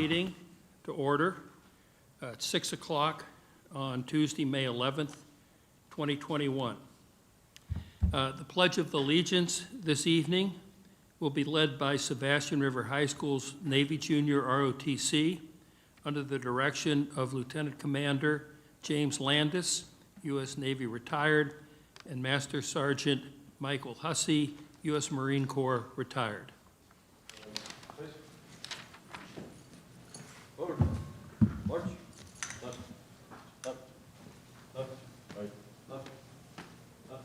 Meeting to order at 6 o'clock on Tuesday, May 11th, 2021. The Pledge of Allegiance this evening will be led by Sebastian River High School's Navy Junior ROTC under the direction of Lieutenant Commander James Landis, U.S. Navy retired, and Master Sergeant Michael Hussey, U.S. Marine Corps retired. Forward. March. Left. Left. Left. Right. Left. Left.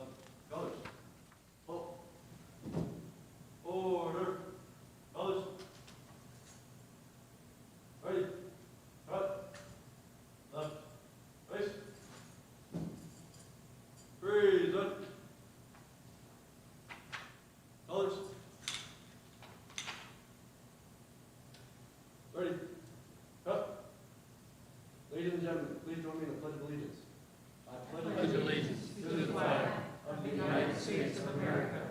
Left. Colors. Halt. Order. Colors. Ready. Cut. Left. Face. Freeze. Up. Colors. Ready? Cut. Ladies and gentlemen, please join me in the Pledge of Allegiance. I pledge allegiance to the flag of the United States of America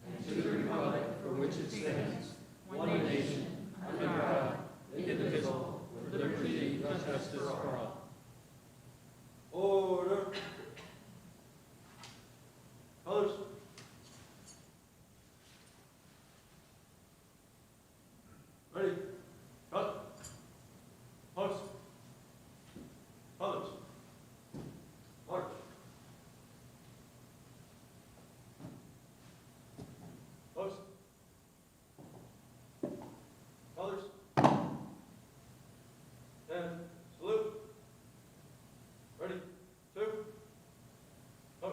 and to the republic for which it stands, one nation, under God, indivisible, with liberty and justice for all. Order. Colors. Ready? Cut. Pause. Colors. March. Pause. Colors. And salute. Ready? 2. Pause.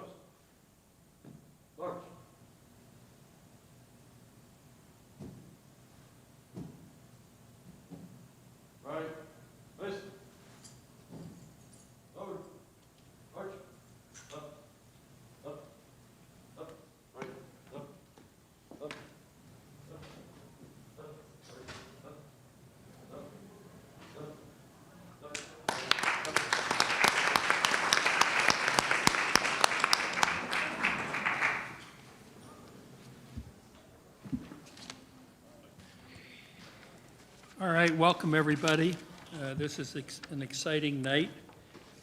March. Right. Face. Forward. March. Up. Up. Up. Right. Up. Up. Up. Up. Right. Up. Up. Up. Up. All right, welcome everybody. This is an exciting night.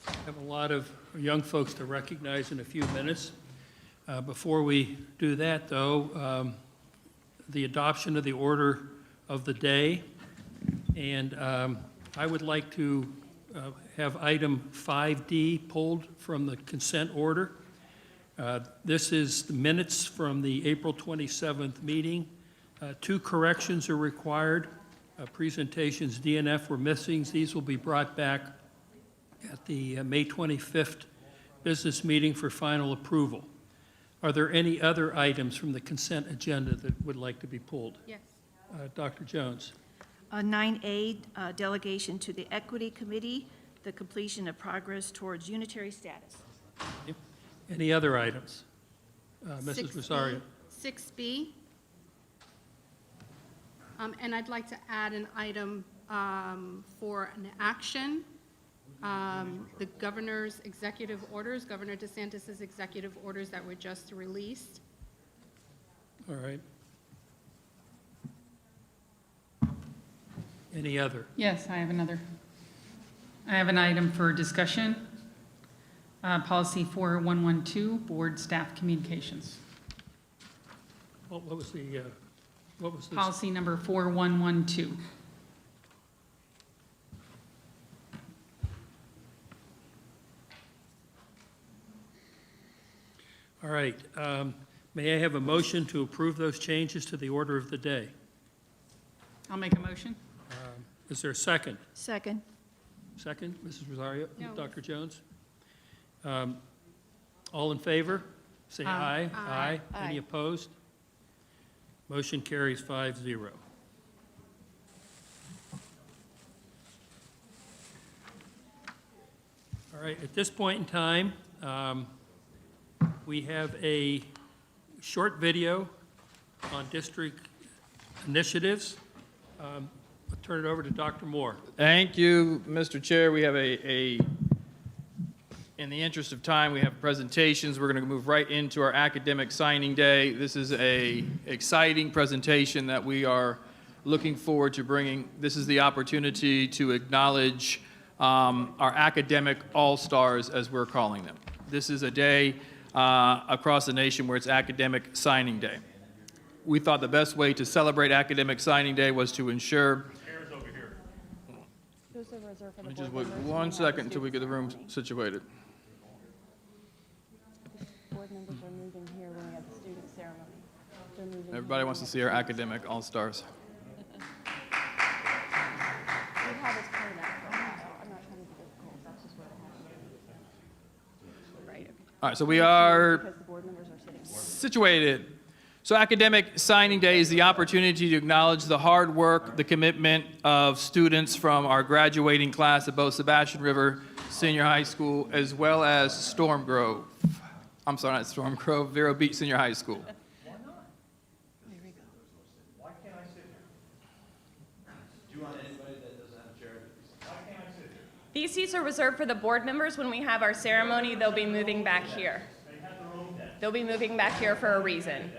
I have a lot of young folks to recognize in a few minutes. Before we do that, though, the adoption of the order of the day. And I would like to have item 5D pulled from the consent order. This is the minutes from the April 27th meeting. 2 corrections are required. Presentations, DNF were missing. These will be brought back at the May 25th business meeting for final approval. Are there any other items from the consent agenda that would like to be pulled? Yes. Dr. Jones. 9A, delegation to the Equity Committee, the completion of progress towards unitary status. Any other items? Mrs. 6B, Rosario. 6B. And I'd like to add an item for an action. The governor's executive orders, Governor DeSantis's executive orders that were just released. All right. Any other? Yes, I have another. I have an item for discussion. Policy 4112, Board Staff Communications. What was the, what was this? Policy number 4112. All right. May I have a motion to approve those changes to the order of the day? I'll make a motion. Is there a second? Second. Second, Mrs. Rosario? No. Dr. Jones? All in favor? Say aye. Aye. Aye. Any opposed? Motion carries 5-0. All right, at this point in time, we have a short video on district initiatives. I'll turn it over to Dr. Moore. Thank you, Mr. Chair. We have in the interest of time, we have presentations. We're going to move right into our academic signing day. This is a exciting presentation that we are looking forward to this is the opportunity to acknowledge our academic all-stars, as we're calling them. This is a day across the nation where it's Academic Signing Day. We thought the best way to celebrate Academic Signing Day was to ensure. Let me just wait 1 second until we get the room situated. Board members are moving here when we have the student ceremony. They're moving Everybody wants to see our academic all-stars. We have this planned out for a while. I'm not trying to be difficult. That's just what happens. Right. Okay. All right, so we are Because the board members are sitting here. situated. So Academic Signing Day is the opportunity to acknowledge the hard work, the commitment of students from our graduating class at both Sebastian River Senior High School as well as Storm Grove. I'm sorry, not Storm Grove, Vero Beach Senior High School. Why can't I sit here? Do you want anybody that doesn't have a chair? Why can't I sit here? These seats are reserved for the board members. When we have our ceremony, they'll be moving back here. They have their own desk. They'll be moving back here for a reason.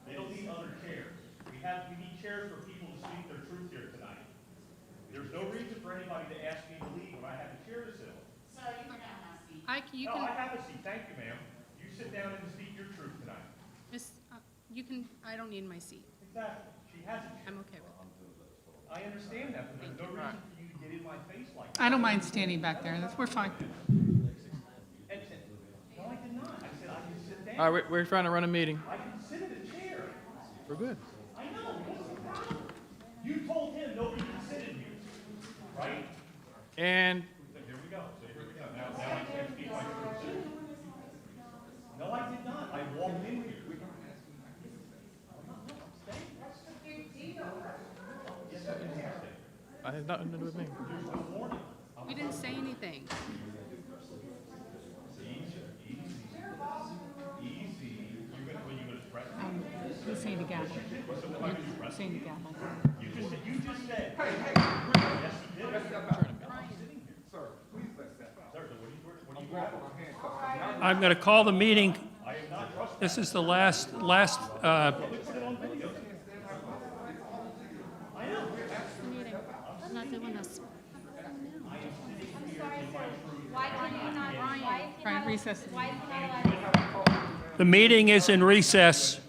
They don't need other chairs. We need chairs for people to speak their truth here tonight. There's no reason for anybody to ask me to leave when I have a chair to sit on. You No, can, I have a seat. Thank you, ma'am. You sit down and speak your truth tonight. I don't need my seat. Exactly. She has a chair. I'm okay with it. I understand that, but there's no reason for you to get in my face like that. I don't mind standing back there. We're fine. No, I did not. I said I can sit down. All right, we're trying to run a meeting. I can sit in a chair. We're good. I know. What's the problem? You told him nobody can sit in here, right? And So here we go. Now I can't speak my truth. No, I did not. I walked in here. I had nothing to do with me. We didn't say anything. He's saying the gavel. You're saying the gavel. You just said. I'm going to call the meeting. This is the last Meeting. Not doing this. Right, recess. the meeting is in recess.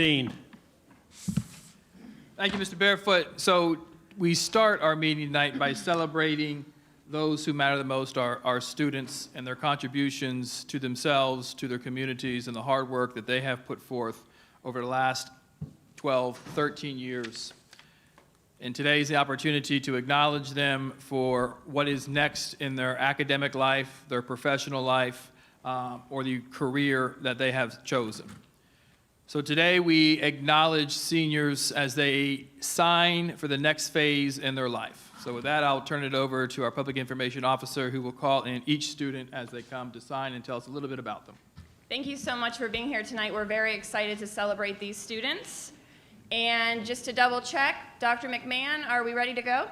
Dean. Thank you, Mr. Barefoot. So we start our meeting tonight by celebrating those who matter the most, our students and their contributions to themselves, to their communities, and the hard work that they have put forth over the last 12, 13 years. And today is the opportunity to acknowledge them for what is next in their academic life, their professional life, or the career that they have chosen. So today we acknowledge seniors as they sign for the next phase in their life. So with that, I'll turn it over to our Public Information Officer, who will call in each student as they come to sign and tell us a little bit about them. Thank you so much for being here tonight. We're very excited to celebrate these students. And just to double check, Dr. McMahon, are we ready to go?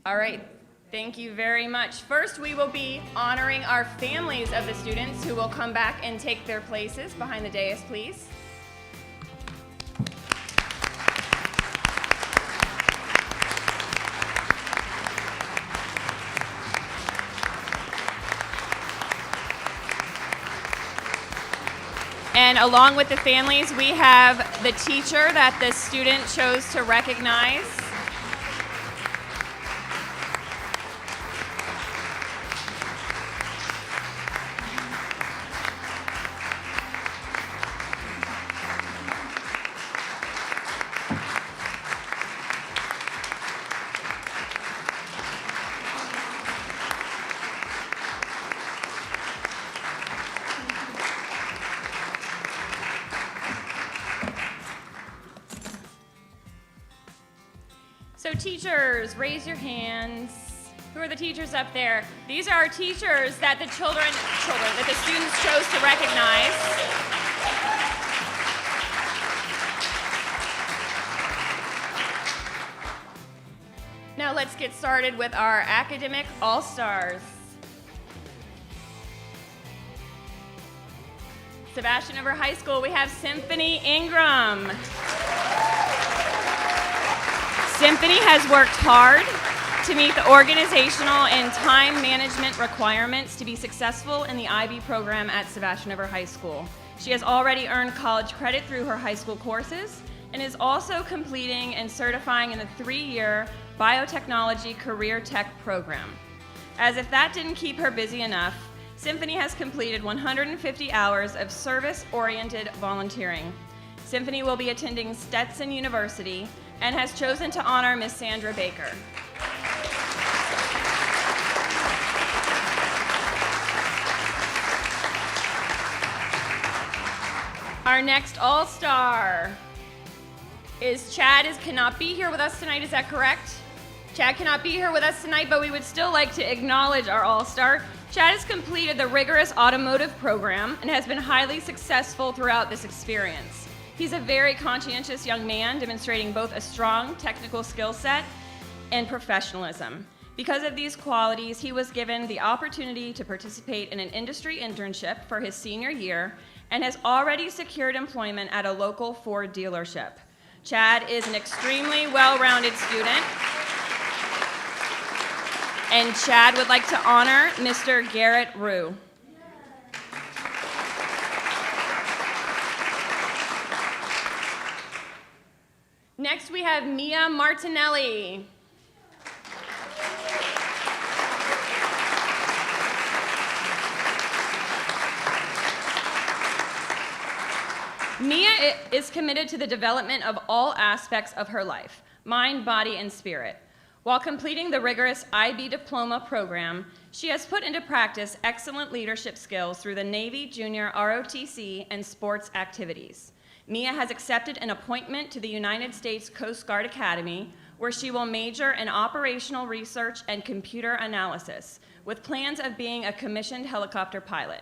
All right, thank you very much. First, we will be honoring our families of the students who will come back and take their places behind the dais, please. And along with the families, we have the teacher that the student chose to recognize. So teachers, raise your hands. Who are the teachers up there? These are our teachers that the that the students chose to recognize. Now let's get started with our academic all-stars. Sebastian River High School, we have Symphony Ingram. Symphony has worked hard to meet the organizational and time management requirements to be successful in the IB program at Sebastian River High School. She has already earned college credit through her high school courses and is also completing and certifying in the 3-year Biotechnology Career Tech program. As if that didn't keep her busy enough, Symphony has completed 150 hours of service-oriented volunteering. Symphony will be attending Stetson University and has chosen to honor Miss Sandra Baker. Our next all-star is Chad cannot be here with us tonight, is that correct? Chad cannot be here with us tonight, but we would still like to acknowledge our all-star. Chad has completed the rigorous automotive program and has been highly successful throughout this experience. He's a very conscientious young man, demonstrating both a strong technical skill set and professionalism. Because of these qualities, he was given the opportunity to participate in an industry internship for his senior year and has already secured employment at a local Ford dealership. Chad is an extremely well-rounded student, and Chad would like to honor Mr. Garrett Rue. Next, we have Mia Martinelli. Mia is committed to the development of all aspects of her life, mind, body, and spirit. While completing the rigorous IB diploma program, she has put into practice excellent leadership skills through the Navy Junior ROTC and sports activities. Mia has accepted an appointment to the United States Coast Guard Academy, where she will major in operational research and computer analysis, with plans of being a commissioned helicopter pilot.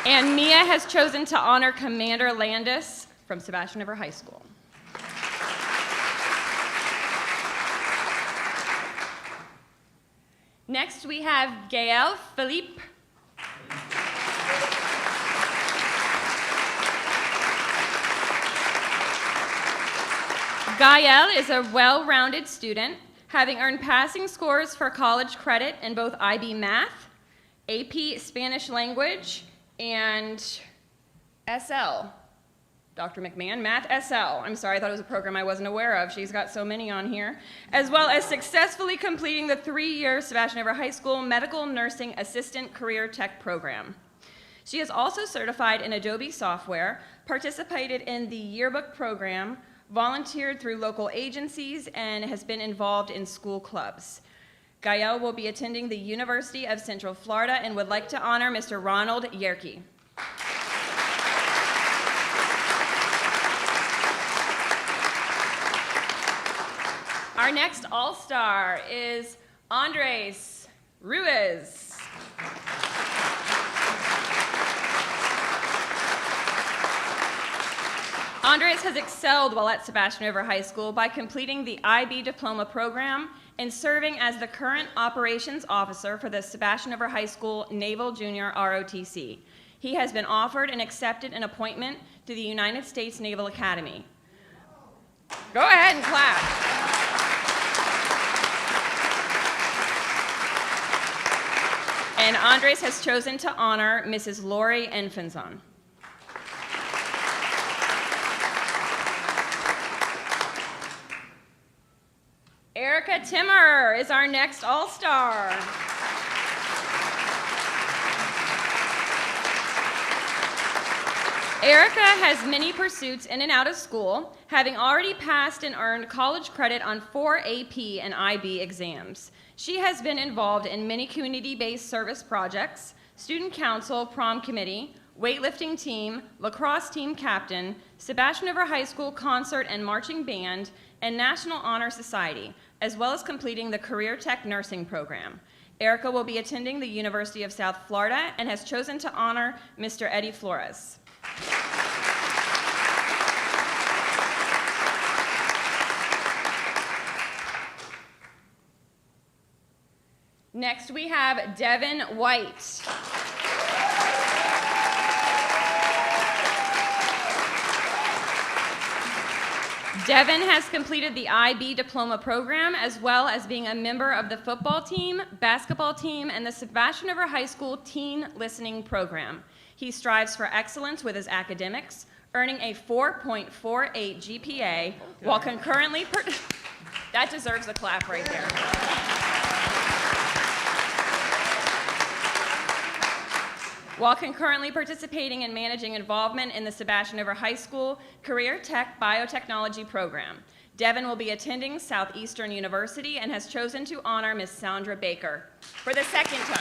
And Mia has chosen to honor Commander Landis from Sebastian River High School. Next, we have Gael Philippe. Gael is a well-rounded student having earned passing scores for college credit in both IB Math, AP Spanish Language, and SL. Dr. McMahon, Math SL. I'm sorry, I thought it was a program I wasn't aware of. She's got so many on here. As well as successfully completing the 3-year Sebastian River High School Medical Nursing Assistant Career Tech program. She is also certified in Adobe software, participated in the yearbook program, volunteered through local agencies, and has been involved in school clubs. Gael will be attending the University of Central Florida and would like to honor Mr. Ronald Yerke. Our next All-Star is Andres Ruiz. Andres has excelled while at Sebastian River High School by completing the IB Diploma program and serving as the current operations officer for the Sebastian River High School Naval Junior ROTC. He has been offered and accepted an appointment to the United States Naval Academy. Go ahead and clap. And Andres has chosen to honor Mrs. Lori Enfenson. Erica Timmer is our next All-Star. Erica has many pursuits in and out of school, having already passed and earned college credit on 4 AP and IB exams. She has been involved in many community-based service projects, student council, prom committee, weightlifting team, lacrosse team captain, Sebastian River High School concert and marching band, and National Honor Society, as well as completing the Career Tech nursing program. Erica will be attending the University of South Florida and has chosen to honor Mr. Eddie Flores. Next, we have Devin White. Devin has completed the IB Diploma program as well as being a member of the football team, basketball team, and the Sebastian River High School Teen Listening Program. He strives for excellence with his academics, earning a 4.48 GPA while concurrently... That deserves a clap right there. While concurrently participating and managing involvement in the Sebastian River High School Career Tech Biotechnology Program. Devin will be attending Southeastern University and has chosen to honor Ms. Sandra Baker for the second time.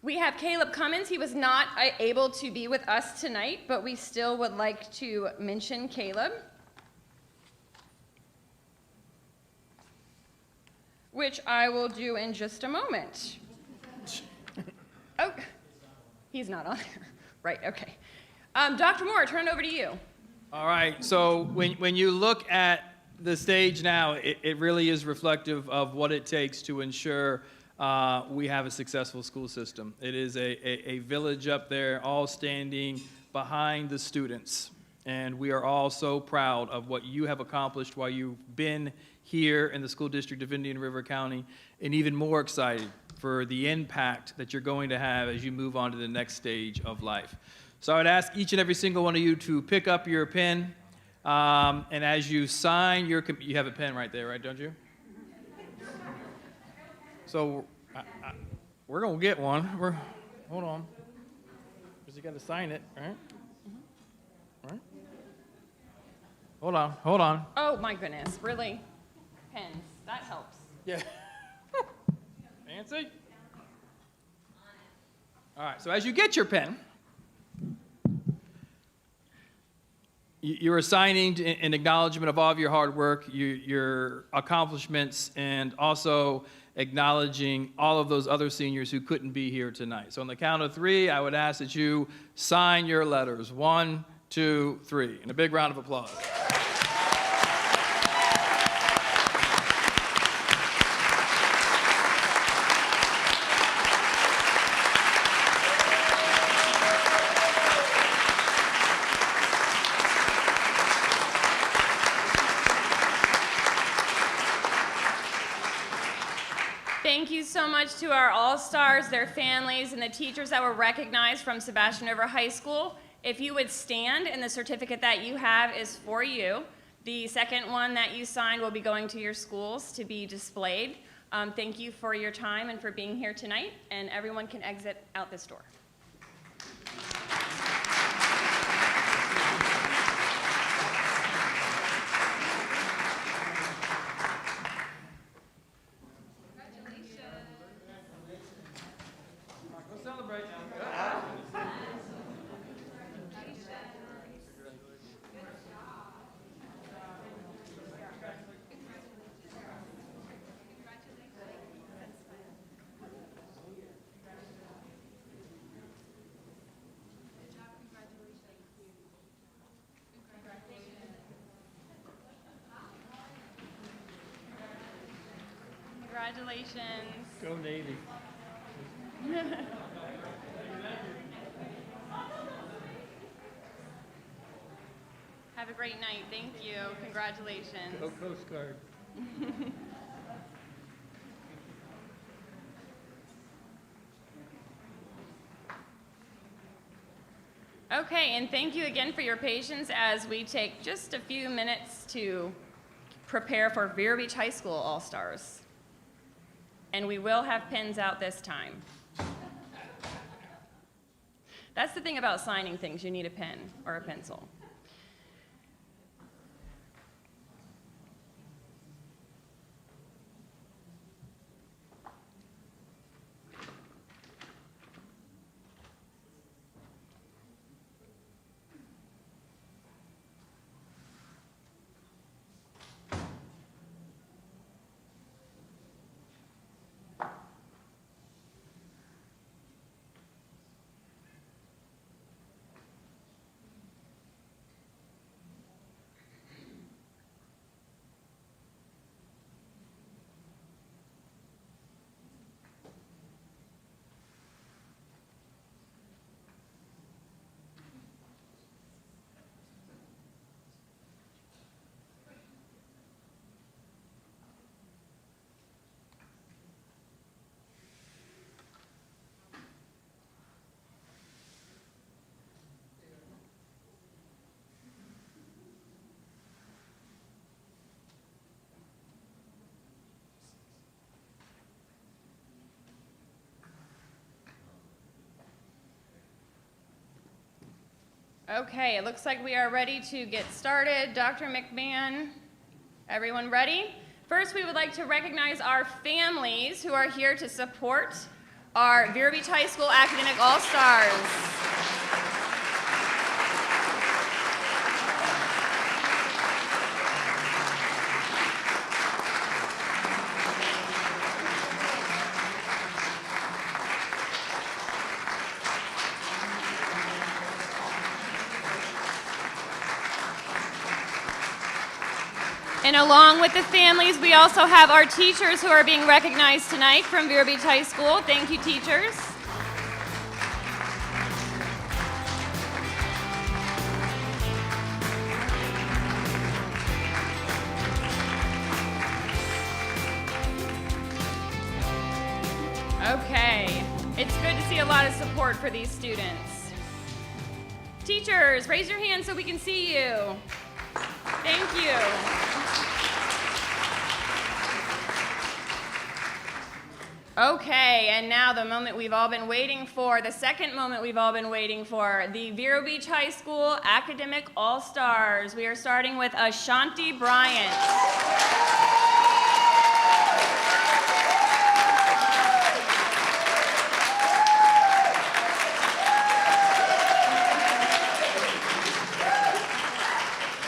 We have Caleb Cummins. He was not able to be with us tonight, but we still would like to mention Caleb, which I will do in just a moment. Oh, he's not on here. Right, okay. Dr. Moore, turn it over to you. All right, so when you look at the stage now, it really is reflective of what it takes to ensure we have a successful school system. It is a village up there, all standing behind the students. And we are all so proud of what you have accomplished while you've been here in the school district of Indian River County, and even more excited for the impact that you're going to have as you move on to the next stage of life. So I would ask each and every single one of you to pick up your pen, and as you sign your, you have a pen right there, right, don't you? So we're going to get one. Hold on. Because you got to sign it, right? Right? Hold on. Oh my goodness, really? Pens, that helps. Yeah. Fancy? All right, so as you get your pen, you're assigning an acknowledgement of all of your hard work, your accomplishments, and also acknowledging all of those other seniors who couldn't be here tonight. So on the count of 3, I would ask that you sign your letters. 1, 2, 3. And a big round of applause. much to our All-Stars, their families, and the teachers that were recognized from Sebastian River High School. If you would stand, and the certificate that you have is for you. The second one that you signed will be going to your schools to be displayed. Thank you for your time and for being here tonight, and everyone can exit out this door. Congratulations. Go Navy. Have a great night. Thank you. Congratulations. Go Coast Guard. Okay, and thank you again for your patience as we take just a few minutes to prepare for Vero Beach High School All-Stars. And we will have pins out this time. That's the thing about signing things. You need a pen or a pencil. Okay, it looks like we are ready to get started. Dr. McMahon, everyone ready? First, we would like to recognize our families who are here to support our Vero Beach High School Academic All-Stars. And along with the families, we also have our teachers who are being recognized tonight from Vero Beach High School. Thank you, teachers. Okay, it's good to see a lot of support for these students. Teachers, raise your hand so we can see you. Thank you. Okay, and now the moment we've all been waiting for, the second moment we've all been waiting for, the Vero Beach High School Academic All-Stars. We are starting with Ashanti Bryant.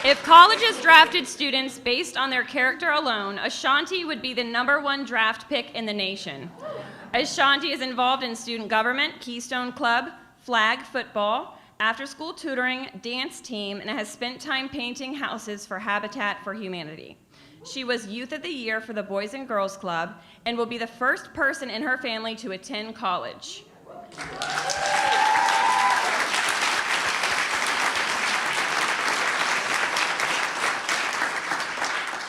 If colleges drafted students based on their character alone, Ashanti would be the #1 draft pick in the nation. Ashanti is involved in student government, Keystone Club, flag football, after-school tutoring, dance team, and has spent time painting houses for Habitat for Humanity. She was Youth of the Year for the Boys and Girls Club and will be the first person in her family to attend college.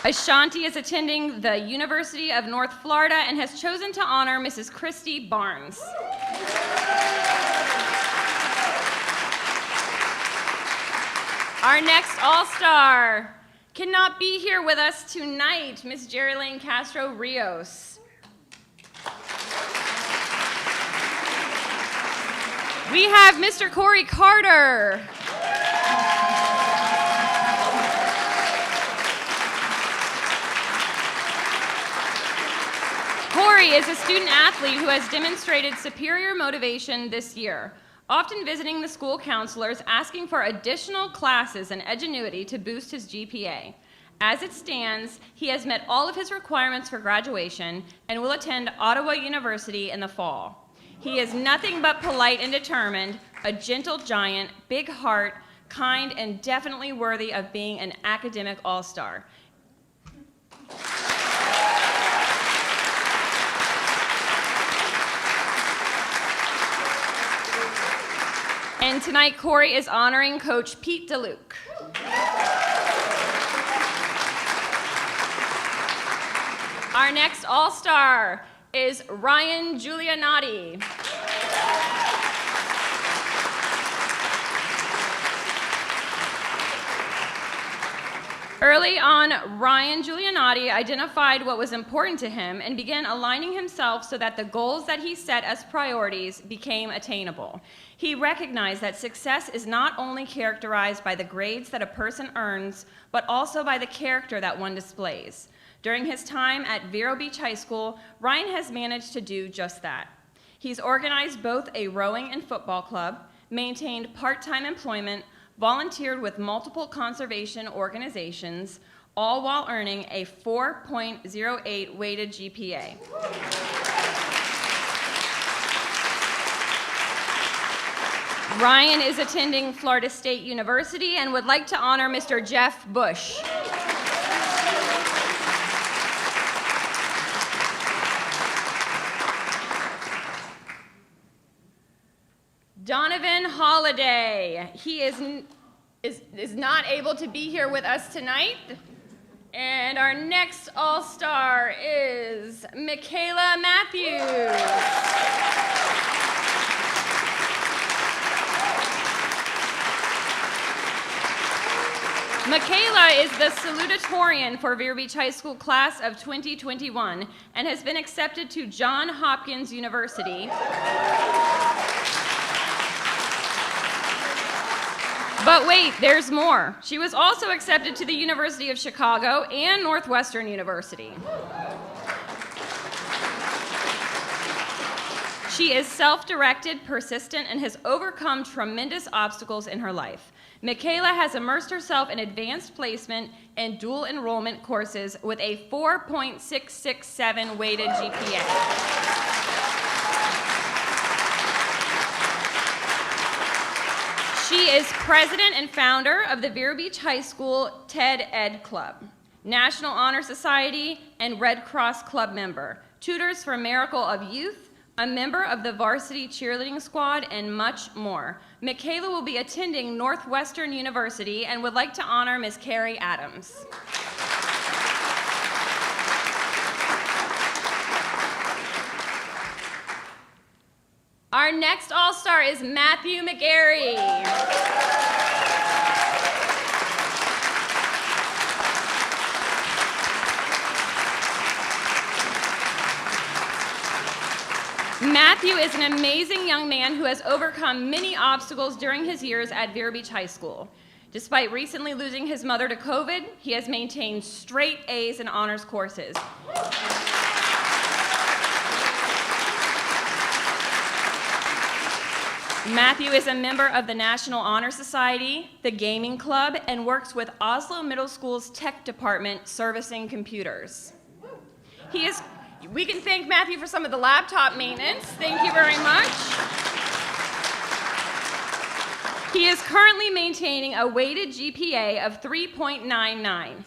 Ashanti is attending the University of North Florida and has chosen to honor Mrs. Christy Barnes. Our next All-Star cannot be here with us tonight, Miss Jerilyn Castro Rios. We have Mr. Corey Carter. Corey is a student athlete who has demonstrated superior motivation this year, often visiting the school counselors asking for additional classes and edgenuity to boost his GPA. As it stands, he has met all of his requirements for graduation and will attend Ottawa University in the fall. He is nothing but polite and determined, a gentle giant, big heart, kind, and definitely worthy of being an academic all-star. And tonight, Corey is honoring Coach Pete DeLuke. Our next All-Star is Ryan Giulianotti. Early on, Ryan Giulianotti identified what was important to him and began aligning himself so that the goals that he set as priorities became attainable. He recognized that success is not only characterized by the grades that a person earns, but also by the character that one displays. During his time at Vero Beach High School, Ryan has managed to do just that. He's organized both a rowing and football club, maintained part-time employment, volunteered with multiple conservation organizations, all while earning a 4.08 weighted GPA. Ryan is attending Florida State University and would like to honor Mr. Jeff Bush. Donovan Holiday. He is not able to be here with us tonight. And our next All-Star is Michaela Matthews. Michaela is the salutatorian for Vero Beach High School class of 2021 and has been accepted to Johns Hopkins University. But wait, there's more. She was also accepted to the University of Chicago and Northwestern University. She is self-directed, persistent, and has overcome tremendous obstacles in her life. Michaela has immersed herself in advanced placement and dual enrollment courses with a 4.667 weighted GPA. She is president and founder of the Vero Beach High School TED Ed Club, National Honor Society, and Red Cross Club member, tutors for Miracle of Youth, a member of the varsity cheerleading squad, and much more. Michaela will be attending Northwestern University and would like to honor Ms. Carrie Adams. Our next All-Star is Matthew McGarry. Matthew is an amazing young man who has overcome many obstacles during his years at Vero Beach High School. Despite recently losing his mother to COVID, he has maintained straight A's in honors courses. Matthew is a member of the National Honor Society, the Gaming Club, and works with Oslo Middle School's tech department servicing computers. We can thank Matthew for some of the laptop maintenance. Thank you very much. He is currently maintaining a weighted GPA of 3.99.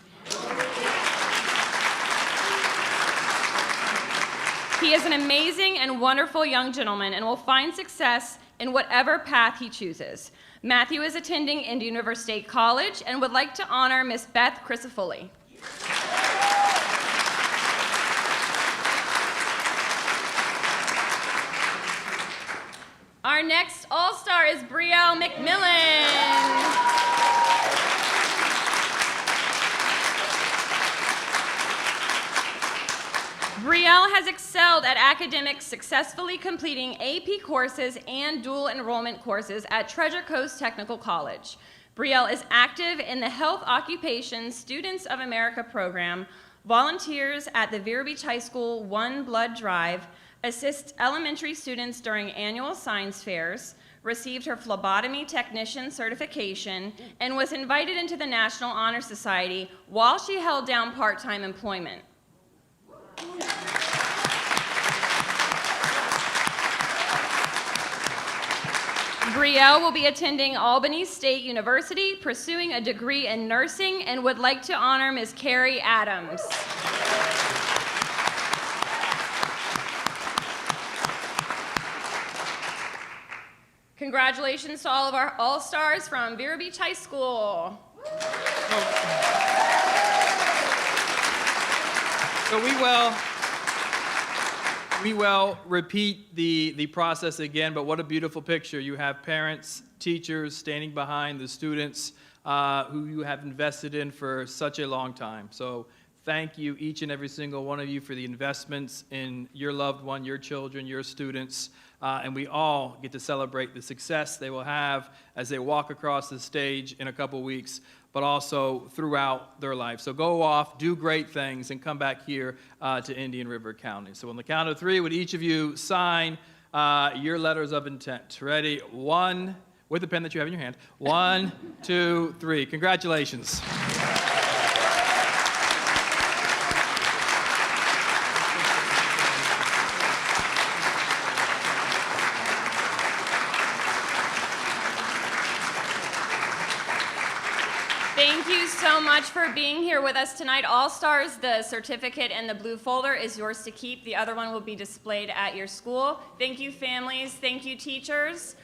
He is an amazing and wonderful young gentleman and will find success in whatever path he chooses. Matthew is attending Indian River State College and would like to honor Miss Beth Crisafulli. Our next All-Star is Brielle McMillan. Brielle has excelled at academics, successfully completing AP courses and dual enrollment courses at Treasure Coast Technical College. Brielle is active in the Health Occupations Students of America program, volunteers at the Vero Beach High School One Blood Drive, assists elementary students during annual science fairs, received her phlebotomy technician certification, and was invited into the National Honor Society while she held down part-time employment. Brielle will be attending Albany State University, pursuing a degree in nursing, and would like to honor Ms. Carrie Adams. Congratulations to all of our All-Stars from Vero Beach High School. So we will repeat the process again, but what a beautiful picture. You have parents, teachers standing behind the students who you have invested in for such a long time. So thank you, each and every single one of you, for the investments in your loved one, your children, your students, and we all get to celebrate the success they will have as they walk across the stage in a couple weeks, but also throughout their life. So go off, do great things, and come back here to Indian River County. So on the count of 3, would each of you sign your letters of intent? Ready? 1, with the pen that you have in your hand. 1, 2, 3. Congratulations. Thank you so much for being here with us tonight. All-Stars, the certificate and the blue folder is yours to keep. The other one will be displayed at your school. Thank you, families. Thank you, teachers.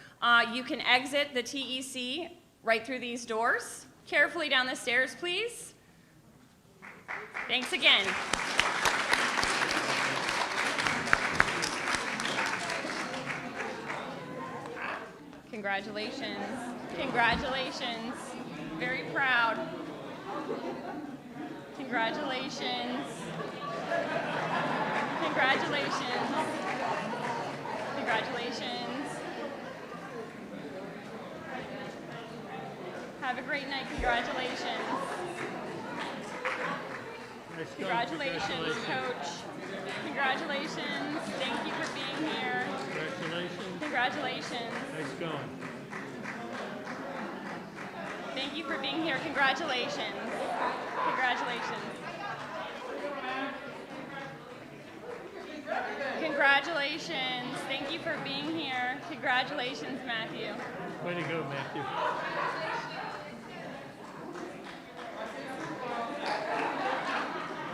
You can exit the TEC right through these doors. Carefully down the stairs, please. Thanks again. Congratulations. Congratulations. Very proud. Congratulations. Congratulations. Congratulations. Have a great night. Congratulations. Congratulations, Coach. Congratulations. Thank you for being here. Congratulations. Congratulations. Nice going. Thank you for being here. Congratulations. Congratulations. Congratulations. Thank you for being here. Congratulations, Matthew. Way to go, Matthew.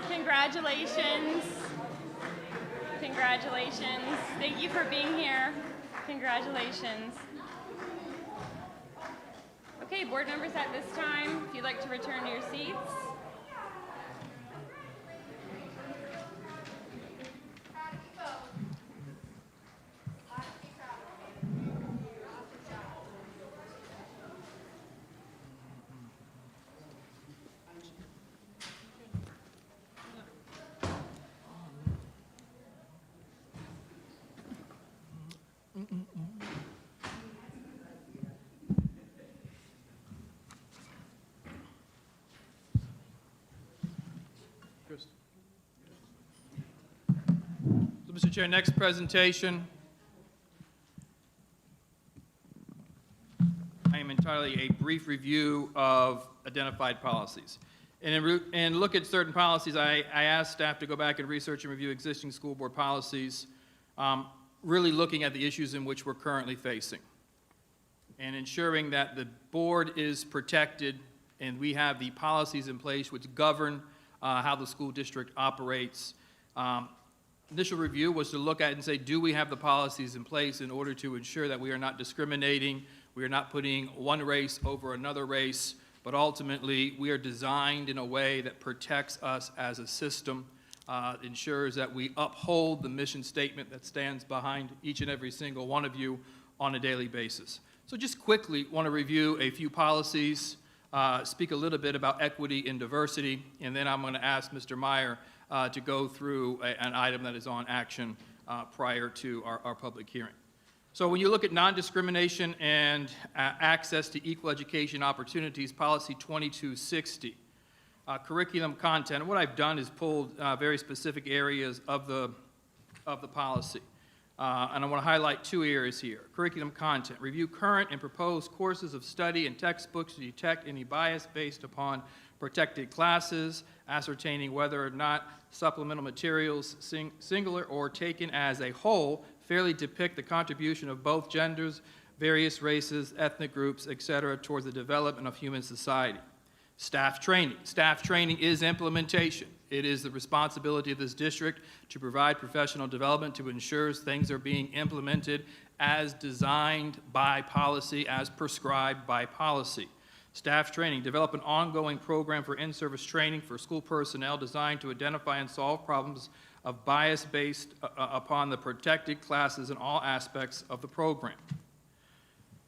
Congratulations. Congratulations. Thank you for being here. Congratulations. Okay, board members, at this time, if you'd like to return to your seats. So, Mr. Chair, next presentation. I am entirely a brief review of identified policies. And look at certain policies, I asked staff to go back and research and review existing school board policies, really looking at the issues in which we're currently facing, and ensuring that the board is protected and we have the policies in place which govern how the school district operates. Initial review was to look at and say, do we have the policies in place in order to ensure that we are not discriminating, we are not putting one race over another race, but ultimately we are designed in a way that protects us as a system, ensures that we uphold the mission statement that stands behind each and every single one of you, on a daily basis. So just quickly want to review a few policies, speak a little bit about equity and diversity, and then I'm going to ask Mr. Meyer to go through an item that is on action prior to our public hearing. So when you look at non-discrimination and access to equal education opportunities, policy 2260, curriculum content, what I've done is pulled very specific areas of the policy. And I want to highlight two areas here. Curriculum content. Review current and proposed courses of study and textbooks to detect any bias based upon protected classes, ascertaining whether or not supplemental materials, singular or taken as a whole, fairly depict the contribution of both genders, various races, ethnic groups, etc., towards the development of human society. Staff training. Staff training is implementation. It is the responsibility of this district to provide professional development to ensure things are being implemented as designed by policy, as prescribed by policy. Staff training. Develop an ongoing program for in-service training for school personnel designed to identify and solve problems of bias based upon the protected classes in all aspects of the program.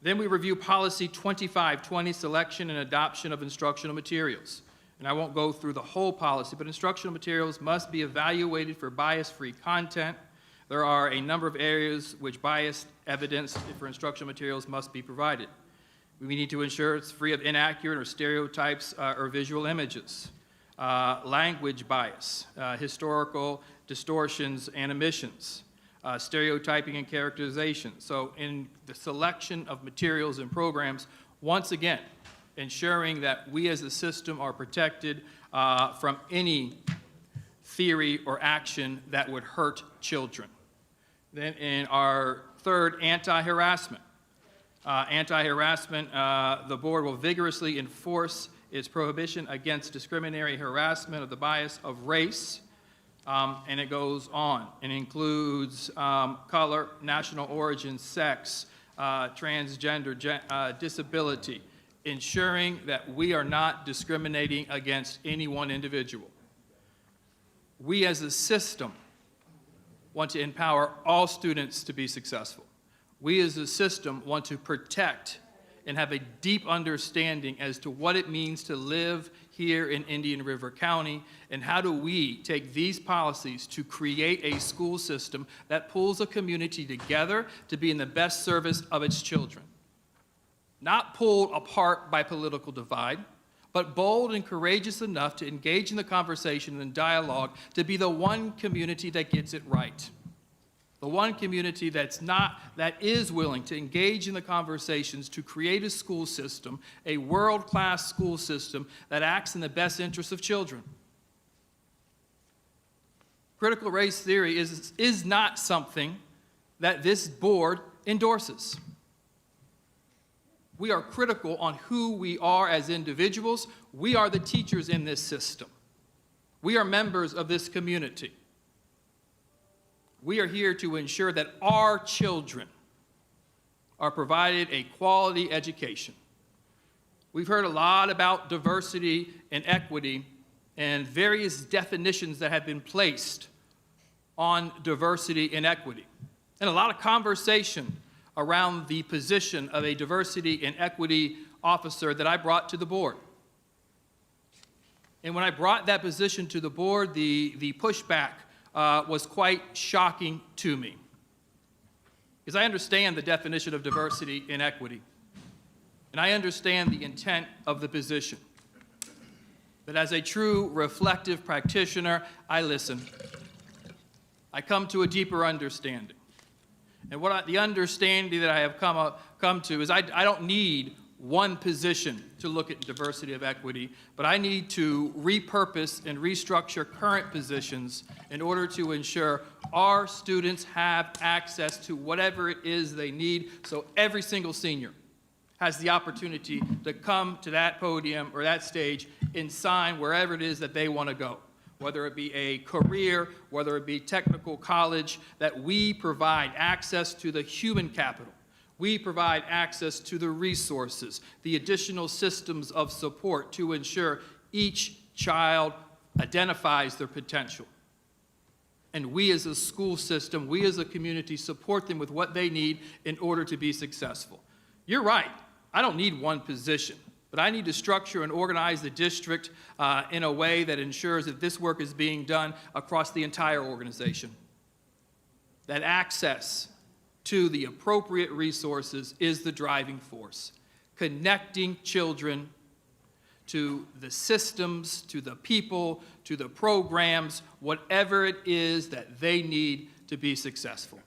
Then we review policy 2520, selection and adoption of instructional materials. And I won't go through the whole policy, but instructional materials must be evaluated for bias-free content. There are a number of areas which bias evidence for instructional materials must be provided. We need to ensure it's free of inaccurate or stereotypes or visual images. Language bias, historical distortions and omissions, stereotyping and characterization. So in the selection of materials and programs, once again, ensuring that we as a system are protected from any theory or action that would hurt children. Then in our third, anti-harassment. The board will vigorously enforce its prohibition against discriminatory harassment of the bias of race, and it goes on. It includes color, national origin, sex, transgender, disability, ensuring that we are not discriminating against any one individual. We as a system want to empower all students to be successful. We as a system want to protect and have a deep understanding as to what it means to live here in Indian River County, and how do we take these policies to create a school system that pulls a community together to be in the best service of its children. Not pulled apart by political divide, but bold and courageous enough to engage in the conversation and dialogue to be the one community that gets it right. The one community that is willing to engage in the conversations to create a school system, a world-class school system that acts in the best interest of children. Critical race theory is not something that this board endorses. We are critical on who we are as individuals. We are the teachers in this system. We are members of this community. We are here to ensure that our children are provided a quality education. We've heard a lot about diversity and equity and various definitions that have been placed on diversity and equity, and a lot of conversation around the position of a diversity and equity officer that I brought to the board. And when I brought that position to the board, the pushback was quite shocking to me. Because I understand the definition of diversity and equity, and I understand the intent of the position. But as a true reflective practitioner, I listen. I come to a deeper understanding. And the understanding that I have come to is I don't need one position to look at diversity of equity, but I need to repurpose and restructure current positions in order to ensure our students have access to whatever it is they need, so every single senior has the opportunity to come to that podium or that stage and sign wherever it is that they want to go, whether it be a career, whether it be technical college, that we provide access to the human capital. We provide access to the resources, the additional systems of support to ensure each child identifies their potential. And we as a school system, we as a community support them with what they need in order to be successful. You're right, I don't need one position, but I need to structure and organize the district in a way that ensures that this work is being done across the entire organization. That access to the appropriate resources is the driving force. Connecting children to the systems, to the people, to the programs, whatever it is that they need to be successful.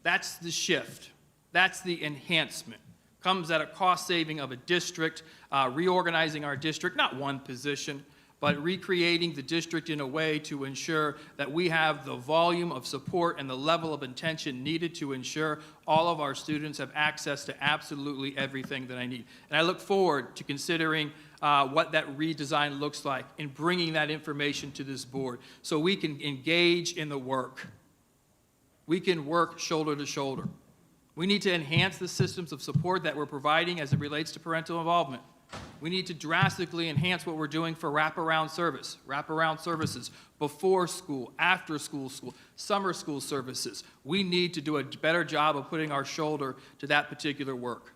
That's the shift. That's the enhancement. Comes at a cost saving of a district, reorganizing our district, not one position, but recreating the district in a way to ensure that we have the volume of support and the level of intention needed to ensure all of our students have access to absolutely everything that I need. And I look forward to considering what that redesign looks like and bringing that information to this board so we can engage in the work. We can work shoulder to shoulder. We need to enhance the systems of support that we're providing as it relates to parental involvement. We need to drastically enhance what we're doing for wraparound services before school, after school, summer school services. We need to do a better job of putting our shoulder to that particular work.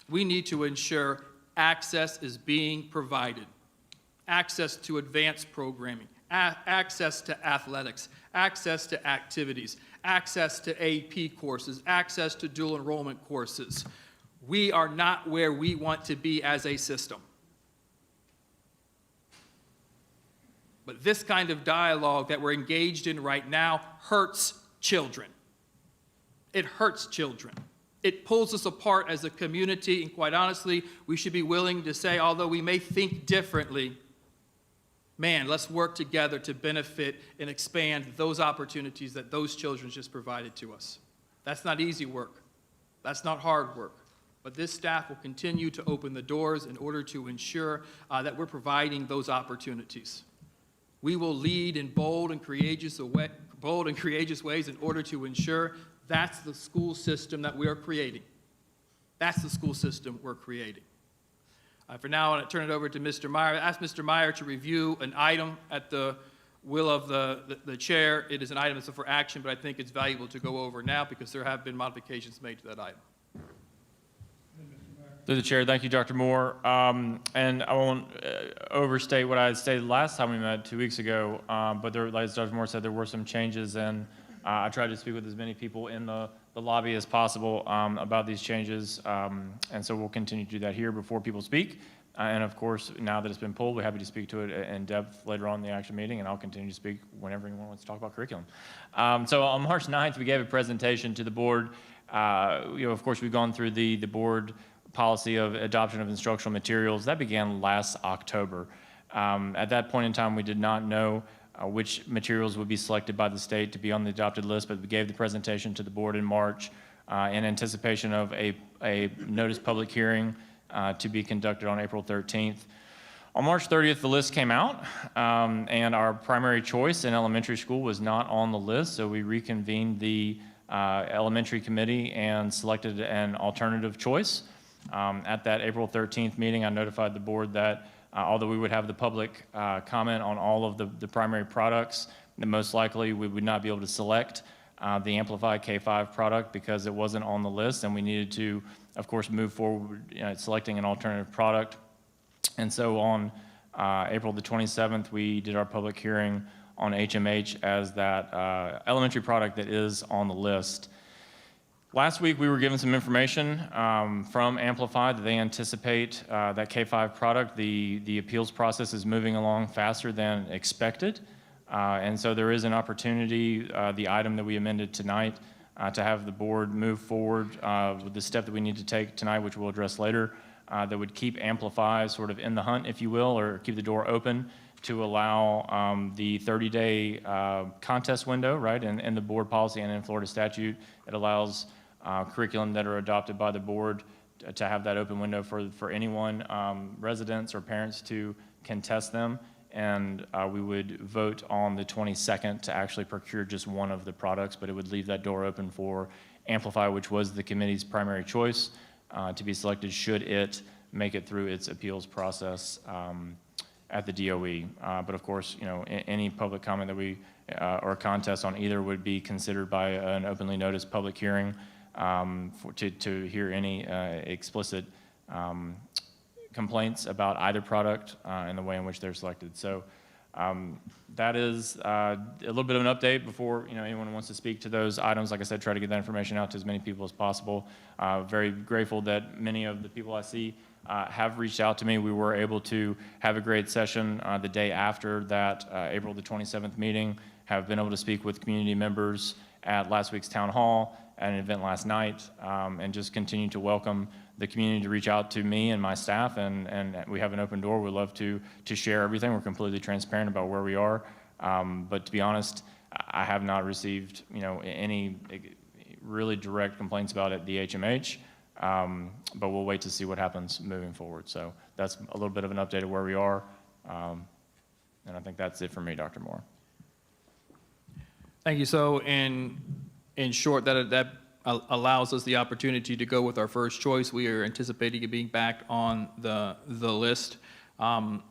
We need to ensure access is being provided. Access to advanced programming, access to athletics, access to activities, access to AP courses, access to dual enrollment courses. We are not where we want to be as a system. But this kind of dialogue that we're engaged in right now hurts children. It hurts children. It pulls us apart as a community, and quite honestly, we should be willing to say, although we may think differently, man, let's work together to benefit and expand those opportunities that those children just provided to us. That's not easy work. That's not hard work. But this staff will continue to open the doors in order to ensure that we're providing those opportunities. We will lead in bold and courageous ways in order to ensure that's the school system that we are creating. That's the school system we're creating. For now, I want to turn it over to Mr. Meyer. I asked Mr. Meyer to review an item at the will of the chair. It is an item that's for action, but I think it's valuable to go over now because there have been modifications made to that item. Through the chair, thank you, Dr. Moore. And I won't overstate what I stated last time we met 2 weeks ago, but there, like Dr. Moore said, there were some changes, and I tried to speak with as many people in the lobby as possible about these changes, and so we'll continue to do that here before people speak. And of course, now that it's been pulled, we're happy to speak to it in depth later on in the action meeting, and I'll continue to speak whenever anyone wants to talk about curriculum. So on March 9th, we gave a presentation to the board. Of course, we've gone through the board policy of adoption of instructional materials. That began last October. At that point in time, we did not know which materials would be selected by the state to be on the adopted list, but we gave the presentation to the board in March in anticipation of a notice public hearing to be conducted on April 13th. On March 30th, the list came out, and our primary choice in elementary school was not on the list, so we reconvened the elementary committee and selected an alternative choice. At that April 13th meeting, I notified the board that although we would have the public comment on all of the primary products, that most likely we would not be able to select the Amplify K-5 product because it wasn't on the list, and we needed to, of course, move forward selecting an alternative product. And so on April the 27th, we did our public hearing on HMH as that elementary product that is on the list. Last week, we were given some information from Amplify that they anticipate that K-5 product, the appeals process is moving along faster than expected. And so there is an opportunity, the item that we amended tonight, to have the board move forward with the step that we need to take tonight, which we'll address later, that would keep Amplify sort of in the hunt, if you will, or keep the door open to allow the 30-day contest window, right, in the board policy and in Florida statute. It allows curriculum that are adopted by the board to have that open window for anyone, residents or parents, to contest them. And we would vote on the 22nd to actually procure just one of the products, but it would leave that door open for Amplify, which was the committee's primary choice, to be selected should it make it through its appeals process. at the DOE. But of course, any public comment that we, or contest on either would be considered by an openly noticed public hearing to hear any explicit complaints about either product and the way in which they're selected. So that is a little bit of an update before anyone wants to speak to those items. Like I said, try to get that information out to as many people as possible. Very grateful that many of the people I see have reached out to me. We were able to have a great session the day after that April the 27th meeting, have been able to speak with community members at last week's town hall, at an event last night, and just continue to welcome the community to reach out to me and my staff, and we have an open door. We'd love to share everything. We're completely transparent about where we are. But to be honest, I have not received any really direct complaints about it at the HMH, but we'll wait to see what happens moving forward. So that's a little bit of an update of where we are, and I think that's it for me, Dr. Moore. Thank you. So in short, that allows us the opportunity to go with our first choice. We are anticipating it being back on the list.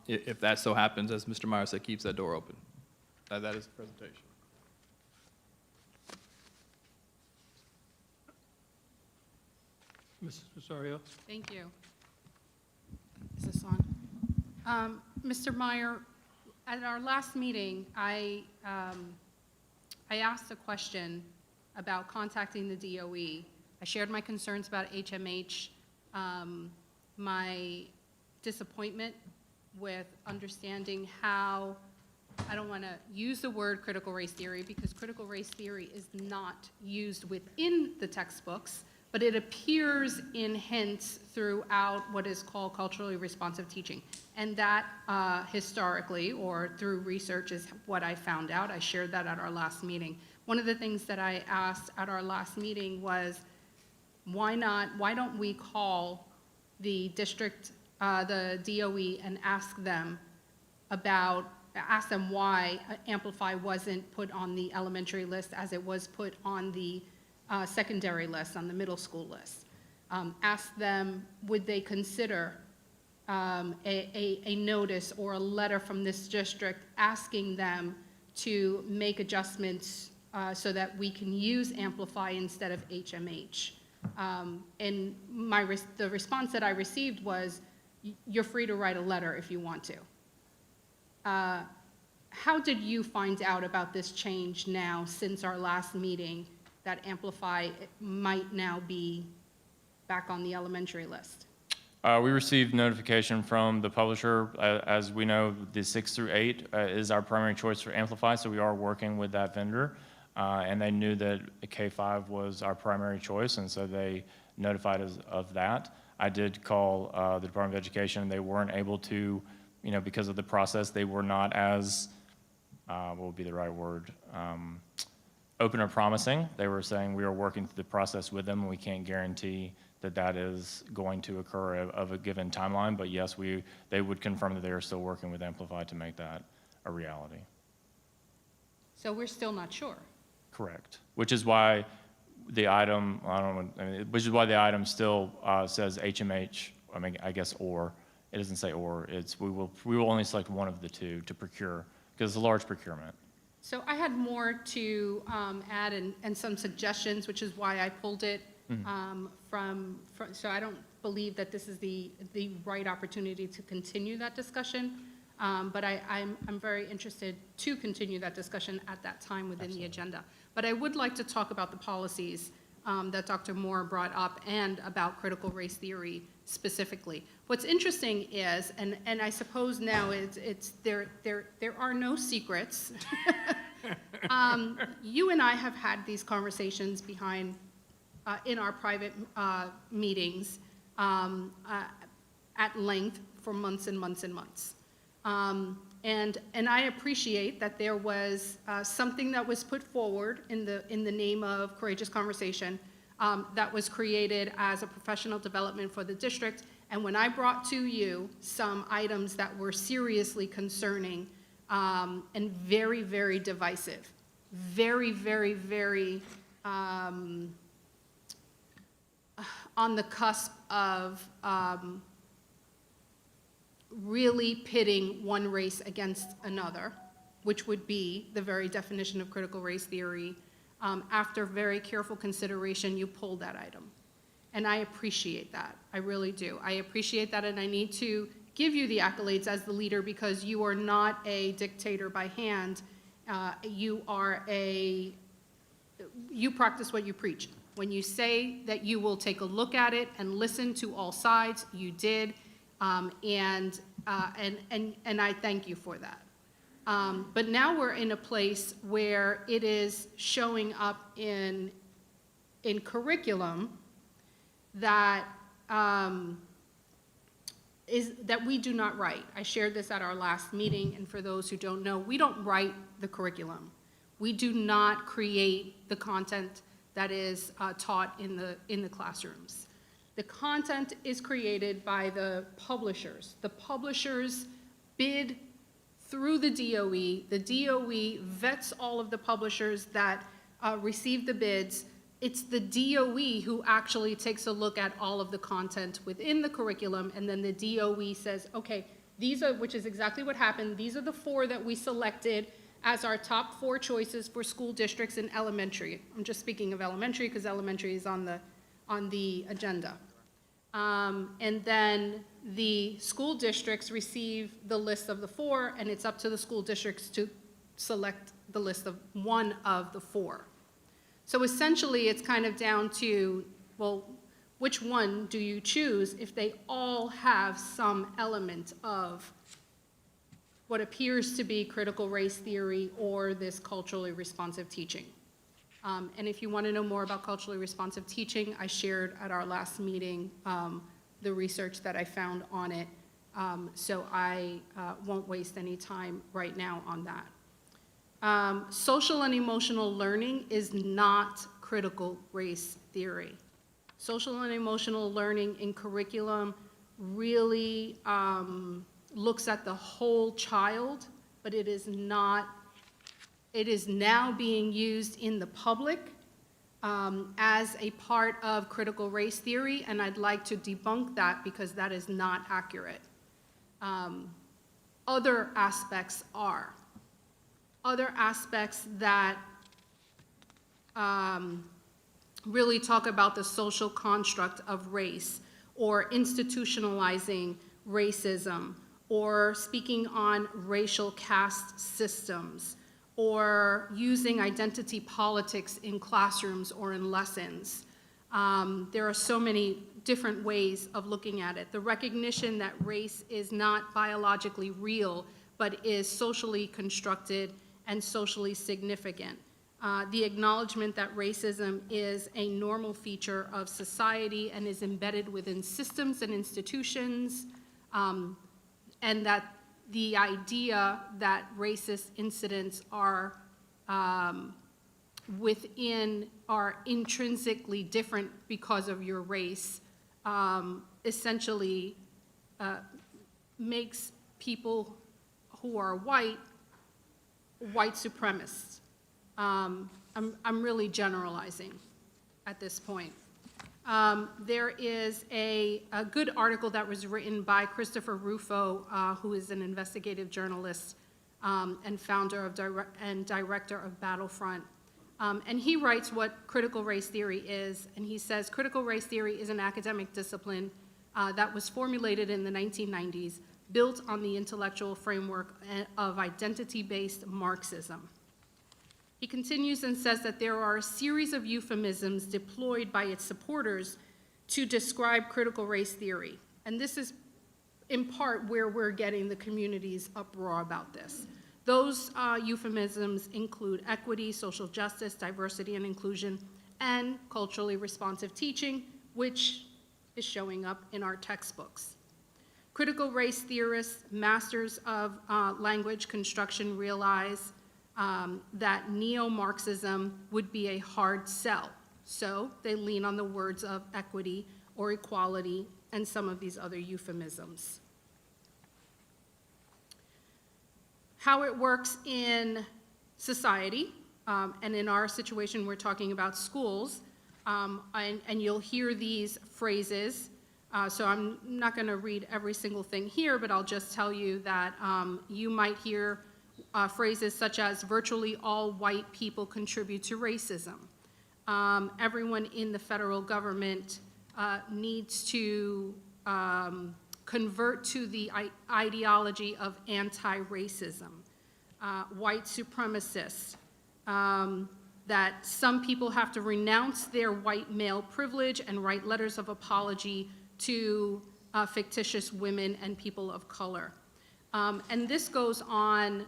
If that so happens, as Mr. Meyer said, keeps that door open. That is the presentation. Mrs. Rosario? Thank you. Is this on? Mr. Meyer, at our last meeting, I asked a question about contacting the DOE. I shared my concerns about HMH, my disappointment with understanding how, I don't want to use the word critical race theory because critical race theory is not used within the textbooks, but it appears in hints throughout what is called culturally responsive teaching. And that historically, or through research, is what I found out. I shared that at our last meeting. One of the things that I asked at our last meeting was, why don't we call the district, the DOE, and ask them why Amplify wasn't put on the elementary list as it was put on the secondary list, on the middle school list. Ask them, would they consider a notice or a letter from this district asking them to make adjustments so that we can use Amplify instead of HMH. And the response that I received was, you're free to write a letter if you want to. How did you find out about this change now since our last meeting, that Amplify might now be back on the elementary list? We received notification from the publisher. As we know, the 6 through 8 is our primary choice for Amplify, so we are working with that vendor. And they knew that K-5 was our primary choice, and so they notified us of that. I did call the Department of Education. They weren't able to, because of the process, they were not as, what would be the right word, open or promising. They were saying we are working through the process with them, and we can't guarantee that that is going to occur of a given timeline. But yes, they would confirm that they are still working with Amplify to make that a reality. So we're still not sure. Correct. Which is why the item, which is why the item still says HMH. I guess or. It doesn't say or. It's we will only select one of the two to procure because it's a large procurement. So I had more to add and some suggestions, which is why I pulled it from. So I don't believe that this is the right opportunity to continue that discussion. But I'm very interested to continue that discussion at that time within the agenda. But I would like to talk about the policies that Dr. Moore brought up and about critical race theory specifically. What's interesting is, and I suppose now there are no secrets. You and I have had these conversations in our private meetings at length for months and months and months. And I appreciate that there was something that was put forward in the name of Courageous Conversation that was created as a professional development for the district. And when I brought to you some items that were seriously concerning and very, very divisive, very, very, very on the cusp of really pitting one race against another, which would be the very definition of critical race theory. After very careful consideration, you pulled that item. And I appreciate that. I really do. I appreciate that, and I need to give you the accolades as the leader because you are not a dictator by hand. You practice what you preach. When you say that you will take a look at it and listen to all sides, you did, and I thank you for that. But now we're in a place where it is showing up in curriculum that we do not write. I shared this at our last meeting, and for those who don't know, we don't write the curriculum. We do not create the content that is taught in the classrooms. The content is created by the publishers. The publishers bid through the DOE. The DOE vets all of the publishers that receive the bids. It's the DOE who actually takes a look at all of the content within the curriculum, and then the DOE says, okay, these are, which is exactly what happened, these are the 4 that we selected as our top 4 choices for school districts in elementary. I'm just speaking of elementary because elementary is on the agenda. And then the school districts receive the list of the 4, and it's up to the school districts to select the list of one of the 4. So essentially, it's kind of down to, well, which one do you choose if they all have some element of what appears to be critical race theory or this culturally responsive teaching? And if you want to know more about culturally responsive teaching, I shared at our last meeting the research that I found on it, so I won't waste any time right now on that. Social and emotional learning is not critical race theory. Social and emotional learning in curriculum really looks at the whole child, but it is not. It is now being used in the public as a part of critical race theory, and I'd like to debunk that because that is not accurate. Other aspects are. Other aspects that really talk about the social construct of race, or institutionalizing racism, or speaking on racial caste systems, or using identity politics in classrooms or in lessons. There are so many different ways of looking at it. The recognition that race is not biologically real, but is socially constructed and socially significant. The acknowledgement that racism is a normal feature of society and is embedded within systems and institutions, and that the idea that racist incidents are intrinsically different because of your race essentially makes people who are white supremacists. I'm really generalizing at this point. There is a good article that was written by Christopher Rufo, who is an investigative journalist and founder of and director of Battlefront. And he writes what critical race theory is, and he says, critical race theory is an academic discipline that was formulated in the 1990s, built on the intellectual framework of identity-based Marxism. He continues and says that there are a series of euphemisms deployed by its supporters to describe critical race theory. And this is in part where we're getting the community's uproar about this. Those euphemisms include equity, social justice, diversity and inclusion, and culturally responsive teaching, which is showing up in our textbooks. Critical race theorists, masters of language construction, realize that neo-Marxism would be a hard sell. So they lean on the words of equity or equality and some of these other euphemisms. How it works in society, and in our situation we're talking about schools, and you'll hear these phrases So I'm not going to read every single thing here, but I'll just tell you that you might hear phrases such as virtually all white people contribute to racism. Everyone in the federal government needs to convert to the ideology of anti-racism. White supremacists, that some people have to renounce their white male privilege and write letters of apology to fictitious women and people of color. And this goes on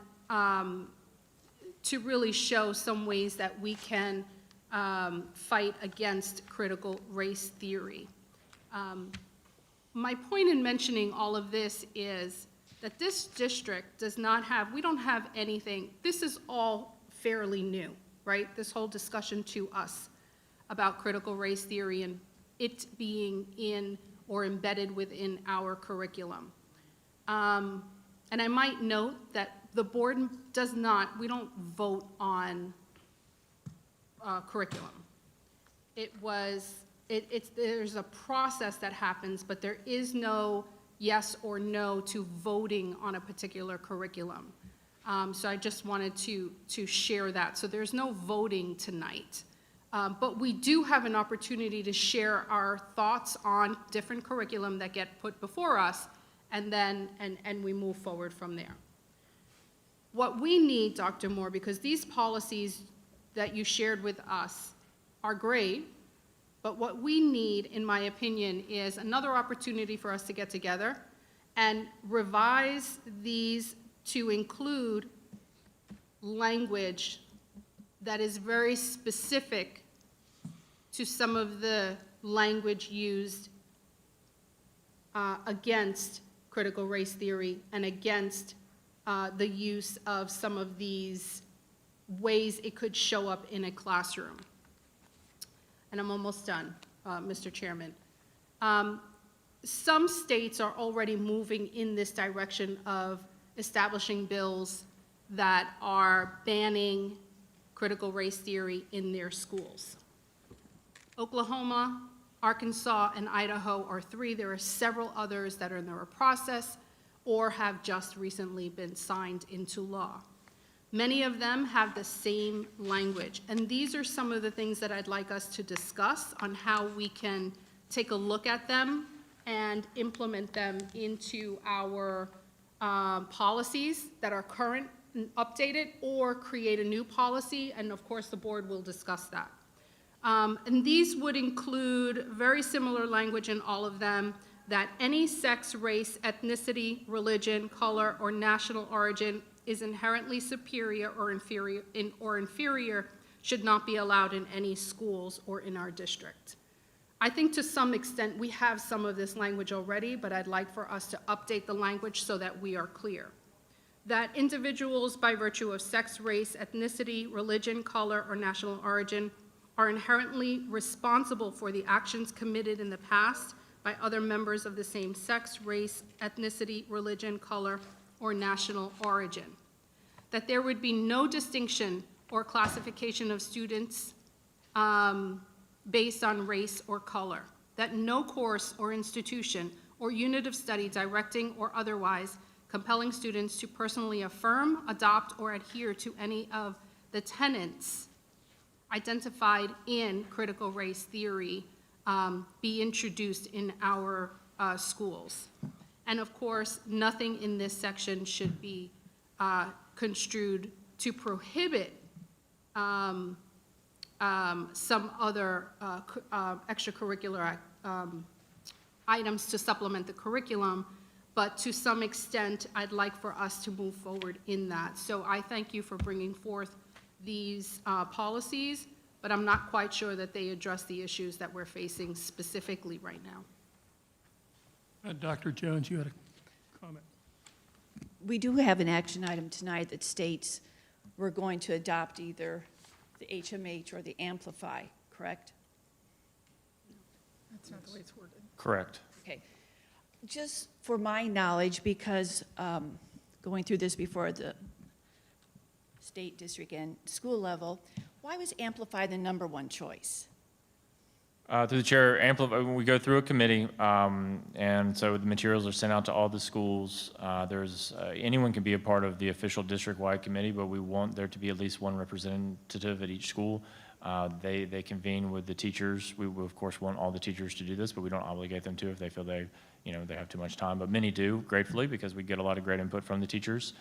to really show some ways that we can fight against critical race theory. My point in mentioning all of this is that this district does not have, we don't have anything, this is all fairly new, right? This whole discussion to us about critical race theory and it being in or embedded within our curriculum. And I might note that the board does not, we don't vote on curriculum. There's a process that happens, but there is no yes or no to voting on a particular curriculum. So I just wanted to share that. So there's no voting tonight. But we do have an opportunity to share our thoughts on different curriculum that get put before us, and then and we move forward from there. What we need, Dr. Moore, because these policies that you shared with us are great, but what we need, in my opinion, is another opportunity for us to get together and revise these to include language that is very specific to some of the language used against critical race theory and against the use of some of these ways it could show up in a classroom. And I'm almost done, Mr. Chairman. Some states are already moving in this direction of establishing bills that are banning critical race theory in their schools. Oklahoma, Arkansas, and Idaho are three. There are several others that are in their process or have just recently been signed into law. Many of them have the same language, and these are some of the things that I'd like us to discuss on how we can take a look at them and implement them into our policies that are current and updated, or create a new policy, and of course the board will discuss that. And these would include very similar language in all of them, that any sex, race, ethnicity, religion, color, or national origin is inherently superior or inferior should not be allowed in any schools or in our district. I think to some extent we have some of this language already, but I'd like for us to update the language so that we are clear. That individuals by virtue of sex, race, ethnicity, religion, color, or national origin are inherently responsible for the actions committed in the past by other members of the same sex, race, ethnicity, religion, color, or national origin. That there would be no distinction or classification of students based on race or color. That no course or institution or unit of study directing or otherwise compelling students to personally affirm, adopt, or adhere to any of the tenets identified in critical race theory be introduced in our schools. And of course, nothing in this section should be construed to prohibit some other extracurricular items to supplement the curriculum, but to some extent, I'd like for us to move forward in that. So I thank you for bringing forth these policies, but I'm not quite sure that they address the issues that we're facing specifically right now. Dr. Jones, you had a comment. We do have an action item tonight that states we're going to adopt either the HMH or the Amplify, correct? That's not the way it's worded. Correct. Okay. Just for my knowledge, because going through this before the state, district, and school level, why was Amplify the #1 choice? Through the chair, we go through a committee, and so the materials are sent out to all the schools. Anyone can be a part of the official district-wide committee, but we want there to be at least one representative at each school. They convene with the teachers. We of course want all the teachers to do this, but we don't obligate them to if they feel they have too much time. But many do, gratefully, because we get a lot of great input from the teachers.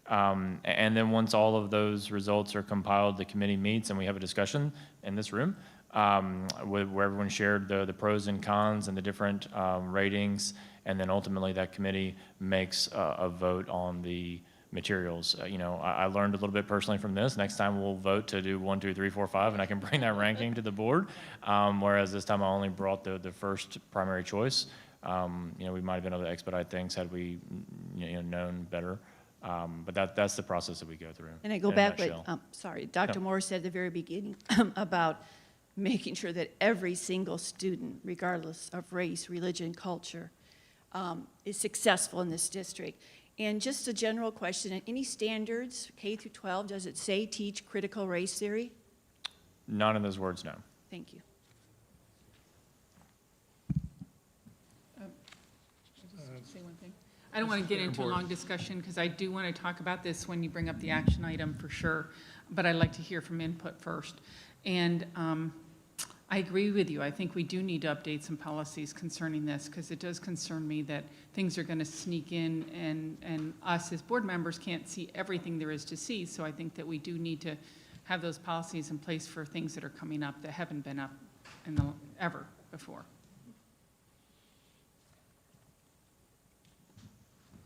And then once all of those results are compiled, the committee meets and we have a discussion in this room where everyone shared the pros and cons and the different ratings. And then ultimately that committee makes a vote on the materials. I learned a little bit personally from this. Next time we'll vote to do 1, 2, 3, 4, 5, and I can bring that ranking to the board. Whereas this time I only brought the first primary choice. We might have been able to expedite things had we known better. But that's the process that we go through. And I go in a back nutshell. what, Dr. Moore said at the very beginning about making sure that every single student, regardless of race, religion, culture, is successful in this district. And just a general question, any standards, K through 12, does it say teach critical race theory? None of those words, no. Thank you. Say one thing. I don't want to get into a long discussion because I do want to talk about this when you bring up the action item for sure, but I'd like to hear from input first. And I agree with you. I think we do need to update some policies concerning this because it does concern me that things are going to sneak in and us as board members can't see everything there is to see. So I think that we do need to have those policies in place for things that are coming up that haven't been up ever before.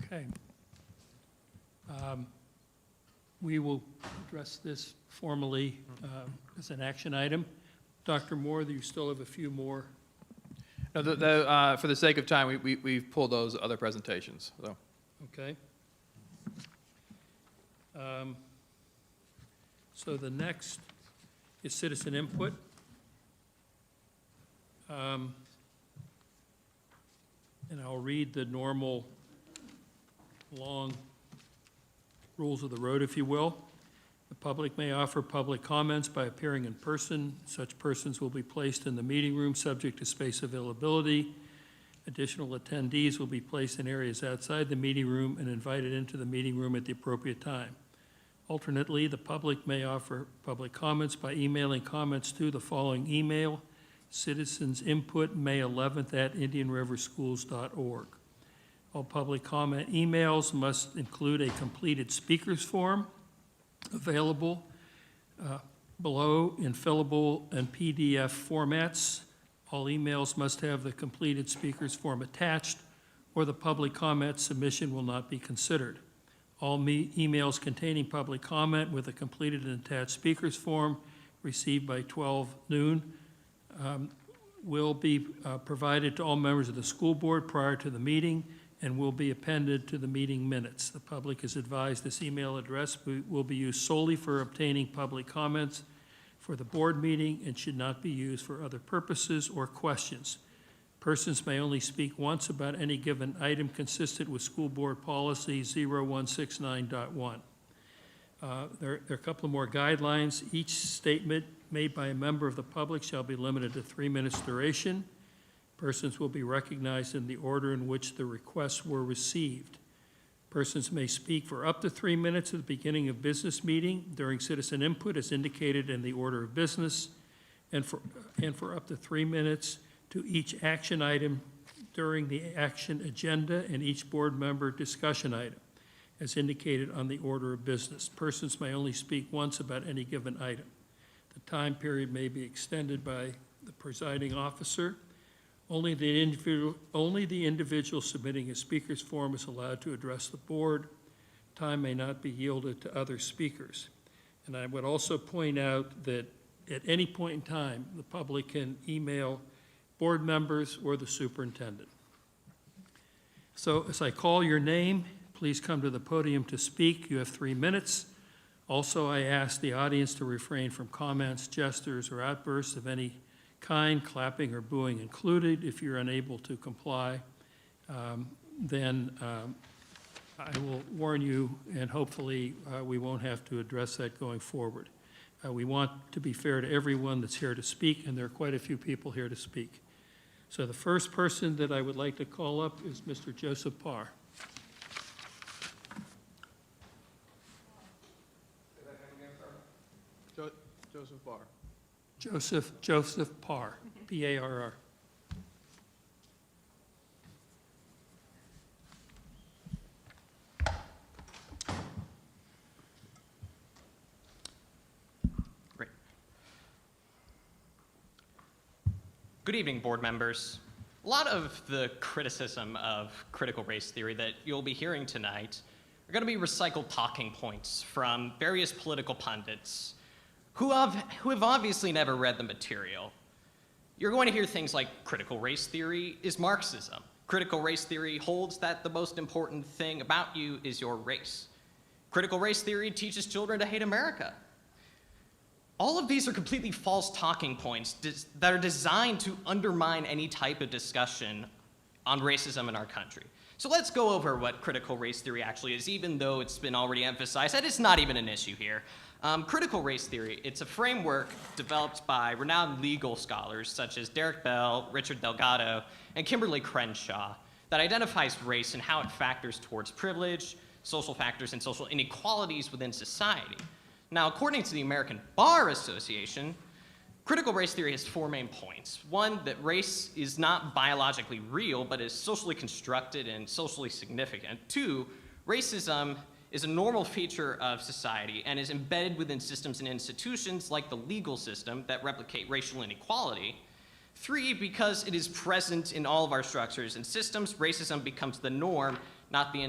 Okay. We will address this formally as an action item. Dr. Moore, you still have a few more. No, for the sake of time, we've pulled those other presentations. So. Okay. So the next is citizen input. And I'll read the normal long rules of the road, if you will. The public may offer public comments by appearing in person. Such persons will be placed in the meeting room subject to space availability. Additional attendees will be placed in areas outside the meeting room and invited into the meeting room at the appropriate time. Alternately, the public may offer public comments by emailing comments to the following email: citizens input May 11th at indianriverschools.org. All public comment emails must include a completed speakers form available below in fillable and PDF formats. All emails must have the completed speakers form attached, or the public comment submission will not be considered. All emails containing public comment with a completed and attached speakers form received by 12 noon will be provided to all members of the school board prior to the meeting and will be appended to the meeting minutes. The public is advised this email address will be used solely for obtaining public comments for the board meeting and should not be used for other purposes or questions. Persons may only speak once about any given item consistent with School Board Policy 0169.1. There are a couple of more guidelines. Each statement made by a member of the public shall be limited to 3 minutes duration. Persons will be recognized in the order in which the requests were received. Persons may speak for up to 3 minutes at the beginning of business meeting during citizen input as indicated in the order of business, and for up to 3 minutes to each action item during the action agenda and each board member discussion item as indicated on the order of business. Persons may only speak once about any given item. The time period may be extended by the presiding officer. Only the individual submitting a speaker's form is allowed to address the board. Time may not be yielded to other speakers. And I would also point out that at any point in time, the public can email board members or the superintendent. So as I call your name, please come to the podium to speak. You have 3 minutes. Also, I ask the audience to refrain from comments, gestures, or outbursts of any kind, clapping or booing included. If you're unable to comply, then I will warn you, and hopefully we won't have to address that going forward. We want to be fair to everyone that's here to speak, and there are quite a few people here to speak. So the first person that I would like to call up is Mr. Joseph Parr. Joseph Barr. Joseph Parr, P-A-R-R. Great. Good evening, board members. A lot of the criticism of critical race theory that you'll be hearing tonight are going to be recycled talking points from various political pundits who have obviously never read the material. You're going to hear things like critical race theory is Marxism. Critical race theory holds that the most important thing about you is your race. Critical race theory teaches children to hate America. All of these are completely false talking points that are designed to undermine any type of discussion on racism in our country. So let's go over what critical race theory actually is, even though it's been already emphasized that it's not even an issue here. Critical race theory, it's a framework developed by renowned legal scholars such as Derek Bell, Richard Delgado, and Kimberly Crenshaw that identifies race and how it factors towards privilege, social factors, and social inequalities within society. Now, according to the American Bar Association, critical race theory has 4 main points. One, that race is not biologically real, but is socially constructed and socially significant. 2, racism is a normal feature of society and is embedded within systems and institutions like the legal system that replicate racial inequality. 3, because it is present in all of our structures and systems, racism becomes the norm, not the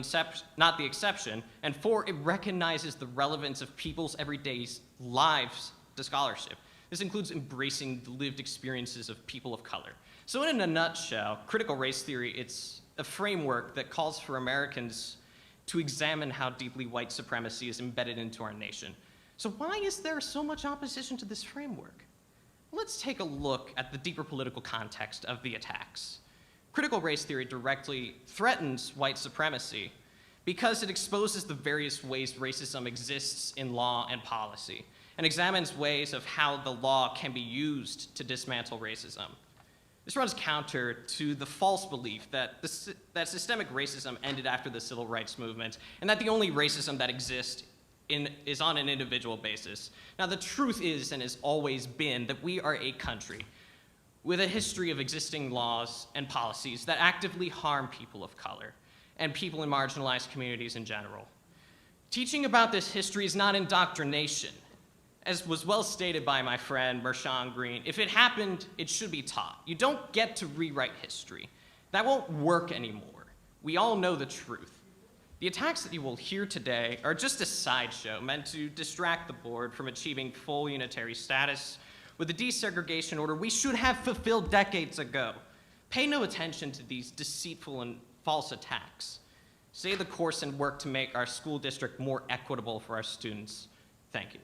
exception. And 4, it recognizes the relevance of people's everyday lives to scholarship. This includes embracing the lived experiences of people of color. So in a nutshell, critical race theory, it's a framework that calls for Americans to examine how deeply white supremacy is embedded into our nation. So why is there so much opposition to this framework? Let's take a look at the deeper political context of the attacks. Critical race theory directly threatens white supremacy because it exposes the various ways racism exists in law and policy, and examines ways of how the law can be used to dismantle racism. This runs counter to the false belief that systemic racism ended after the civil rights movement, and that the only racism that exists is on an individual basis. Now, the truth is, and has always been, that we are a country with a history of existing laws and policies that actively harm people of color and people in marginalized communities in general. Teaching about this history is not indoctrination. As was well stated by my friend Mershon Green, if it happened, it should be taught. You don't get to rewrite history. That won't work anymore. We all know the truth. The attacks that you will hear today are just a sideshow meant to distract the board from achieving full unitary status with the desegregation order we should have fulfilled decades ago. Pay no attention to these deceitful and false attacks. Stay the course and work to make our school district more equitable for our students. Thank you.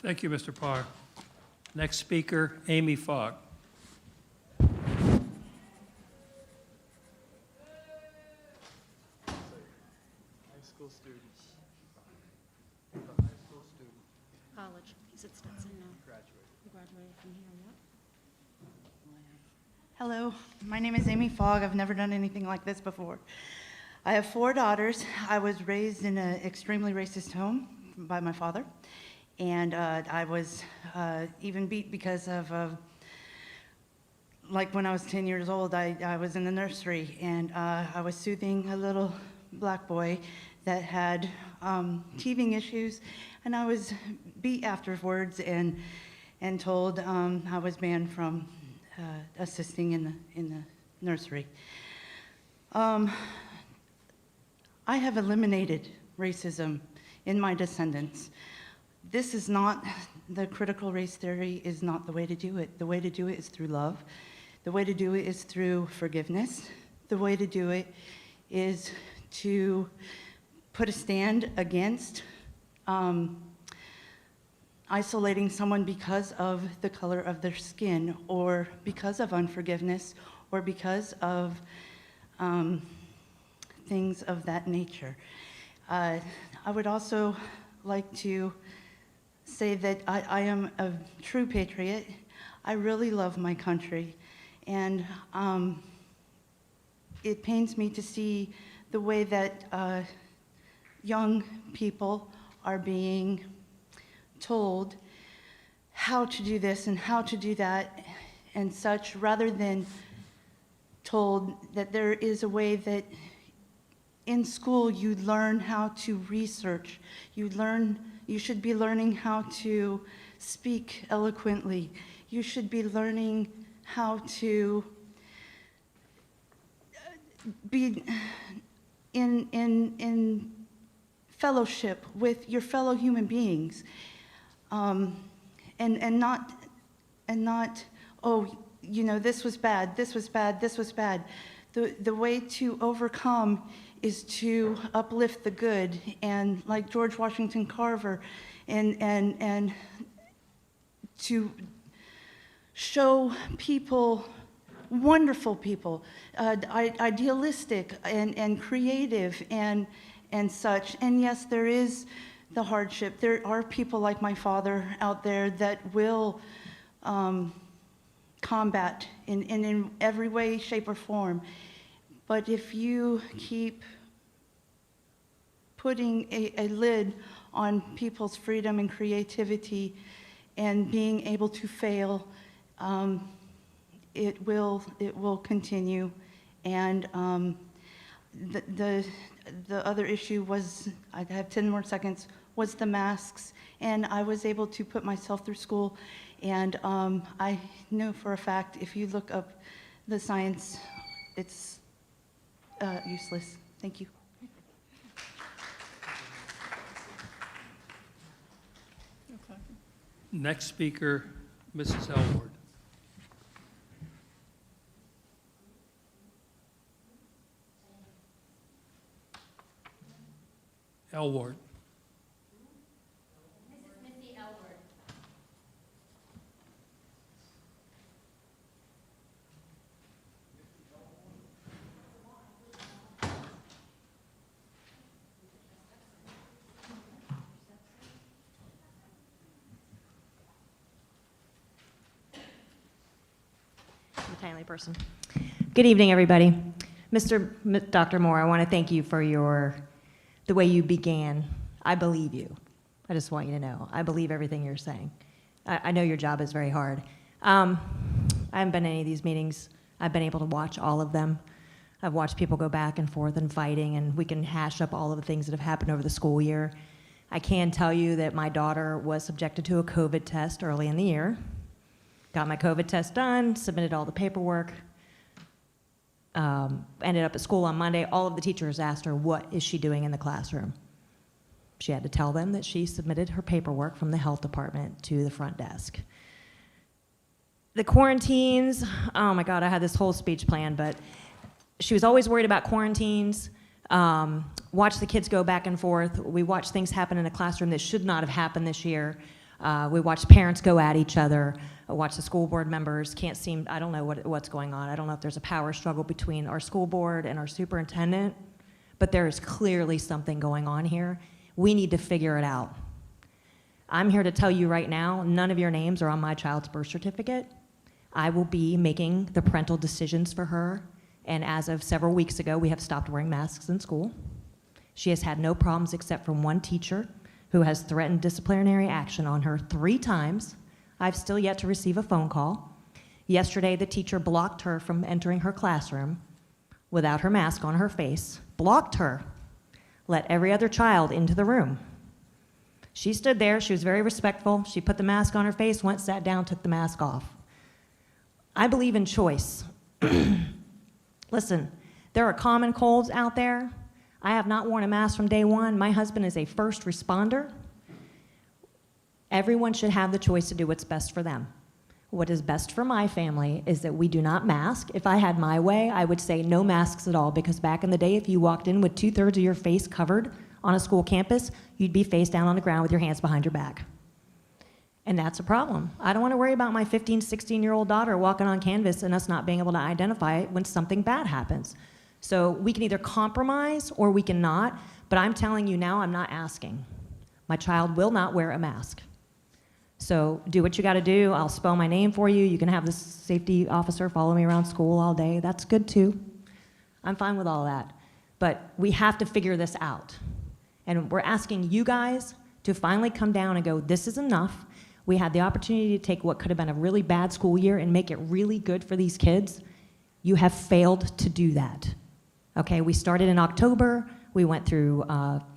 Thank you, Mr. Parr. Next speaker, Amy Fogg. High school students. High school student. College. He's at Stetson now. Graduated. He graduated from here, yep. Hello, my name is Amy Fogg. I've never done anything like this before. I have 4 daughters. I was raised in an extremely racist home by my father, and I was even beat because of, like when I was 10 years old, I was in the nursery, and I was soothing a little black boy that had teething issues, and I was beat afterwards and told I was banned from assisting in the nursery. I have eliminated racism in my descendants. This is not, the critical race theory is not the way to do it. The way to do it is through love. The way to do it is through forgiveness. The way to do it is to put a stand against isolating someone because of the color of their skin, or because of unforgiveness, or because of things of that nature. I would also like to say that I am a true patriot. I really love my country, and it pains me to see the way that young people are being told how to do this and how to do that and such, rather than told that there is a way that in school you learn how to research. You should be learning how to speak eloquently. You should be learning how to be in fellowship with your fellow human beings, and not, oh, you know, this was bad, this was bad, this was bad. The way to overcome is to uplift the good, and like George Washington Carver, and to show people, wonderful people, idealistic and creative and such. And yes, there is the hardship. There are people like my father out there that will combat in every way, shape, or form. But if you keep putting a lid on people's freedom and creativity and being able to fail, it will continue. And the other issue was, I have 10 more seconds, was the masks. And I was able to put myself through school, and I know for a fact if you look up the science, it's useless. Thank you. Next speaker, Mrs. Elward. Elward. Timely person. Good evening, everybody. Dr. Moore, I want to thank you for the way you began. I believe you. I just want you to know. I believe everything you're saying. I know your job is very hard. I haven't been to any of these meetings. I've been able to watch all of them. I've watched people go back and forth and fighting, and we can hash up all of the things that have happened over the school year. I can tell you that my daughter was subjected to a COVID test early in the year. Got my COVID test done, submitted all the paperwork, ended up at school on Monday. All of the teachers asked her, what is she doing in the classroom? She had to tell them that she submitted her paperwork from the health department to the front desk. The quarantines, oh my God, I had this whole speech planned, but she was always worried about quarantines. Watch the kids go back and forth. We watched things happen in a classroom that should not have happened this year. We watched parents go at each other. I watched the school board members I don't know what's going on. I don't know if there's a power struggle between our school board and our superintendent, but there is clearly something going on here. We need to figure it out. I'm here to tell you right now, none of your names are on my child's birth certificate. I will be making the parental decisions for her, and as of several weeks ago, we have stopped wearing masks in school. She has had no problems except from one teacher who has threatened disciplinary action on her 3 times. I've still yet to receive a phone call. Yesterday, the teacher blocked her from entering her classroom without her mask on her face, blocked her, let every other child into the room. She stood there, she was very respectful, she put the mask on her face, went, sat down, took the mask off. I believe in choice. Listen, there are common colds out there. I have not worn a mask from day one. My husband is a first responder. Everyone should have the choice to do what's best for them. What is best for my family is that we do not mask. If I had my way, I would say no masks at all, because back in the day, if you walked in with 2/3 of your face covered on a school campus, you'd be face down on the ground with your hands behind your back. And that's a problem. I don't want to worry about my 15, 16-year-old daughter walking on canvas and us not being able to identify it when something bad happens. So we can either compromise or we can not, but I'm telling you now, I'm not asking. My child will not wear a mask. So do what you got to do. I'll spell my name for you. You can have the safety officer follow me around school all day. That's good too. I'm fine with all that. But we have to figure this out. And we're asking you guys to finally come down and go, this is enough. We had the opportunity to take what could have been a really bad school year and make it really good for these kids. You have failed to do that. Okay, we started in October. We went through,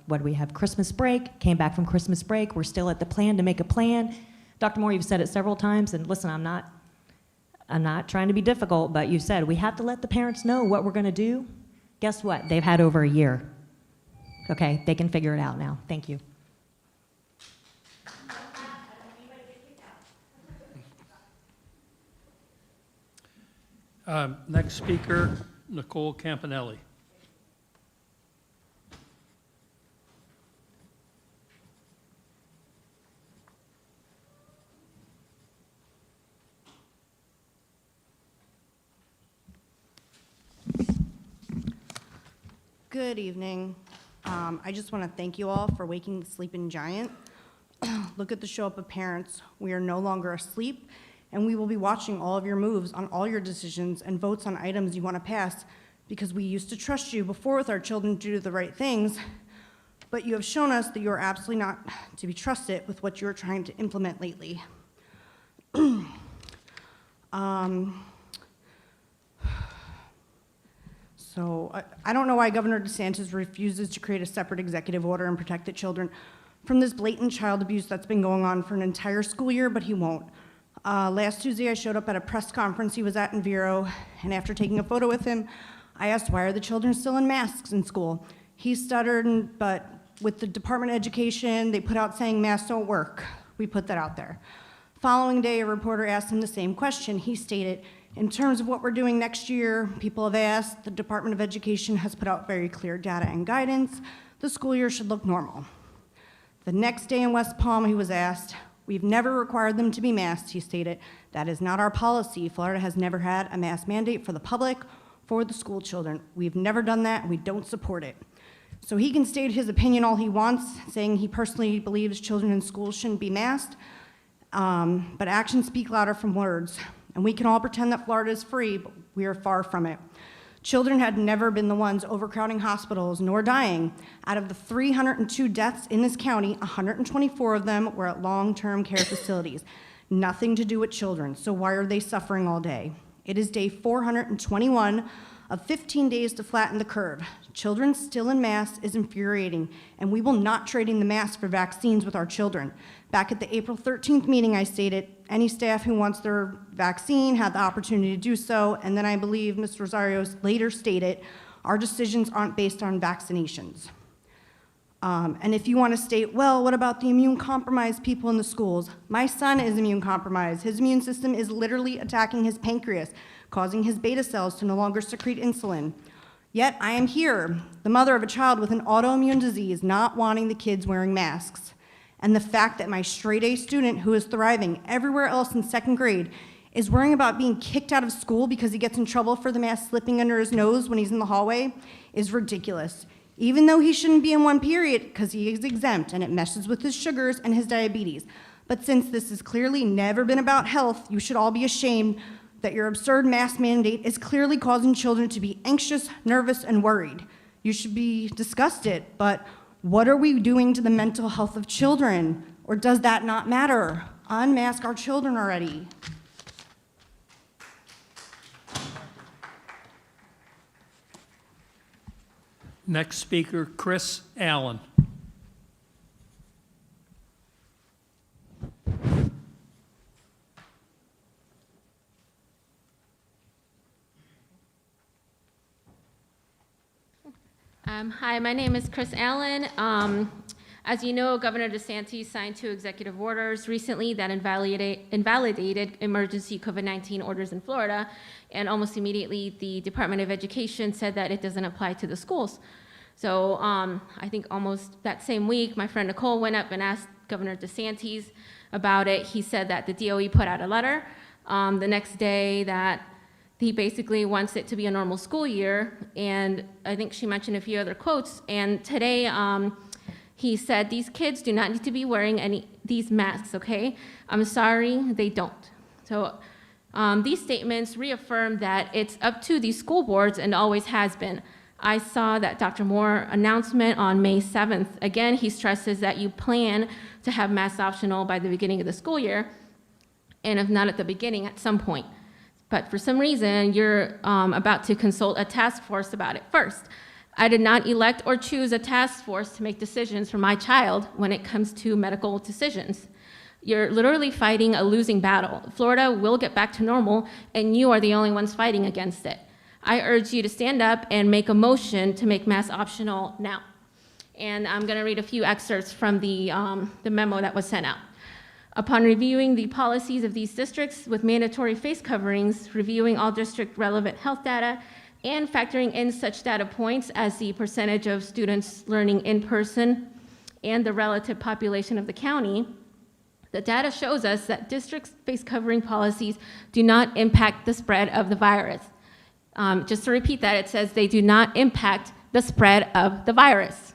what do we have, Christmas break, came back from Christmas break. We're still at the plan to make a plan. Dr. Moore, you've said it several times, and listen, I'm not trying to be difficult, but you said we have to let the parents know what we're gonna do. Guess what? They've had over a year. Okay, they can figure it out now. Thank you. Next speaker, Nicole Campanelli. Good evening. I just want to thank you all for waking the sleeping giant. Look at the show up of parents. We are no longer asleep, and we will be watching all of your moves on all your decisions and votes on items you want to pass, because we used to trust you before with our children to do the right things, but you have shown us that you are absolutely not to be trusted with what you are trying to implement lately. So I don't know why Governor DeSantis refuses to create a separate executive order and protect the children from this blatant child abuse that's been going on for an entire school year, but he won't. Last Tuesday, I showed up at a press conference he was at in Vero, and after taking a photo with him, I asked, why are the children still in masks in school? He stuttered, but with the Department of Education, they put out saying masks don't work. We put that out there. Following day, a reporter asked him the same question. He stated, in terms of what we're doing next year, people have asked, the Department of Education has put out very clear data and guidance. The school year should look normal. The next day in West Palm, he was asked, we've never required them to be masked, he stated. That is not our policy. Florida has never had a mask mandate for the public, for the school children. We've never done that, and we don't support it. So he can state his opinion all he wants, saying he personally believes children in schools shouldn't be masked, but actions speak louder from words. And we can all pretend that Florida is free, but we are far from it. Children had never been the ones overcrowding hospitals nor dying. Out of the 302 deaths in this county, 124 of them were at long-term care facilities. Nothing to do with children, so why are they suffering all day? It is day 421 of 15 days to flatten the curve. Children still in masks is infuriating, and we will not trade in the mask for vaccines with our children. Back at the April 13th meeting, I stated, any staff who wants their vaccine had the opportunity to do so, and then I believe Ms. Rosario later stated, our decisions aren't based on vaccinations. And if you want to state, well, what about the immune-compromised people in the schools? My son is immune-compromised. His immune system is literally attacking his pancreas, causing his beta cells to no longer secrete insulin. Yet I am here, the mother of a child with an autoimmune disease, not wanting the kids wearing masks. And the fact that my straight-A student, who is thriving everywhere else in second grade, is worrying about being kicked out of school because he gets in trouble for the mask slipping under his nose when he's in the hallway is ridiculous. Even though he shouldn't be in one period because he is exempt and it messes with his sugars and his diabetes. But since this has clearly never been about health, you should all be ashamed that your absurd mask mandate is clearly causing children to be anxious, nervous, and worried. You should be disgusted, but what are we doing to the mental health of children? Or does that not matter? Unmask our children already. Next speaker, Chris Allen. Hi, my name is Chris Allen. As you know, Governor DeSantis signed 2 executive orders recently that invalidated emergency COVID-19 orders in Florida, and almost immediately the Department of Education said that it doesn't apply to the schools. So I think almost that same week, my friend Nicole went up and asked Governor DeSantis about it. He said that the DOE put out a letter. The next day that He basically wants it to be a normal school year, and I think she mentioned a few other quotes. And today, he said, "These kids do not need to be wearing these masks, okay? I'm sorry, they don't." So these statements reaffirm that it's up to these school boards and always has been. I saw that Dr. Moore announcement on May 7th. Again, he stresses that you plan to have masks optional by the beginning of the school year, and if not at the beginning, at some point. But for some reason, you're about to consult a task force about it first. I did not elect or choose a task force to make decisions for my child when it comes to medical decisions. You're literally fighting a losing battle. Florida will get back to normal, and you are the only ones fighting against it. I urge you to stand up and make a motion to make masks optional now. And I'm going to read a few excerpts from the memo that was sent out. Upon reviewing the policies of these districts with mandatory face coverings, reviewing all district relevant health data, and factoring in such data points as the percentage of students learning in person and the relative population of the county, the data shows us that district face covering policies do not impact the spread of the virus. Just to repeat that, it says they do not impact the spread of the virus.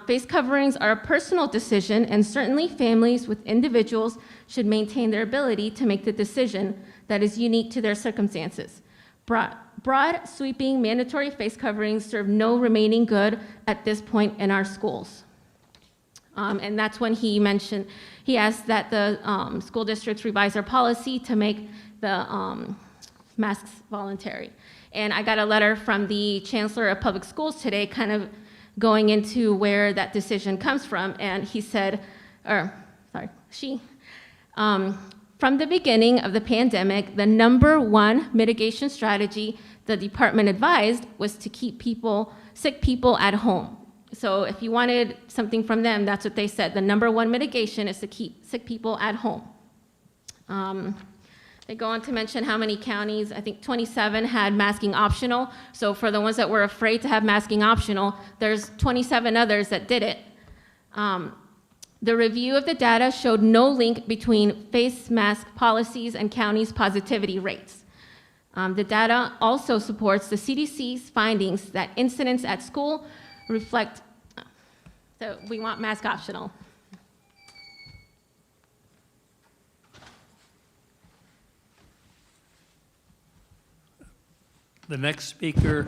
Face coverings are a personal decision, and certainly families with individuals should maintain their ability to make the decision that is unique to their circumstances. Broad, sweeping, mandatory face coverings serve no remaining good at this point in our schools. And that's when he asked that the school districts revise their policy to make the masks voluntary. And I got a letter from the Chancellor of Public Schools today kind of going into where that decision comes from, and he said, from the beginning of the pandemic, the #1 mitigation strategy the department advised was to keep sick people at home. So if you wanted something from them, that's what they said. The #1 mitigation is to keep sick people at home. They go on to mention how many counties, I think 27 had masking optional. So for the ones that were afraid to have masking optional, there's 27 others that did it. The review of the data showed no link between face mask policies and counties' positivity rates. The data also supports the CDC's findings that incidents at school reflect, so we want mask optional. The next speaker,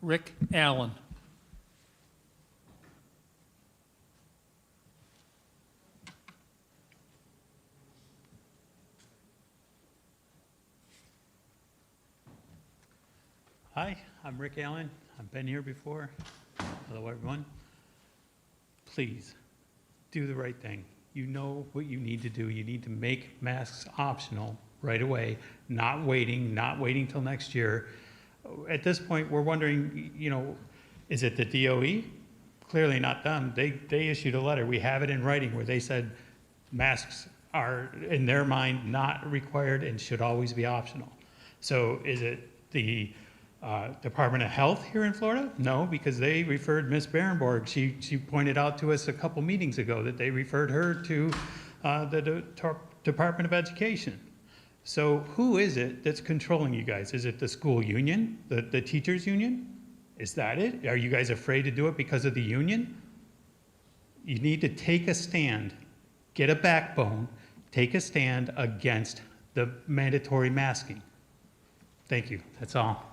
Rick Allen. Hi, I'm Rick Allen. I've been here before. Hello, everyone. Please, do the right thing. You know what you need to do. You need to make masks optional right away, not waiting till next year. At this point, we're wondering, is it the DOE? Clearly not them. They issued a letter. We have it in writing where they said masks are, in their mind, not required and should always be optional. So is it the Department of Health here in Florida? No, because they referred Ms. Berenborg. She pointed out to us a couple meetings ago that they referred her to the Department of Education. So who is it that's controlling you guys? Is it the school union, the teachers union? Is that it? Are you guys afraid to do it because of the union? You need to take a stand, get a backbone, take a stand against the mandatory masking. Thank you, that's all.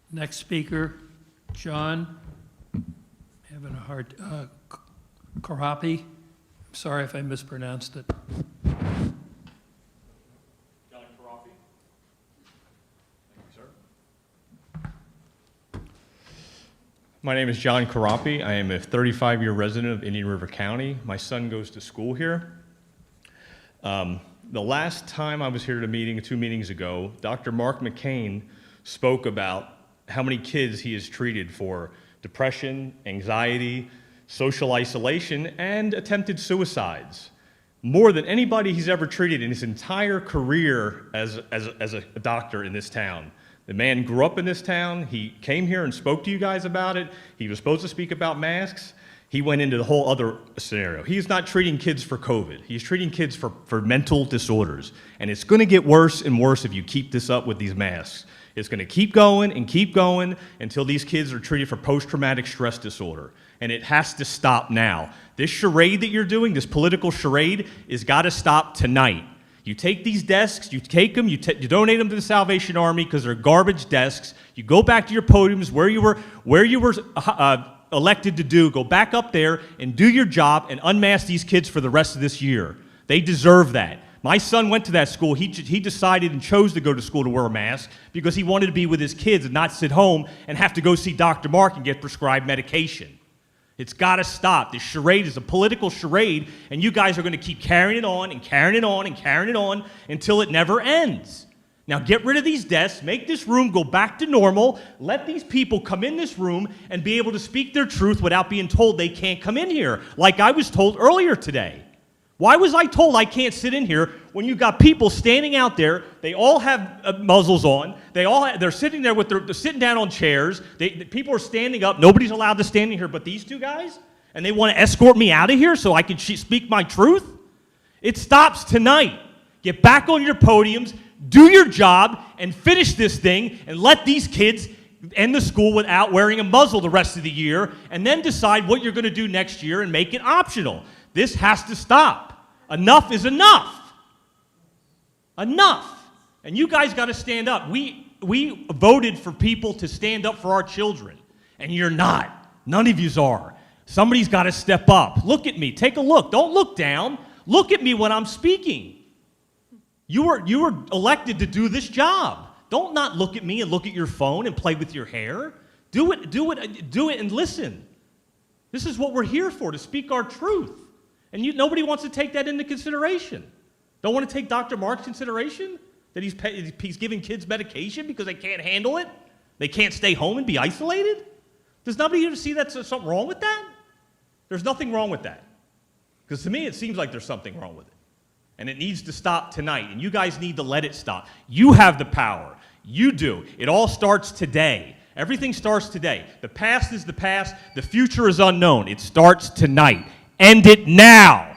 Next speaker, John, having a hard, Karapi. I'm sorry if I mispronounced it. John Karafi. Thank you, sir. My name is John Karapi. I am a 35-year resident of Indian River County. My son goes to school here. The last time I was here at a meeting, 2 meetings ago, Dr. Mark McCain spoke about how many kids he has treated for depression, anxiety, social isolation, and attempted suicides. More than anybody he's ever treated in his entire career as a doctor in this town. The man grew up in this town. He came here and spoke to you guys about it. He was supposed to speak about masks. He went into the whole other scenario. He's not treating kids for COVID. He's treating kids for mental disorders. And it's going to get worse and worse if you keep this up with these masks. It's going to keep going until these kids are treated for post-traumatic stress disorder. And it has to stop now. This charade that you're doing, this political charade, is got to stop tonight. You take these desks, you take them, you donate them to the Salvation Army because they're garbage desks. You go back to your podiums where you were elected to do. Go back up there and do your job and unmask these kids for the rest of this year. They deserve that. My son went to that school. He decided and chose to go to school to wear a mask because he wanted to be with his kids and not sit home and have to go see Dr. Mark and get prescribed medication. It's got to stop. This charade is a political charade, and you guys are going to keep carrying it on and carrying it on and carrying it on until it never ends. Now get rid of these desks, make this room go back to normal, let these people come in this room and be able to speak their truth without being told they can't come in here, like I was told earlier today. Why was I told I can't sit in here when you got people standing out there? They all have muzzles on. They're sitting there they're sitting down on chairs. The people are standing up. Nobody's allowed to stand in here but these two guys, and they want to escort me out of here so I can speak my truth. It stops tonight. Get back on your podiums, do your job, and finish this thing, and let these kids end the school without wearing a muzzle the rest of the year, and then decide what you're going to do next year and make it optional. This has to stop. Enough is enough. Enough. And you guys got to stand up. We voted for people to stand up for our children, and you're not. None of yous are. Somebody's got to step up. Look at me. Take a look. Don't look down. Look at me when I'm speaking. You were elected to do this job. Don't not look at me and look at your phone and play with your hair. Do it and listen. This is what we're here for, to speak our truth. And nobody wants to take that into consideration. Don't want to take Dr. Mark's consideration? That he's giving kids medication because they can't handle it? They can't stay home and be isolated? Does nobody here see that there's something wrong with that? There's nothing wrong with that. Because to me, it seems like there's something wrong with it. And it needs to stop tonight. And you guys need to let it stop. You have the power. You do. It all starts today. Everything starts today. The past is the past. The future is unknown. It starts tonight. End it now.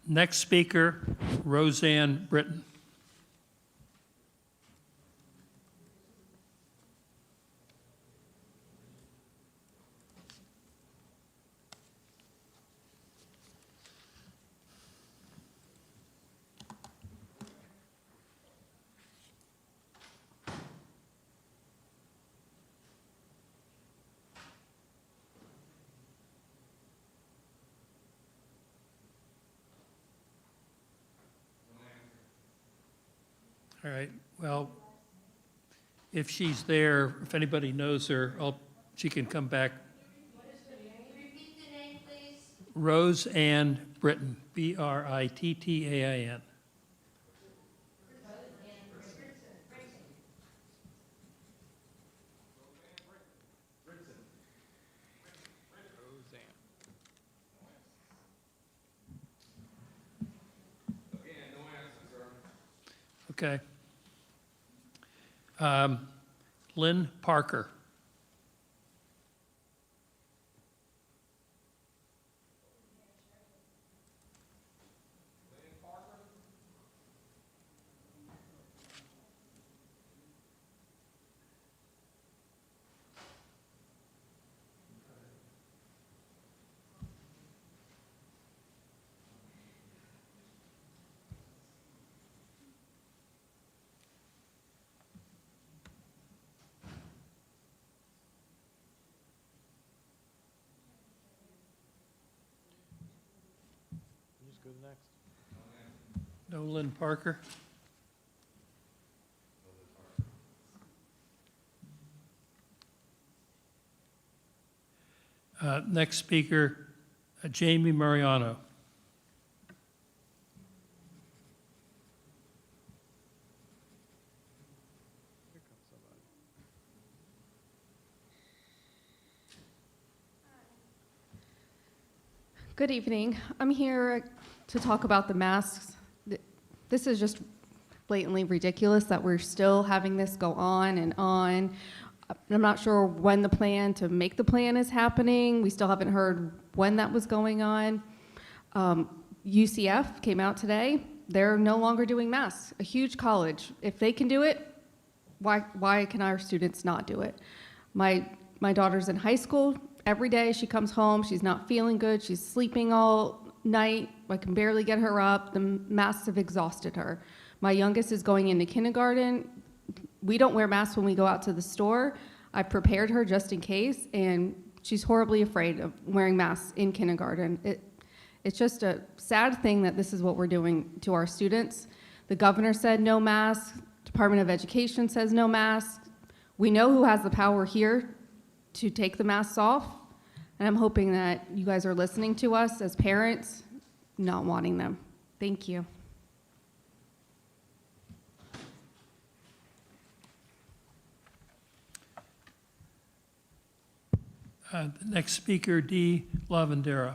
Next speaker, Roseanne Britton. All right, well, if she's there, if anybody knows her, she can come back. Repeat the name, please. Roseanne Britton, Brittain. Okay. Lynn Parker. No Lynn Parker. Next speaker, Jamie Mariano. Good evening. I'm here to talk about the masks. This is just blatantly ridiculous that we're still having this go on and on. I'm not sure when the plan to make the plan is happening. We still haven't heard when that was going on. UCF came out today. They're no longer doing masks. A huge college. If they can do it, why can our students not do it? My daughter's in high school. Every day she comes home, she's not feeling good. She's sleeping all night. I can barely get her up. The masks have exhausted her. My youngest is going into kindergarten. We don't wear masks when we go out to the store. I prepared her just in case, and she's horribly afraid of wearing masks in kindergarten. It's just a sad thing that this is what we're doing to our students. The governor said no masks. Department of Education says no masks. We know who has the power here to take the masks off, and I'm hoping that you guys are listening to us as parents, not wanting them. Thank you. The next speaker, Dee Lavandera.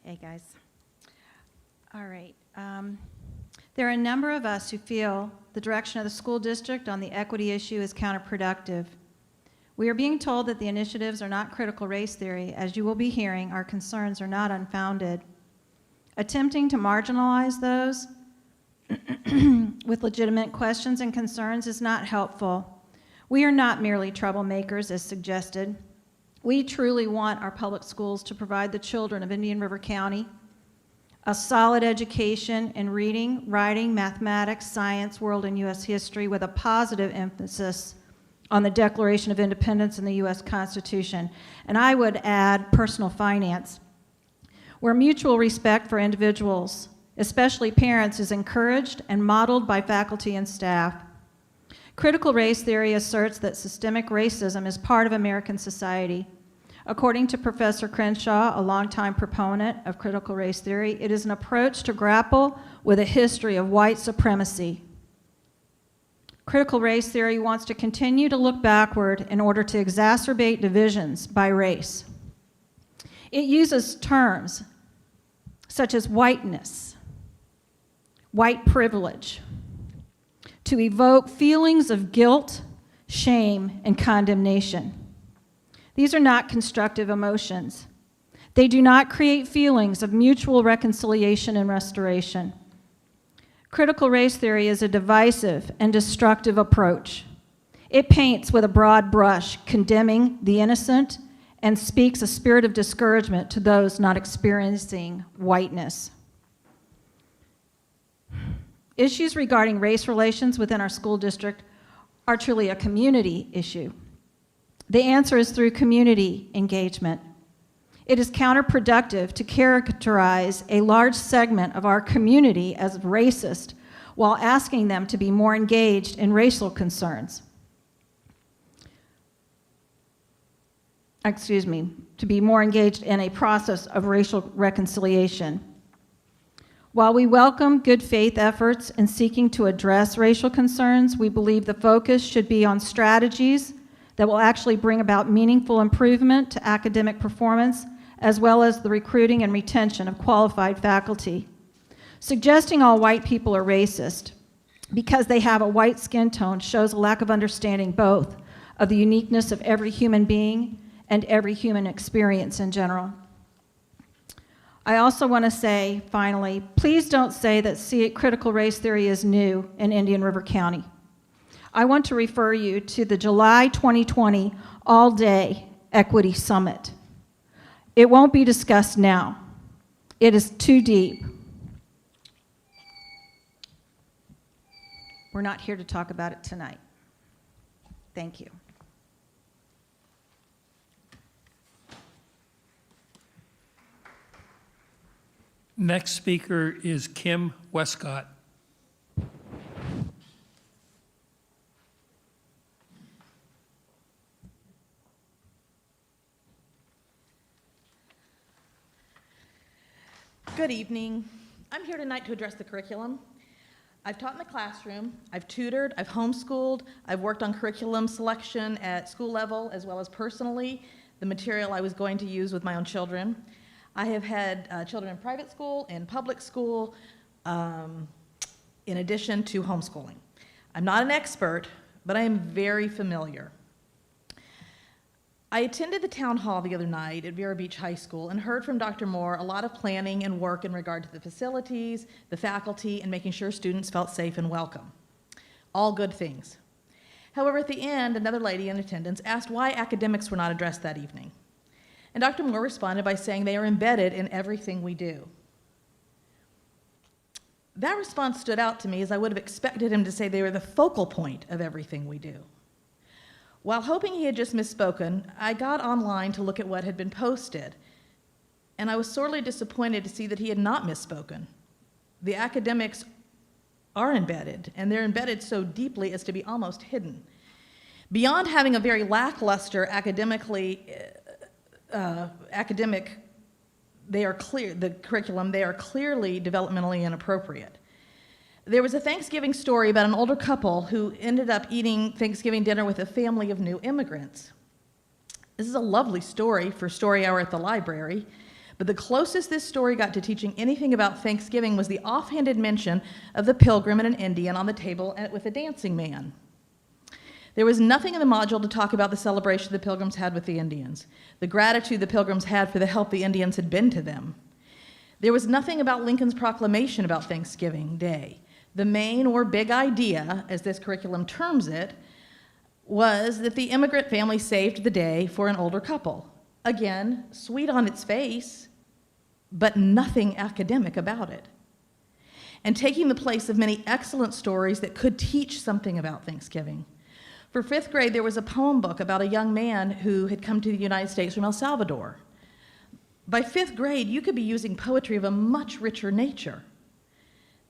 Hey, guys. All right. There are a number of us who feel the direction of the school district on the equity issue is counterproductive. We are being told that the initiatives are not critical race theory. As you will be hearing, our concerns are not unfounded. Attempting to marginalize those with legitimate questions and concerns is not helpful. We are not merely troublemakers, as suggested. We truly want our public schools to provide the children of Indian River County a solid education in reading, writing, mathematics, science, world and U.S. history with a positive emphasis on the Declaration of Independence and the U.S. Constitution. And I would add personal finance, where mutual respect for individuals, especially parents, is encouraged and modeled by faculty and staff. Critical race theory asserts that systemic racism is part of American society. According to Professor Crenshaw, a longtime proponent of critical race theory, it is an approach to grapple with a history of white supremacy. Critical race theory wants to continue to look backward in order to exacerbate divisions by race. It uses terms such as whiteness, white privilege, to evoke feelings of guilt, shame, and condemnation. These are not constructive emotions. They do not create feelings of mutual reconciliation and restoration. Critical race theory is a divisive and destructive approach. It paints with a broad brush, condemning the innocent, and speaks a spirit of discouragement to those not experiencing whiteness. Issues regarding race relations within our school district are truly a community issue. The answer is through community engagement. It is counterproductive to characterize a large segment of our community as racist while asking them to be more engaged in racial concerns. To be more engaged in a process of racial reconciliation. While we welcome good faith efforts in seeking to address racial concerns, we believe the focus should be on strategies that will actually bring about meaningful improvement to academic performance, as well as the recruiting and retention of qualified faculty. Suggesting all white people are racist because they have a white skin tone shows a lack of understanding both of the uniqueness of every human being and every human experience in general. I also want to say, finally, please don't say that critical race theory is new in Indian River County. I want to refer you to the July 2020 All-Day Equity Summit. It won't be discussed now. It is too deep. We're not here to talk about it tonight. Thank you. Next speaker is Kim Westcott. Good evening. I'm here tonight to address the curriculum. I've taught in the classroom, I've tutored, I've homeschooled, I've worked on curriculum selection at school level as well as personally, the material I was going to use with my own children. I have had children in private school, in public school, in addition to homeschooling. I'm not an expert, but I am very familiar. I attended the town hall the other night at Vero Beach High School and heard from Dr. Moore a lot of planning and work in regard to the facilities, the faculty, and making sure students felt safe and welcome. All good things. However, at the end, another lady in attendance asked why academics were not addressed that evening. And Dr. Moore responded by saying they are embedded in everything we do. That response stood out to me as I would have expected him to say they were the focal point of everything we do. While hoping he had just misspoken, I got online to look at what had been posted, and I was sorely disappointed to see that he had not misspoken. The academics are embedded, and they're embedded so deeply as to be almost hidden. Beyond having a very lackluster academic, the curriculum, they are clearly developmentally inappropriate. There was a Thanksgiving story about an older couple who ended up eating Thanksgiving dinner with a family of new immigrants. This is a lovely story for story hour at the library, but the closest this story got to teaching anything about Thanksgiving was the offhanded mention of the pilgrim and an Indian on the table with a dancing man. There was nothing in the module to talk about the celebration the pilgrims had with the Indians, the gratitude the pilgrims had for the help the Indians had been to them. There was nothing about Lincoln's proclamation about Thanksgiving Day. The main or big idea, as this curriculum terms it, was that the immigrant family saved the day for an older couple. Again, sweet on its face, but nothing academic about it. And taking the place of many excellent stories that could teach something about Thanksgiving. For 5th grade, there was a poem book about a young man who had come to the United States from El Salvador. By 5th grade, you could be using poetry of a much richer nature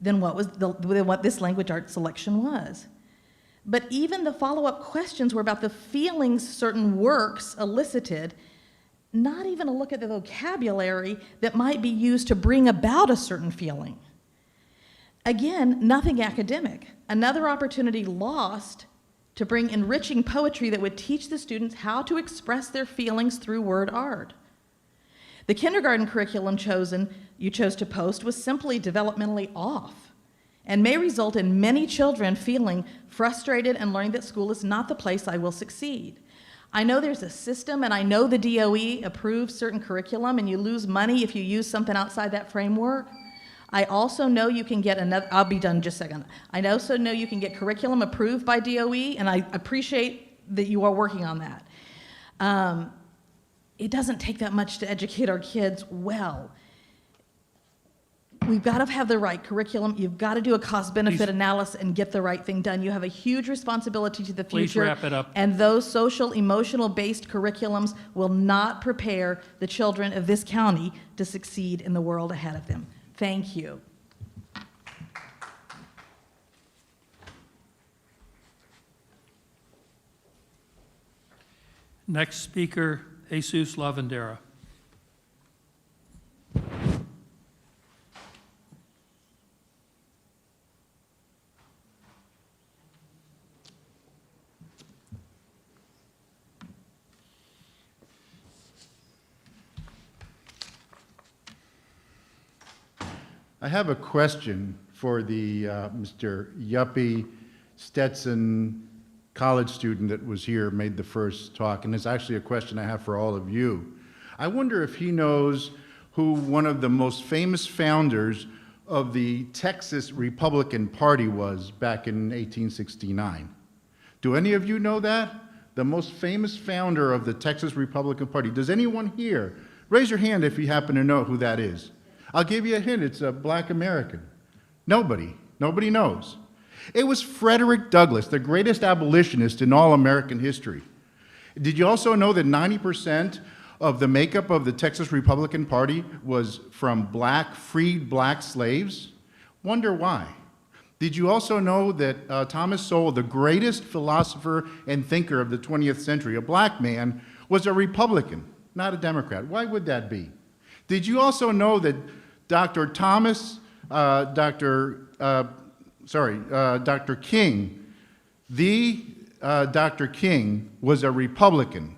than what this language arts selection was. But even the follow-up questions were about the feelings certain works elicited, not even a look at the vocabulary that might be used to bring about a certain feeling. Again, nothing academic. Another opportunity lost to bring enriching poetry that would teach the students how to express their feelings through word art. The kindergarten curriculum you chose to post was simply developmentally off and may result in many children feeling frustrated and learning that school is not the place I will succeed. I know there's a system, and I know the DOE approves certain curriculum, and you lose money if you use something outside that framework. I also know you can get another, I'll be done in just a second. I also know you can get curriculum approved by DOE, and I appreciate that you are working on that. It doesn't take that much to educate our kids well. We've got to have the right curriculum. You've got to do a cost-benefit analysis and get the right thing done. You have a huge responsibility to the future. Please wrap it up. And those social, emotional-based curriculums will not prepare the children of this county to succeed in the world ahead of them. Thank you. Next speaker, Jesus Lavandera. I have a question for the Mr. Yuppie Stetson college student that was here, made the first talk, and it's actually a question I have for all of you. I wonder if he knows who one of the most famous founders of the Texas Republican Party was back in 1869. Do any of you know that? The most famous founder of the Texas Republican Party. Does anyone here? Raise your hand if you happen to know who that is. I'll give you a hint, it's a black American. Nobody knows. It was Frederick Douglass, the greatest abolitionist in all American history. Did you also know that 90% of the makeup of the Texas Republican Party was from freed black slaves? Wonder why. Did you also know that Thomas Sowell, the greatest philosopher and thinker of the 20th century, a black man, was a Republican, not a Democrat? Why would that be? Did you also know that Dr. Thomas Dr. King. Dr. King was a Republican.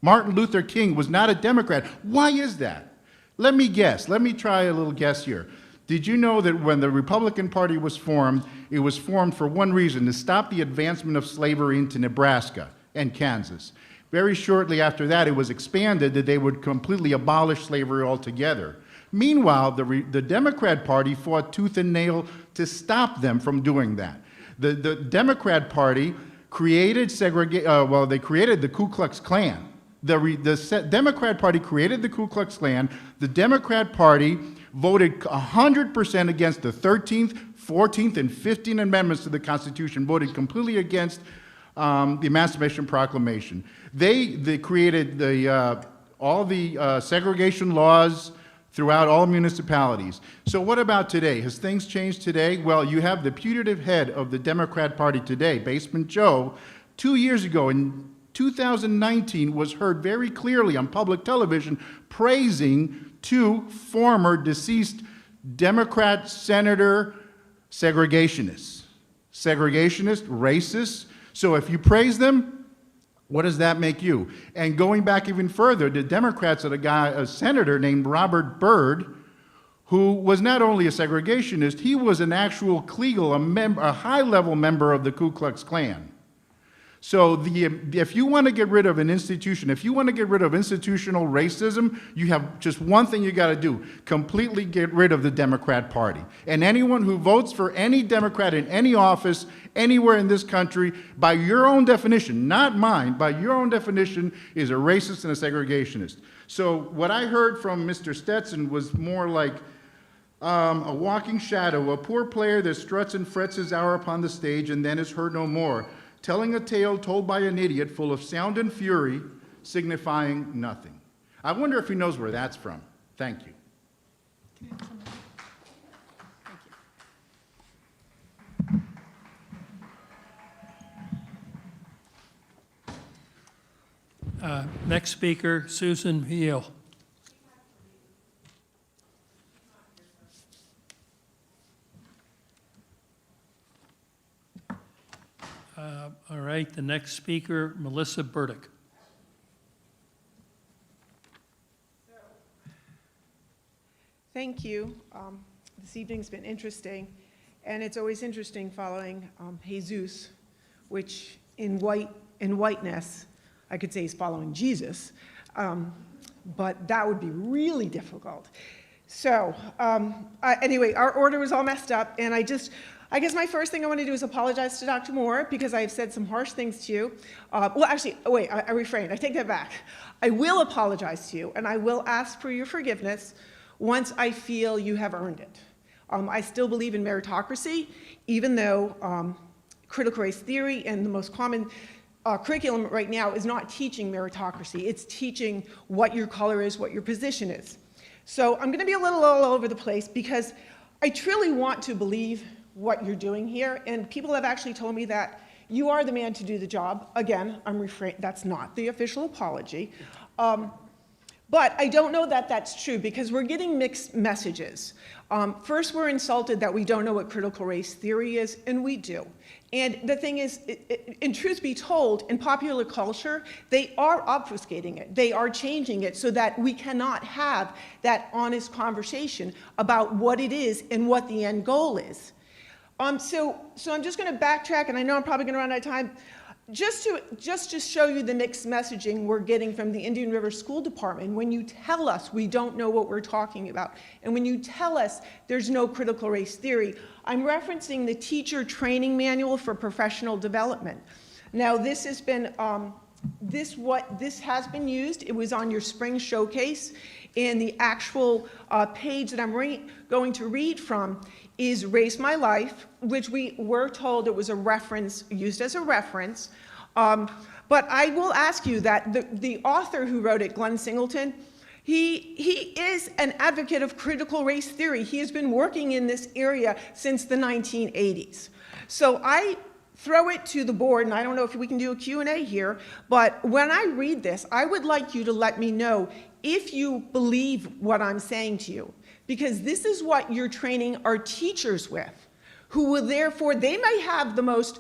Martin Luther King was not a Democrat. Why is that? Let me guess. Let me try a little guess here. Did you know that when the Republican Party was formed, it was formed for one reason, to stop the advancement of slavery into Nebraska and Kansas? Very shortly after that, it was expanded that they would completely abolish slavery altogether. Meanwhile, the Democrat Party fought tooth and nail to stop them from doing that. The Democrat Party created they created the Ku Klux Klan. The Democrat Party created the Ku Klux Klan. The Democrat Party voted 100% against the 13th, 14th, and 15th Amendments to the Constitution, voted completely against the Emancipation Proclamation. They created all the segregation laws throughout all municipalities. So what about today? Has things changed today? Well, you have the putative head of the Democrat Party today, Basement Joe, 2 years ago in 2019 was heard very clearly on public television praising two former deceased Democrat senator segregationists. Segregationists, racists. So if you praise them, what does that make you? And going back even further, the Democrats had a senator named Robert Byrd, who was not only a segregationist, he was an actual Kleagle, a high-level member of the Ku Klux Klan. So if you want to get rid of an institution, if you want to get rid of institutional racism, you have just one thing you got to do: completely get rid of the Democrat Party. And anyone who votes for any Democrat in any office, anywhere in this country, by your own definition, not mine, by your own definition, is a racist and a segregationist. So what I heard from Mr. Stetson was more like a walking shadow, a poor player that struts and frets his hour upon the stage and then is heard no more, telling a tale told by an idiot full of sound and fury, signifying nothing. I wonder if he knows where that's from. Thank you. Next speaker, Susan Heel. All right, the next speaker, Melissa Burdick. Thank you. This evening's been interesting, and it's always interesting following Jesus, which in whiteness, I could say he's following Jesus, but that would be really difficult. So anyway, our order was all messed up, and I guess my first thing I want to do is apologize to Dr. Moore because I've said some harsh things to you. Well, actually, wait, I refrained. I take that back. I will apologize to you, and I will ask for your forgiveness once I feel you have earned it. I still believe in meritocracy, even though critical race theory and the most common curriculum right now is not teaching meritocracy. It's teaching what your color is, what your position is. So I'm going to be a little all over the place because I truly want to believe what you're doing here, and people have actually told me that you are the man to do the job. Again, that's not the official apology. But I don't know that that's true because we're getting mixed messages. First, we're insulted that we don't know what critical race theory is, and we do. And the thing is, in truth be told, in popular culture, they are obfuscating it. They are changing it so that we cannot have that honest conversation about what it is and what the end goal is. So I'm just going to backtrack, and I know I'm probably going to run out of time. Just to show you the mixed messaging we're getting from the Indian River School Department, when you tell us we don't know what we're talking about, and when you tell us there's no critical race theory, I'm referencing the Teacher Training Manual for Professional Development. Now, this has been, this has been used. It was on your spring showcase, and the actual page that I'm going to read from is Race My Life, which we were told it was a reference, used as a reference. But I will ask you that the author who wrote it, Glenn Singleton, he is an advocate of critical race theory. He has been working in this area since the 1980s. So I throw it to the board, and I don't know if we can do a Q&A here, but when I read this, I would like you to let me know if you believe what I'm saying to you. because this is what you're training our teachers with, who will therefore, they may have the most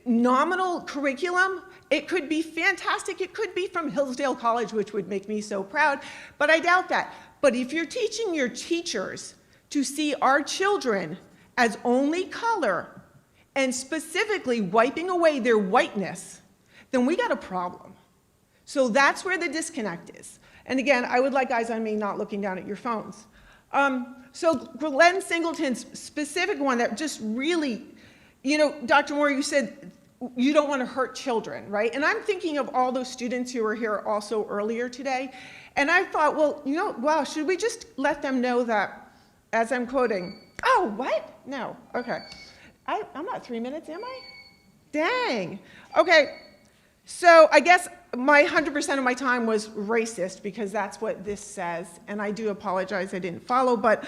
nominal curriculum. It could be fantastic. It could be from Hillsdale College, which would make me so proud, but I doubt that. But if you're teaching your teachers to see our children as only color and specifically wiping away their whiteness, then we got a problem. So that's where the disconnect is. And again, I would like eyes on me, not looking down at your phones. So Glenn Singleton's specific one that just really, you know, Dr. Moore, you said you don't want to hurt children, right? And I'm thinking of all those students who were here also earlier today. And I thought, well, you know, wow, should we just let them know that, as I'm quoting, oh, what? No, okay. I'm not 3 minutes, am I? Dang. Okay, so I guess my 100% of my time was racist because that's what this says, and I do apologize I didn't follow, but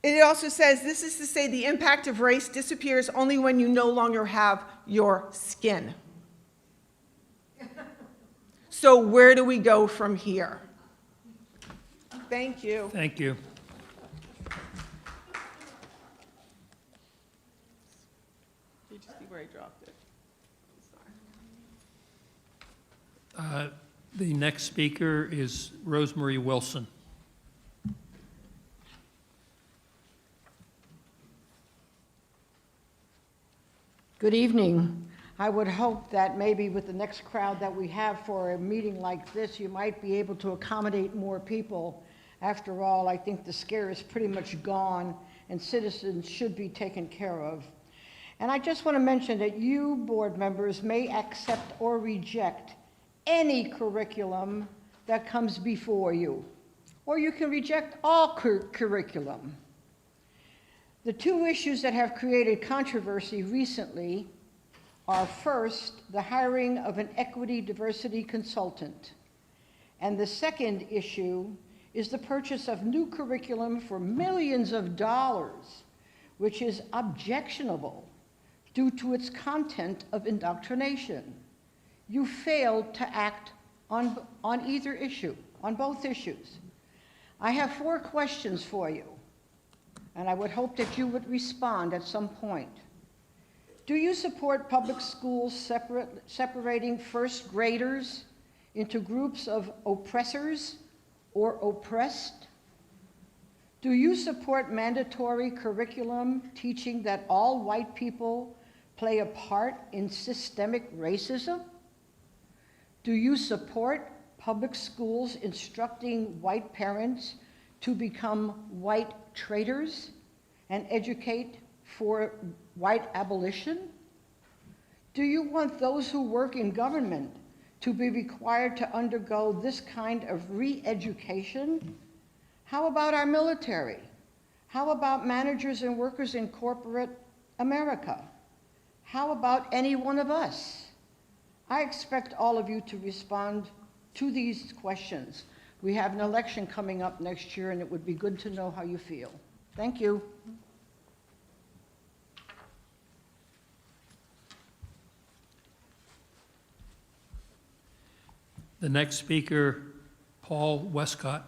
it also says, this is to say the impact of race disappears only when you no longer have your skin. So where do we go from here? Thank you. Thank you. Did you see where I dropped it? The next speaker is Rosemary Wilson. Good evening. I would hope that maybe with the next crowd that we have for a meeting like this, you might be able to accommodate more people. After all, I think the scare is pretty much gone and citizens should be taken care of. And I just want to mention that you, board members, may accept or reject any curriculum that comes before you, or you can reject all curriculum. The two issues that have created controversy recently are first, the hiring of an equity diversity consultant, and the second issue is the purchase of new curriculum for millions of dollars, which is objectionable due to its content of indoctrination. You failed to act on either issue, on both issues. I have 4 questions for you, and I would hope that you would respond at some point. Do you support public schools separating first graders into groups of oppressors or oppressed? Do you support mandatory curriculum teaching that all white people play a part in systemic racism? Do you support public schools instructing white parents to become white traitors and educate for white abolition? Do you want those who work in government to be required to undergo this kind of re-education? How about our military? How about managers and workers in corporate America? How about any one of us? I expect all of you to respond to these questions. We have an election coming up next year, and it would be good to know how you feel. Thank you. The next speaker, Paul Westcott.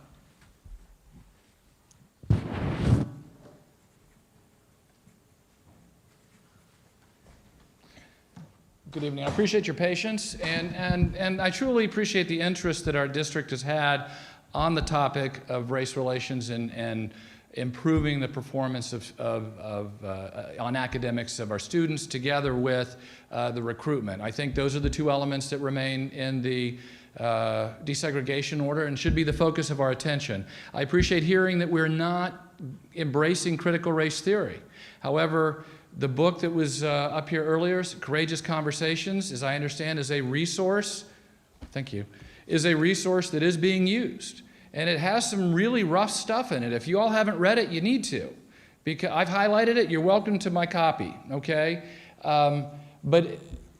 Good evening. I appreciate your patience, and I truly appreciate the interest that our district has had on the topic of race relations and improving the performance on academics of our students together with the recruitment. I think those are the 2 elements that remain in the desegregation order and should be the focus of our attention. I appreciate hearing that we're not embracing critical race theory. However, the book that was up here earlier, Courageous Conversations, as I understand, is a resource, thank you, is a resource that is being used. And it has some really rough stuff in it. If you all haven't read it, you need to. Because I've highlighted it, you're welcome to my copy, okay? But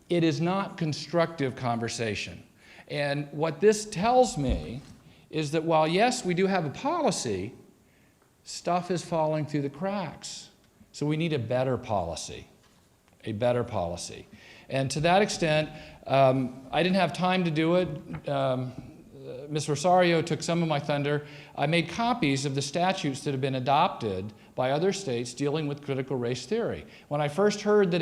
it is not constructive conversation. And what this tells me is that while, yes, we do have a policy, stuff is falling through the cracks. So we need a better policy, a better policy. And to that extent, I didn't have time to do it. Ms. Rosario took some of my thunder. I made copies of the statutes that have been adopted by other states dealing with critical race theory. When I first heard that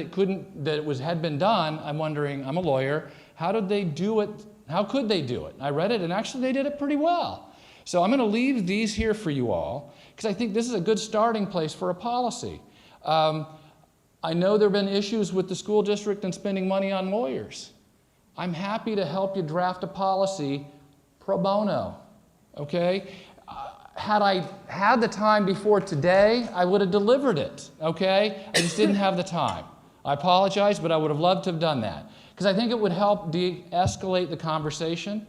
had been done, I'm wondering, I'm a lawyer, how did they do it? How could they do it? I read it, and actually they did it pretty well. So I'm going to leave these here for you all, because I think this is a good starting place for a policy. I know there have been issues with the school district and spending money on lawyers. I'm happy to help you draft a policy pro bono, okay? Had I had the time before today, I would have delivered it, okay? I just didn't have the time. I apologize, but I would have loved to have done that, because I think it would help de-escalate the conversation,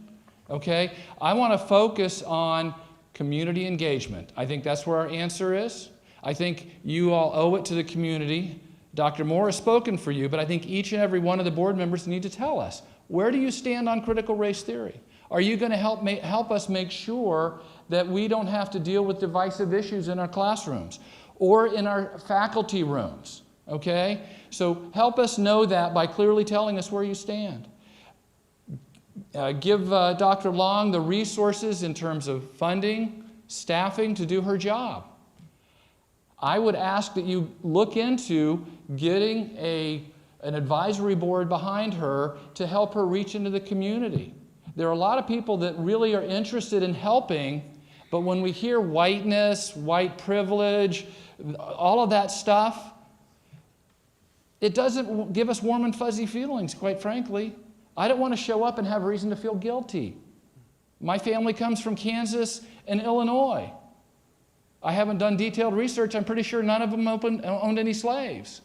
okay? I want to focus on community engagement. I think that's where our answer is. I think you all owe it to the community. Dr. Moore has spoken for you, but I think each and every one of the board members need to tell us, where do you stand on critical race theory? Are you going to help us make sure that we don't have to deal with divisive issues in our classrooms or in our faculty rooms, okay? So help us know that by clearly telling us where you stand. Give Dr. Long the resources in terms of funding, staffing to do her job. I would ask that you look into getting an advisory board behind her to help her reach into the community. There are a lot of people that really are interested in helping, but when we hear whiteness, white privilege, all of that stuff, it doesn't give us warm and fuzzy feelings, quite frankly. I don't want to show up and have reason to feel guilty. My family comes from Kansas and Illinois. I haven't done detailed research. I'm pretty sure none of them owned any slaves.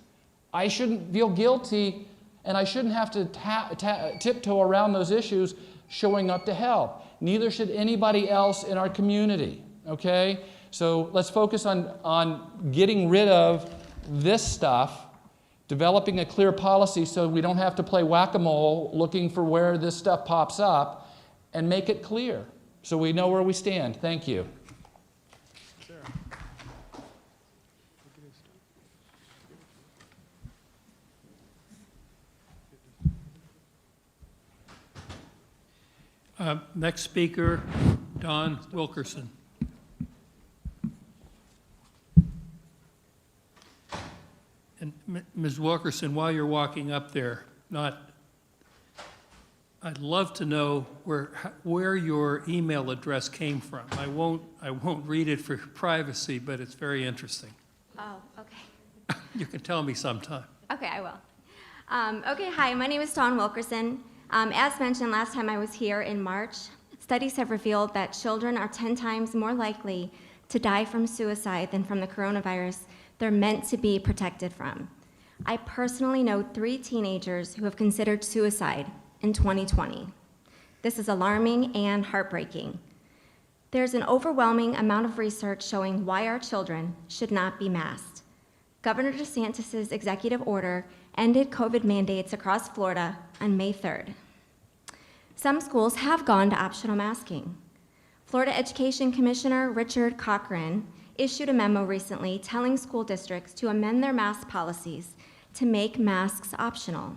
I shouldn't feel guilty, and I shouldn't have to tiptoe around those issues showing up to help. Neither should anybody else in our community, okay? So let's focus on getting rid of this stuff, developing a clear policy so we don't have to play whack-a-mole looking for where this stuff pops up, and make it clear so we know where we stand. Thank you. Next speaker, Don Wilkerson. And Ms. Wilkerson, while you're walking up there, I'd love to know where your email address came from. I won't read it for privacy, but it's very interesting. Oh, okay. You can tell me sometime. Okay, I will. Okay, hi, my name is Dawn Wilkerson. As mentioned last time I was here in March, studies have revealed that children are 10 times more likely to die from suicide than from the coronavirus they're meant to be protected from. I personally know 3 teenagers who have considered suicide in 2020. This is alarming and heartbreaking. There's an overwhelming amount of research showing why our children should not be masked. Governor DeSantis' executive order ended COVID mandates across Florida on May 3rd. Some schools have gone to optional masking. Florida Education Commissioner Richard Cochran issued a memo recently telling school districts to amend their mask policies to make masks optional.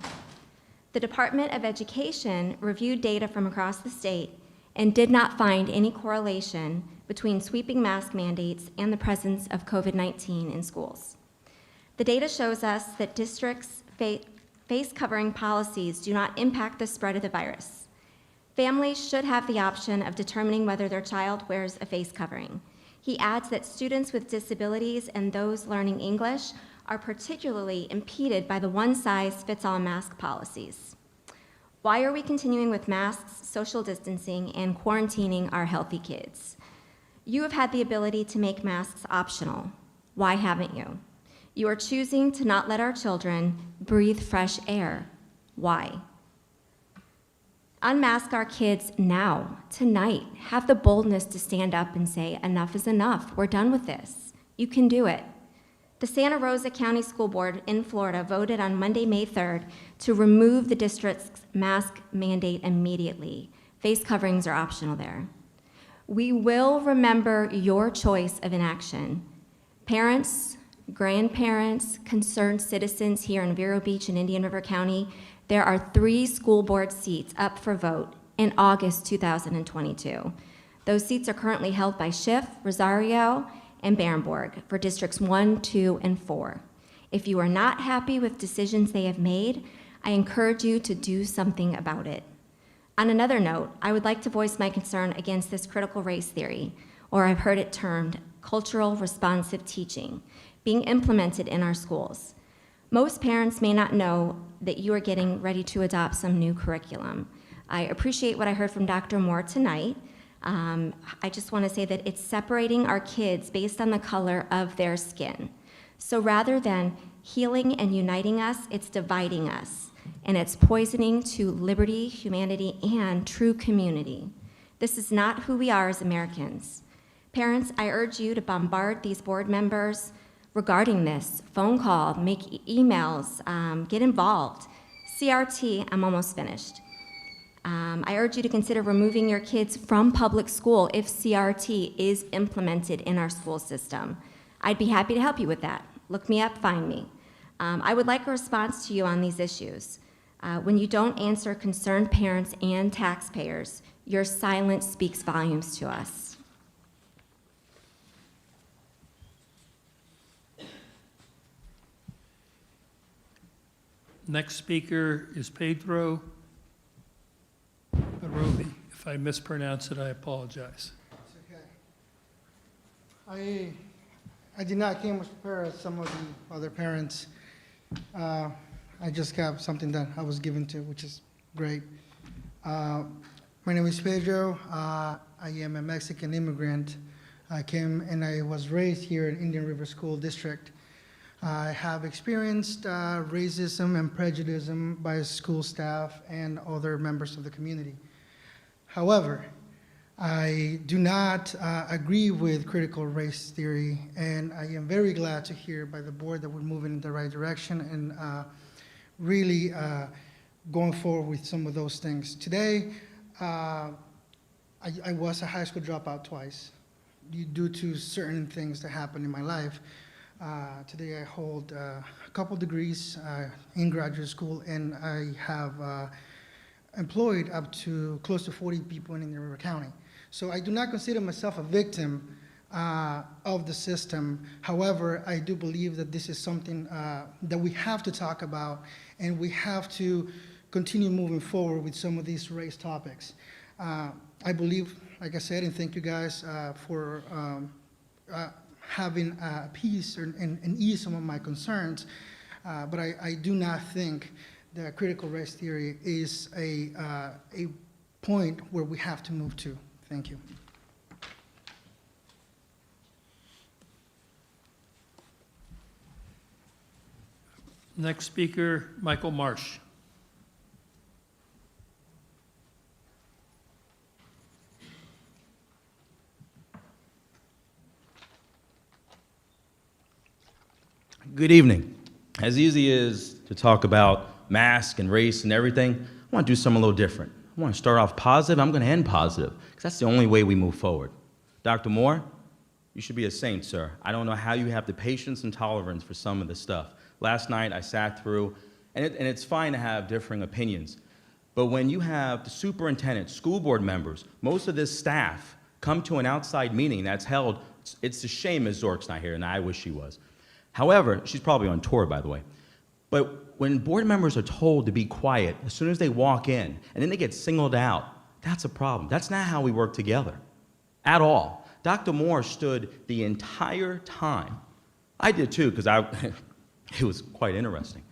The Department of Education reviewed data from across the state and did not find any correlation between sweeping mask mandates and the presence of COVID-19 in schools. The data shows us that districts' face covering policies do not impact the spread of the virus. Families should have the option of determining whether their child wears a face covering. He adds that students with disabilities and those learning English are particularly impeded by the one-size-fits-all mask policies. Why are we continuing with masks, social distancing, and quarantining our healthy kids? You have had the ability to make masks optional. Why haven't you? You are choosing to not let our children breathe fresh air. Why? Unmask our kids now, tonight. Have the boldness to stand up and say, enough is enough. We're done with this. You can do it. The Santa Rosa County School Board in Florida voted on Monday, May 3rd, to remove the district's mask mandate immediately. Face coverings are optional there. We will remember your choice of inaction. Parents, grandparents, concerned citizens here in Vero Beach and Indian River County, there are 3 school board seats up for vote in August 2022. Those seats are currently held by Schiff, Rosario, and Barenborg for districts 1, 2, and 4. If you are not happy with decisions they have made, I encourage you to do something about it. On another note, I would like to voice my concern against this critical race theory, or I've heard it termed cultural responsive teaching, being implemented in our schools. Most parents may not know that you are getting ready to adopt some new curriculum. I appreciate what I heard from Dr. Moore tonight. I just want to say that it's separating our kids based on the color of their skin. So rather than healing and uniting us, it's dividing us, and it's poisoning to liberty, humanity, and true community. This is not who we are as Americans. Parents, I urge you to bombard these board members regarding this. Phone call, make emails, get involved. CRT, I'm almost finished. I urge you to consider removing your kids from public school if CRT is implemented in our school system. I'd be happy to help you with that. Look me up, find me. I would like a response to you on these issues. When you don't answer concerned parents and taxpayers, your silence speaks volumes to us. Next speaker is Pedro Vero Beach. If I mispronounce it, I apologize. I did not came as prepared as some of the other parents. I just have something that I was given to, which is great. My name is Pedro. I am a Mexican immigrant. I came and I was raised here in Indian River School District. I have experienced racism and prejudice by school staff and other members of the community. However, I do not agree with critical race theory, and I am very glad to hear by the board that we're moving in the right direction and really going forward with some of those things. Today, I was a high school dropout twice due to certain things that happened in my life. Today I hold a couple degrees in graduate school, and I have employed up to close to 40 people in Indian River County. So I do not consider myself a victim of the system. However, I do believe that this is something that we have to talk about, and we have to continue moving forward with some of these race topics. I believe, like I said, and thank you guys for having peace and ease some of my concerns, but I do not think that critical race theory is a point where we have to move to. Thank you. Next speaker, Michael Marsh. Good evening. As easy as to talk about mask and race and everything, I want to do something a little different. I want to start off positive. I'm going to end positive, because that's the only way we move forward. Dr. Moore, you should be a saint, sir. I don't know how you have the patience and tolerance for some of this stuff. Last night I sat through, and it's fine to have differing opinions, but when you have the superintendent, school board members, most of this staff come to an outside meeting that's held, it's a shame Ms. Zork's not here, and I wish she was. However, she's probably on tour, by the way. But when board members are told to be quiet as soon as they walk in, and then they get singled out, that's a problem. That's not how we work together at all. Dr. Moore stood the entire time. I did too, because it was quite interesting.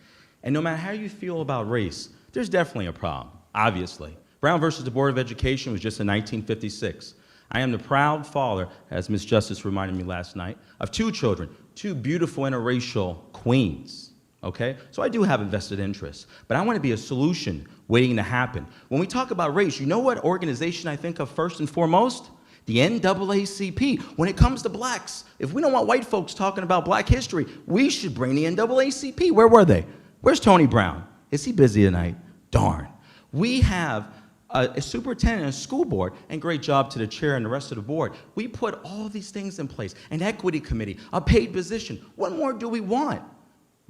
And no matter how you feel about race, there's definitely a problem, obviously. Brown versus the Board of Education was just in 1956. I am the proud father, as Ms. Justice reminded me last night, of 2 children, 2 beautiful interracial queens, okay? So I do have a vested interest, but I want to be a solution waiting to happen. When we talk about race, you know what organization I think of first and foremost? The NAACP. When it comes to blacks, if we don't want white folks talking about black history, we should bring the NAACP. Where were they? Where's Tony Brown? Is he busy tonight? Darn. We have a superintendent and a school board, and great job to the chair and the rest of the board. We put all these things in place, an equity committee, a paid position. What more do we want?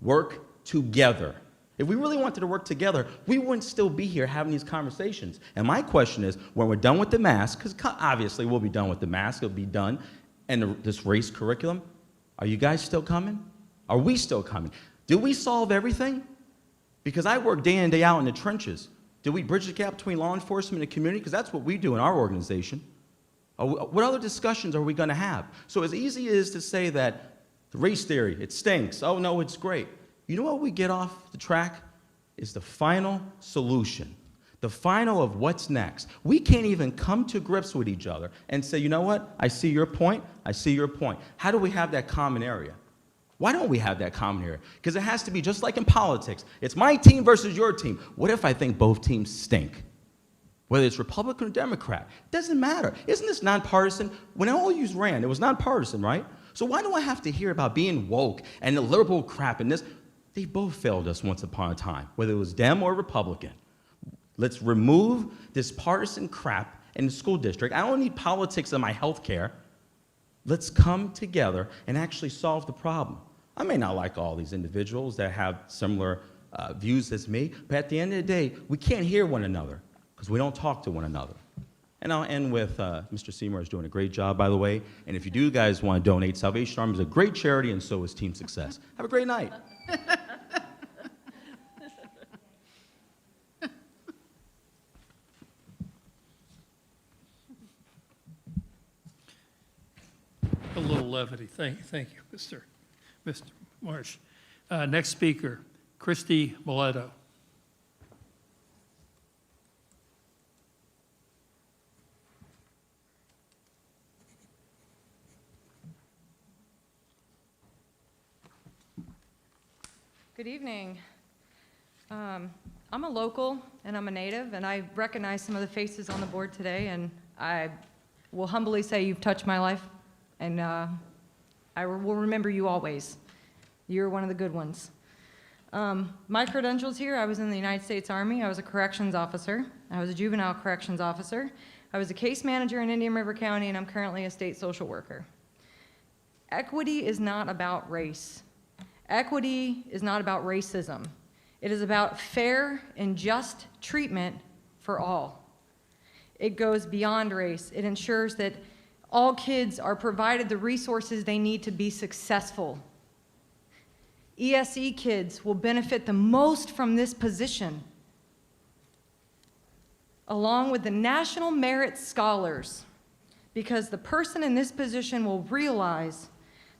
Work together. If we really wanted to work together, we wouldn't still be here having these conversations. And my question is, when we're done with the mask, because obviously we'll be done with the mask, it'll be done, and this race curriculum, are you guys still coming? Are we still coming? Did we solve everything? Because I work day in and day out in the trenches. Did we bridge the gap between law enforcement and community? Because that's what we do in our organization. What other discussions are we going to have? So as easy as to say that the race theory, it stinks. Oh, no, it's great. You know what we get off the track? Is the final solution, the final of what's next. We can't even come to grips with each other and say, you know what? I see your point. I see your point. How do we have that common area? Why don't we have that common area? Because it has to be just like in politics. It's my team versus your team. What if I think both teams stink? Whether it's Republican or Democrat, it doesn't matter. Isn't this nonpartisan? When all you ran, it was nonpartisan, right? So why do I have to hear about being woke and the liberal crap and this? They both failed us once upon a time, whether it was Dem or Republican. Let's remove this partisan crap in the school district. I don't need politics in my health care. Let's come together and actually solve the problem. I may not like all these individuals that have similar views as me, but at the end of the day, we can't hear one another because we don't talk to one another. And I'll end with Mr. Seymour is doing a great job, by the way. And if you do guys want to donate, Salvation Army is a great charity, and so is Team Success. Have a great night. A little levity. Thank you, Mr. Marsh. Next speaker, Christy Mileto. Good evening. I'm a local and I'm a native, and I recognize some of the faces on the board today, and I will humbly say you've touched my life, and I will remember you always. You're one of the good ones. My credentials here: I was in the United States Army. I was a corrections officer. I was a juvenile corrections officer. I was a case manager in Indian River County, and I'm currently a state social worker. Equity is not about race. Equity is not about racism. It is about fair and just treatment for all. It goes beyond race. It ensures that all kids are provided the resources they need to be successful. ESE kids will benefit the most from this position, along with the National Merit Scholars, because the person in this position will realize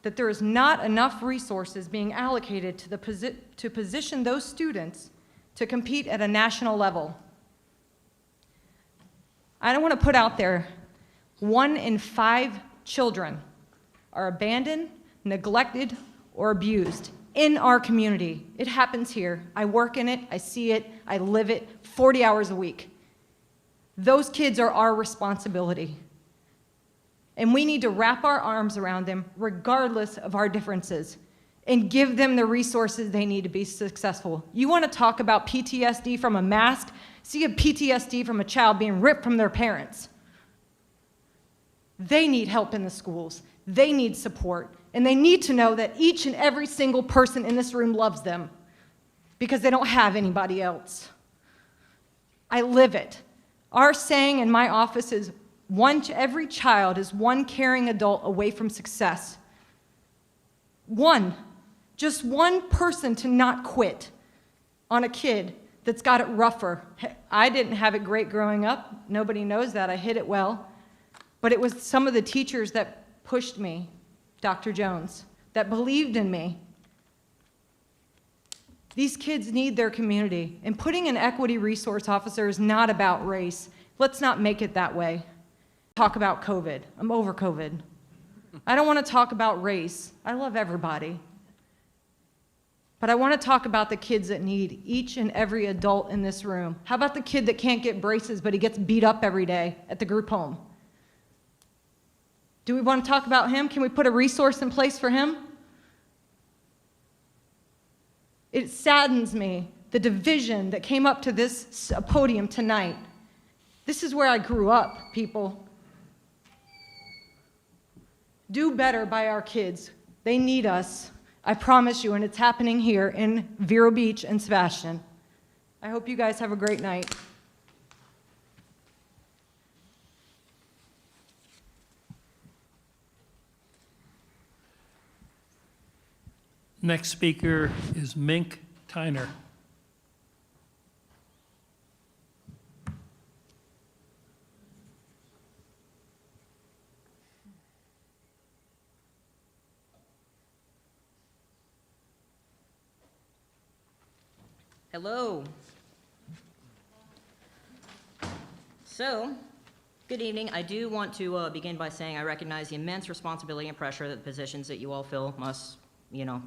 that there is not enough resources being allocated to position those students to compete at a national level. I don't want to put out there, 1 in 5 children are abandoned, neglected, or abused in our community. It happens here. I work in it, I see it, I live it 40 hours a week. Those kids are our responsibility. And we need to wrap our arms around them regardless of our differences and give them the resources they need to be successful. You want to talk about PTSD from a mask? See a PTSD from a child being ripped from their parents. They need help in the schools. They need support. And they need to know that each and every single person in this room loves them because they don't have anybody else. I live it. Our saying in my office is, every child is one caring adult away from success. Just one person to not quit on a kid that's got it rougher. I didn't have it great growing up. Nobody knows that. I hid it well. But it was some of the teachers that pushed me, Dr. Jones, that believed in me. These kids need their community. And putting an equity resource officer is not about race. Let's not make it that way. Talk about COVID. I'm over COVID. I don't want to talk about race. I love everybody. But I want to talk about the kids that need each and every adult in this room. How about the kid that can't get braces, but he gets beat up every day at the group home? Do we want to talk about him? Can we put a resource in place for him? It saddens me, the division that came up to this podium tonight. This is where I grew up, people. Do better by our kids. They need us. I promise you, and it's happening here in Vero Beach and Sebastian. I hope you guys have a great night. Next speaker is Mink Tyner. Hello. So, good evening. I do want to begin by saying I recognize the immense responsibility and pressure that the positions that you all fill must,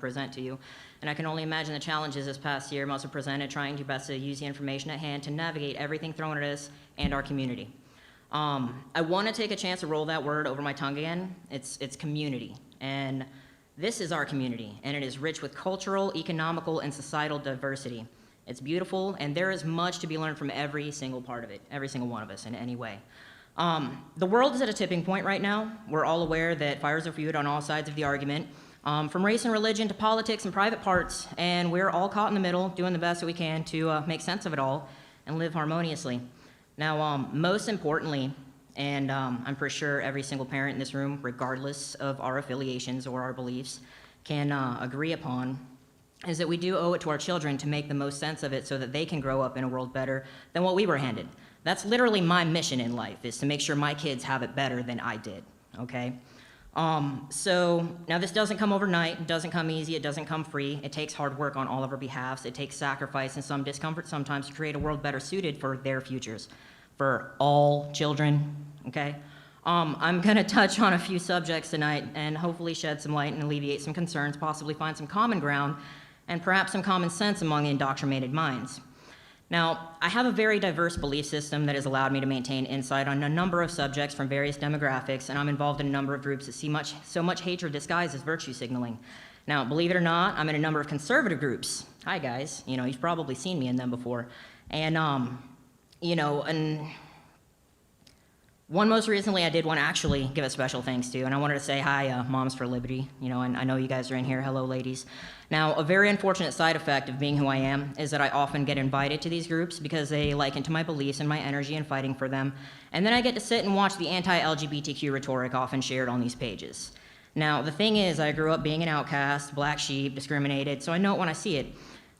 present to you. And I can only imagine the challenges this past year must have presented trying your best to use the information at hand to navigate everything thrown at us and our community. I want to take a chance to roll that word over my tongue again. It's community. And this is our community, and it is rich with cultural, economical, and societal diversity. It's beautiful, and there is much to be learned from every single part of it, every single one of us in any way. The world is at a tipping point right now. We're all aware that fires are viewed on all sides of the argument, from race and religion to politics and private parts, and we're all caught in the middle, doing the best that we can to make sense of it all and live harmoniously. Now, most importantly, and I'm pretty sure every single parent in this room, regardless of our affiliations or our beliefs, can agree upon, is that we do owe it to our children to make the most sense of it so that they can grow up in a world better than what we were handed. That's literally my mission in life, is to make sure my kids have it better than I did, okay? So now this doesn't come overnight, it doesn't come easy, it doesn't come free. It takes hard work on all of our behalves. It takes sacrifice and some discomfort sometimes to create a world better suited for their futures, for all children, okay? I'm gonna touch on a few subjects tonight and hopefully shed some light and alleviate some concerns, possibly find some common ground and perhaps some common sense among indoctrinated minds. Now, I have a very diverse belief system that has allowed me to maintain insight on a number of subjects from various demographics, and I'm involved in a number of groups that see so much hatred disguised as virtue signaling. Now, believe it or not, I'm in a number of conservative groups. Hi, guys. You've probably seen me in them before. And, and one most recently I did want to actually give a special thanks to, and I wanted to say hi, Moms for Liberty, and I know you guys are in here. Hello, ladies. Now, a very unfortunate side effect of being who I am is that I often get invited to these groups because they liken to my beliefs and my energy in fighting for them, and then I get to sit and watch the anti-LGBTQ rhetoric often shared on these pages. Now, the thing is, I grew up being an outcast, black sheep, discriminated, so I know it when I see it.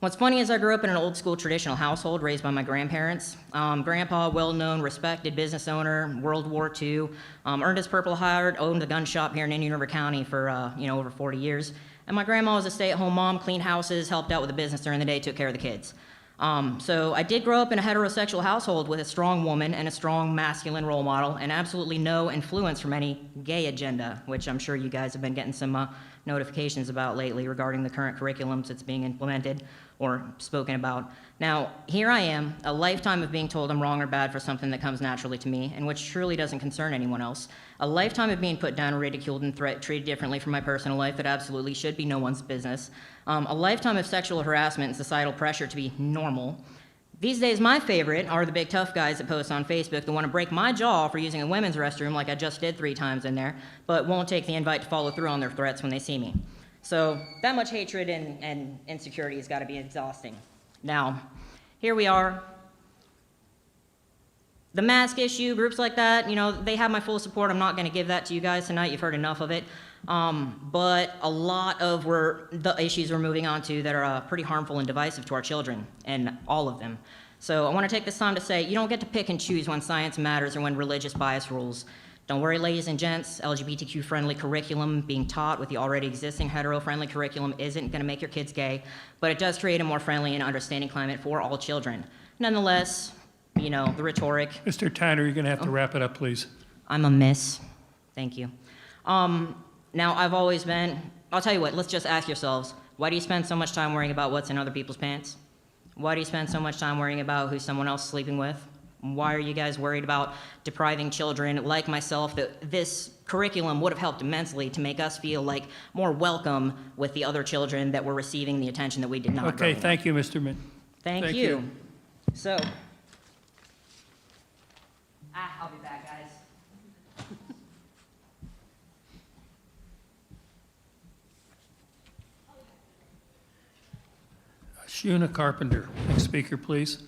What's funny is I grew up in an old school traditional household raised by my grandparents. Grandpa, well-known, respected business owner, World War II, earned his Purple Heart, owned a gun shop here in Indian River County for over 40 years. And my grandma was a stay-at-home mom, cleaned houses, helped out with the business during the day, took care of the kids. So I did grow up in a heterosexual household with a strong woman and a strong masculine role model, and absolutely no influence from any gay agenda, which I'm sure you guys have been getting some notifications about lately regarding the current curriculums that's being implemented or spoken about. Now, here I am, a lifetime of being told I'm wrong or bad for something that comes naturally to me, and which truly doesn't concern anyone else. A lifetime of being put down, ridiculed, and treated differently from my personal life that absolutely should be no one's business. A lifetime of sexual harassment and societal pressure to be normal. These days, my favorite are the big tough guys that post on Facebook that want to break my jaw for using a women's restroom like I just did 3 times in there, but won't take the invite to follow through on their threats when they see me. So that much hatred and insecurity has got to be exhausting. Now, here we are. The mask issue, groups like that, they have my full support. I'm not going to give that to you guys tonight. You've heard enough of it. But a lot of the issues we're moving on to that are pretty harmful and divisive to our children, and all of them. So I want to take this time to say, you don't get to pick and choose when science matters or when religious bias rules. Don't worry, ladies and gents, LGBTQ-friendly curriculum being taught with the already existing hetero-friendly curriculum isn't going to make your kids gay, but it does create a more friendly and understanding climate for all children. Nonetheless, the rhetoric. Mr. Tyner, you're going to have to wrap it up, please. I'm a miss. Thank you. Now, I've always been, I'll tell you what, let's just ask yourselves, why do you spend so much time worrying about what's in other people's pants? Why do you spend so much time worrying about who someone else is sleeping with? Why are you guys worried about depriving children like myself that this curriculum would have helped immensely to make us feel like more welcome with the other children that were receiving the attention that we did not? Okay, thank you, Mr. Min. Thank you. So, I'll be back, guys. Shuna Carpenter. Next speaker, please.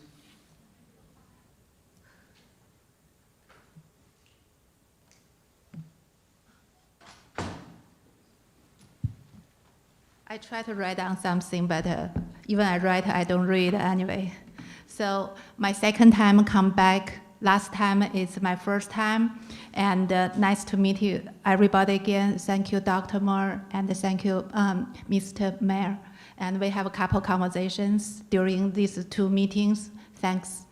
I try to write down something, but even I write, I don't read anyway. So my second time come back. Last time is my first time, and nice to meet you, everybody again. Thank you, Dr. Moore, and thank you, Mr. Mayor. And we have a couple conversations during these two meetings. Thanks.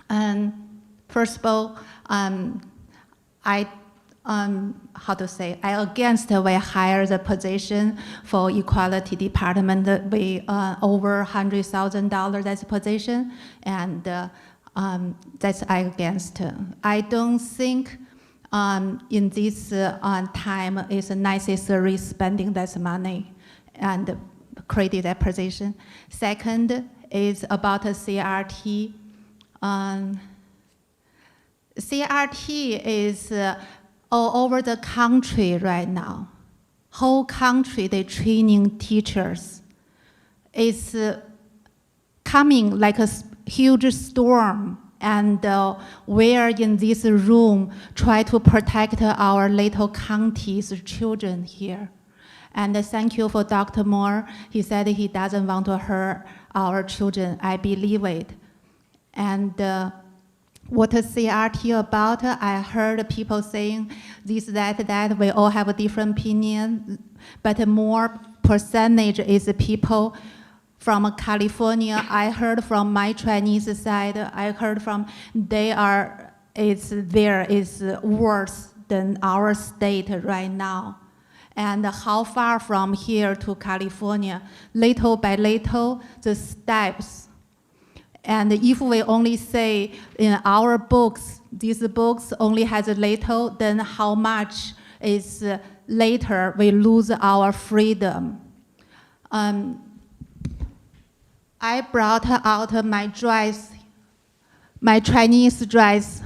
And first of all, how to say, I against we hire the position for equality department with over $100,000 that's position, and that's I against. I don't think in this time is necessary spending that money and create that position. Second is about CRT. CRT is all over the country right now. Whole country, they training teachers. It's coming like a huge storm, and we're in this room try to protect our little county's children here. And thank you for Dr. Moore. He said he doesn't want to hurt our children. I believe it. And what is CRT about? I heard people saying this, that. We all have a different opinion, but more percentage is people from California. I heard from my Chinese side. I heard from it's worse than our state right now. And how far from here to California? Little by little, the steps. And if we only say in our books, these books only has a little, then how much is later we lose our freedom? I brought out my dress, my Chinese dress,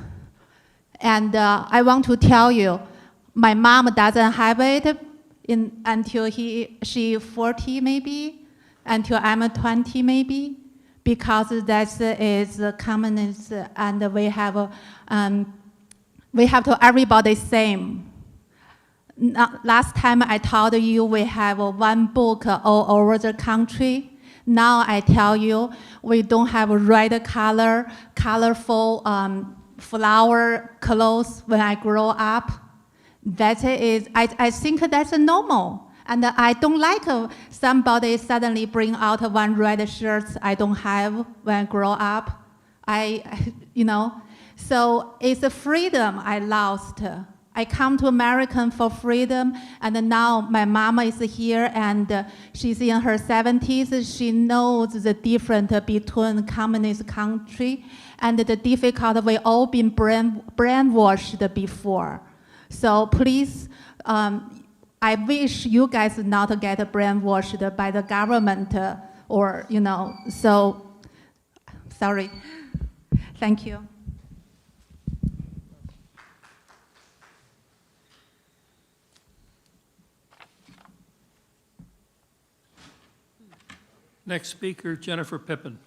and I want to tell you, my mom doesn't have it until she 40 maybe, until I'm 20 maybe, because that is communist, and we have to everybody same. Last time I told you we have one book all over the country. Now I tell you we don't have red color, colorful flower clothes when I grow up. That is, I think that's normal. And I don't like somebody suddenly bring out one red shirt I don't have when I grow up. So it's a freedom I lost. I come to America for freedom, and now my mama is here, and she's in her 70s. She knows the difference between communist country and the difficult. We all been brainwashed before. So please, I wish you guys not get brainwashed by the government so sorry. Thank you. Next speaker, Jennifer Pippin.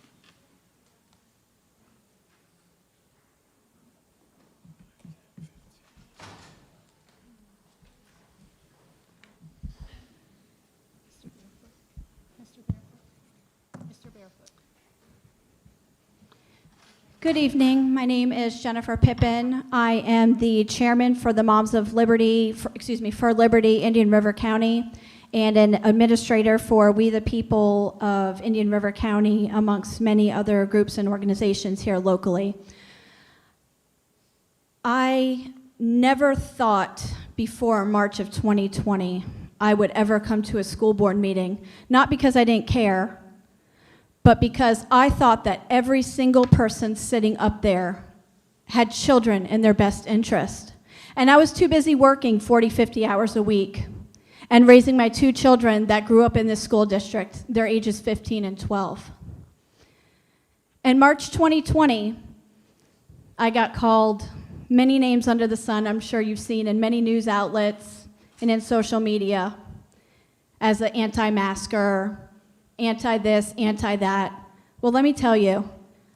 Good evening. My name is Jennifer Pippin. I am the chairman for the Moms of Liberty, for Liberty, Indian River County, and an administrator for We the People of Indian River County, amongst many other groups and organizations here locally. I never thought before March of 2020 I would ever come to a school board meeting, not because I didn't care, but because I thought that every single person sitting up there had children in their best interest. And I was too busy working 40, 50 hours a week and raising my two children that grew up in this school district. Their ages 15 and 12. In March 2020, I got called many names under the sun, I'm sure you've seen in many news outlets and in social media, as an anti-masker, anti-this, anti-that. Well, let me tell you,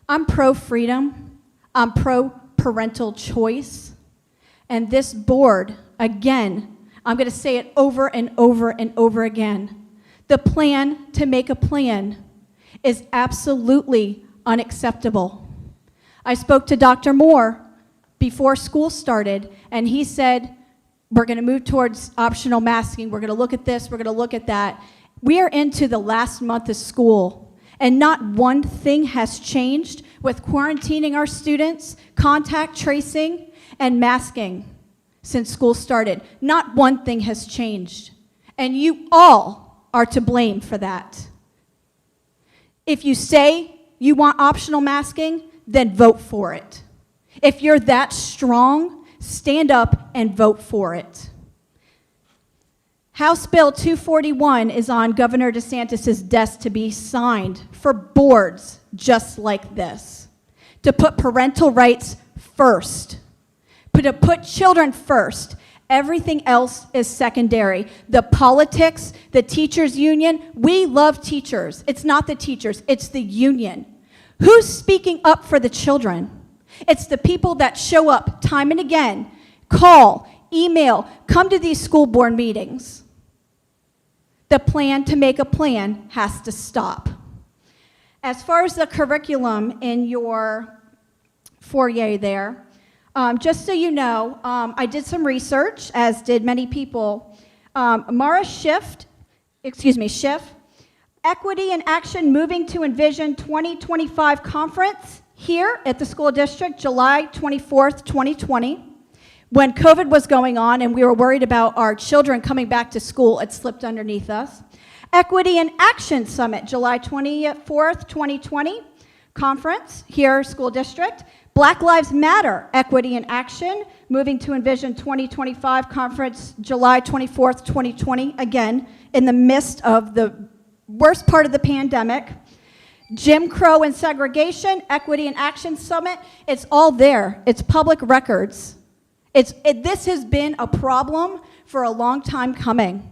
I'm pro-freedom, I'm pro-parental choice, and this board, again, I'm going to say it over and over and over again, the plan to make a plan is absolutely unacceptable. I spoke to Dr. Moore before school started, and he said, we're going to move towards optional masking, we're going to look at this, we're going to look at that. We are into the last month of school, and not one thing has changed with quarantining our students, contact tracing, and masking since school started. Not one thing has changed, and you all are to blame for that. If you say you want optional masking, then vote for it. If you're that strong, stand up and vote for it. House Bill 241 is on Governor DeSantis' desk to be signed for boards just like this, to put parental rights first, to put children first. Everything else is secondary. The politics, the teachers' union, we love teachers. It's not the teachers, it's the union. Who's speaking up for the children? It's the people that show up time and again, call, email, come to these school board meetings. The plan to make a plan has to stop. As far as the curriculum in your foyer there, just so you know, I did some research, as did many people. Mara Schiff, Equity in Action Moving to Envision 2025 Conference here at the school district, July 24th, 2020. When COVID was going on and we were worried about our children coming back to school, it slipped underneath us. Equity in Action Summit, July 24th, 2020, conference here, school district. Black Lives Matter, Equity in Action, Moving to Envision 2025 conference, July 24th, 2020, again, in the midst of the worst part of the pandemic. Jim Crow and Segregation, Equity in Action Summit, it's all there. It's public records. This has been a problem for a long time coming,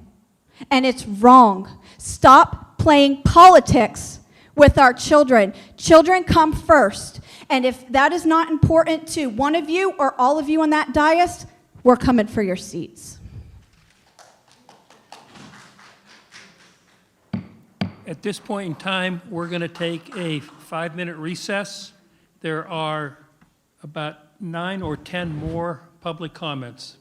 and it's wrong. Stop playing politics with our children. Children come first, and if that is not important to one of you or all of you on that dais, we're coming for your seats. At this point in time, we're going to take a 5-minute recess. There are about 9 or 10 more public comments.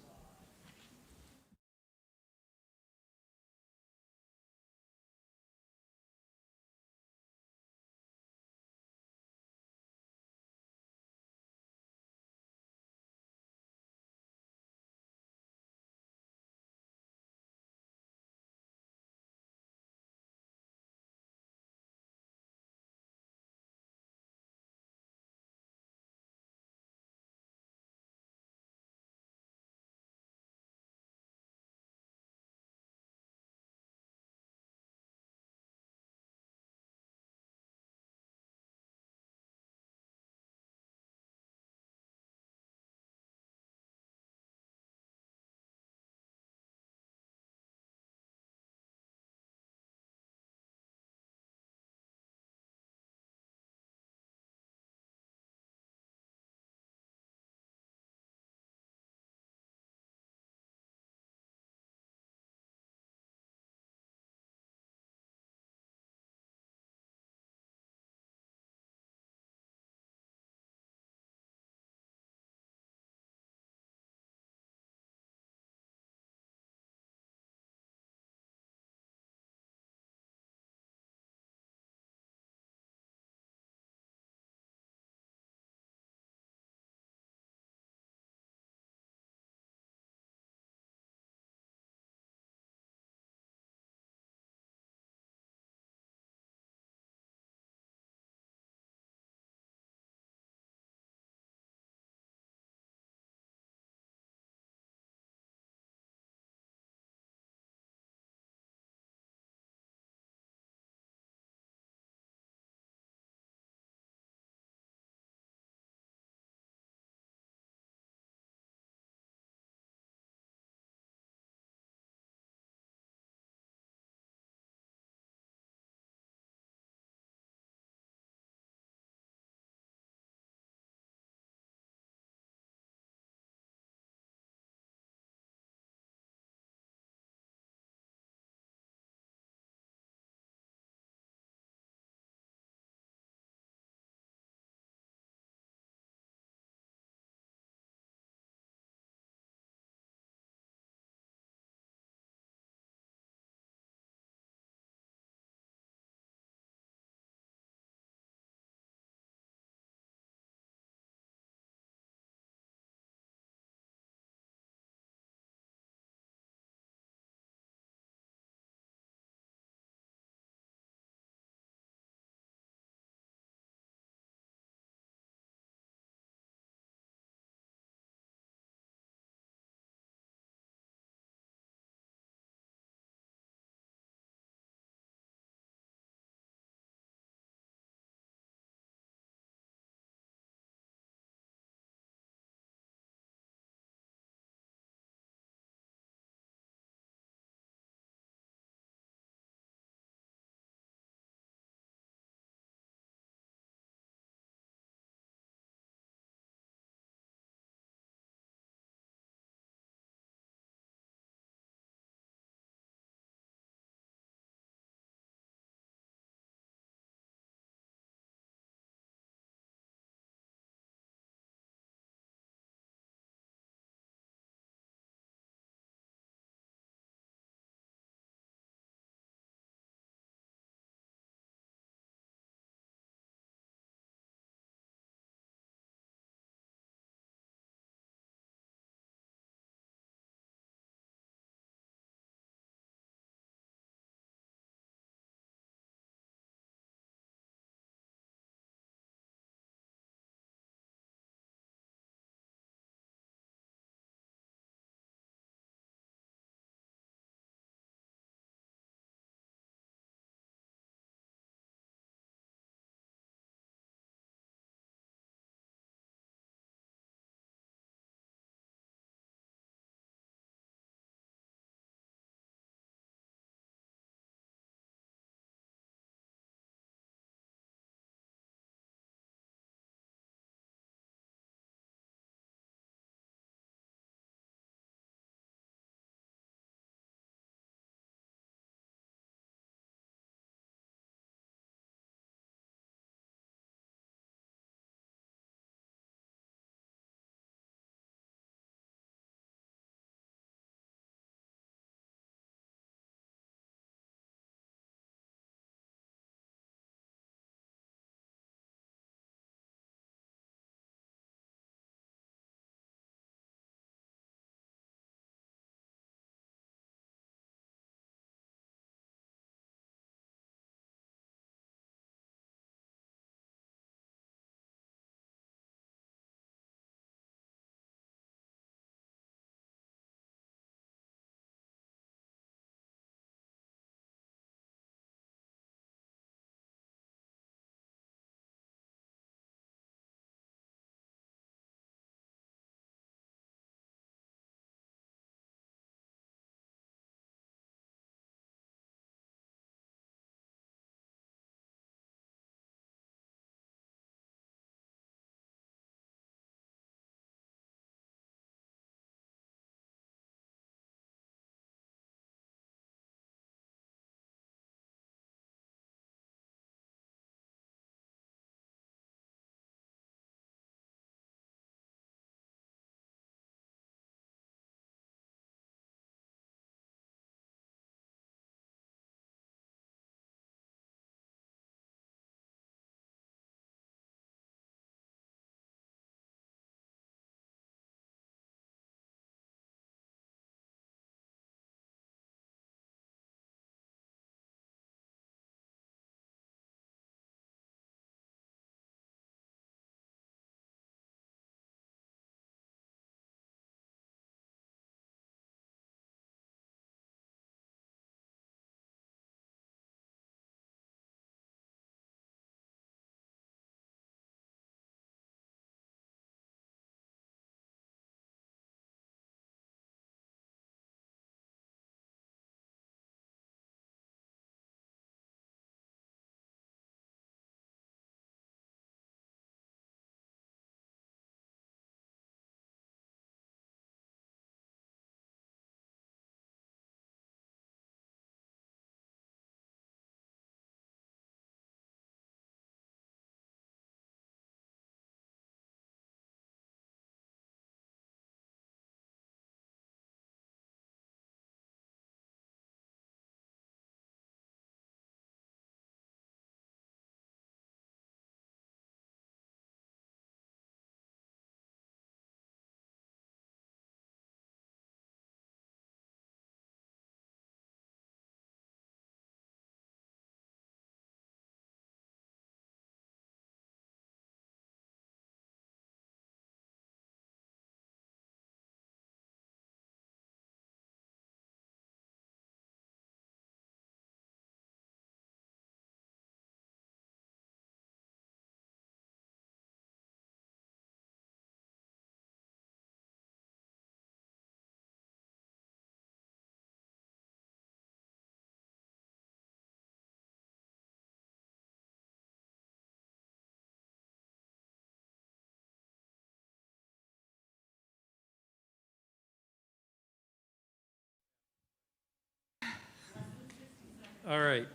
All right.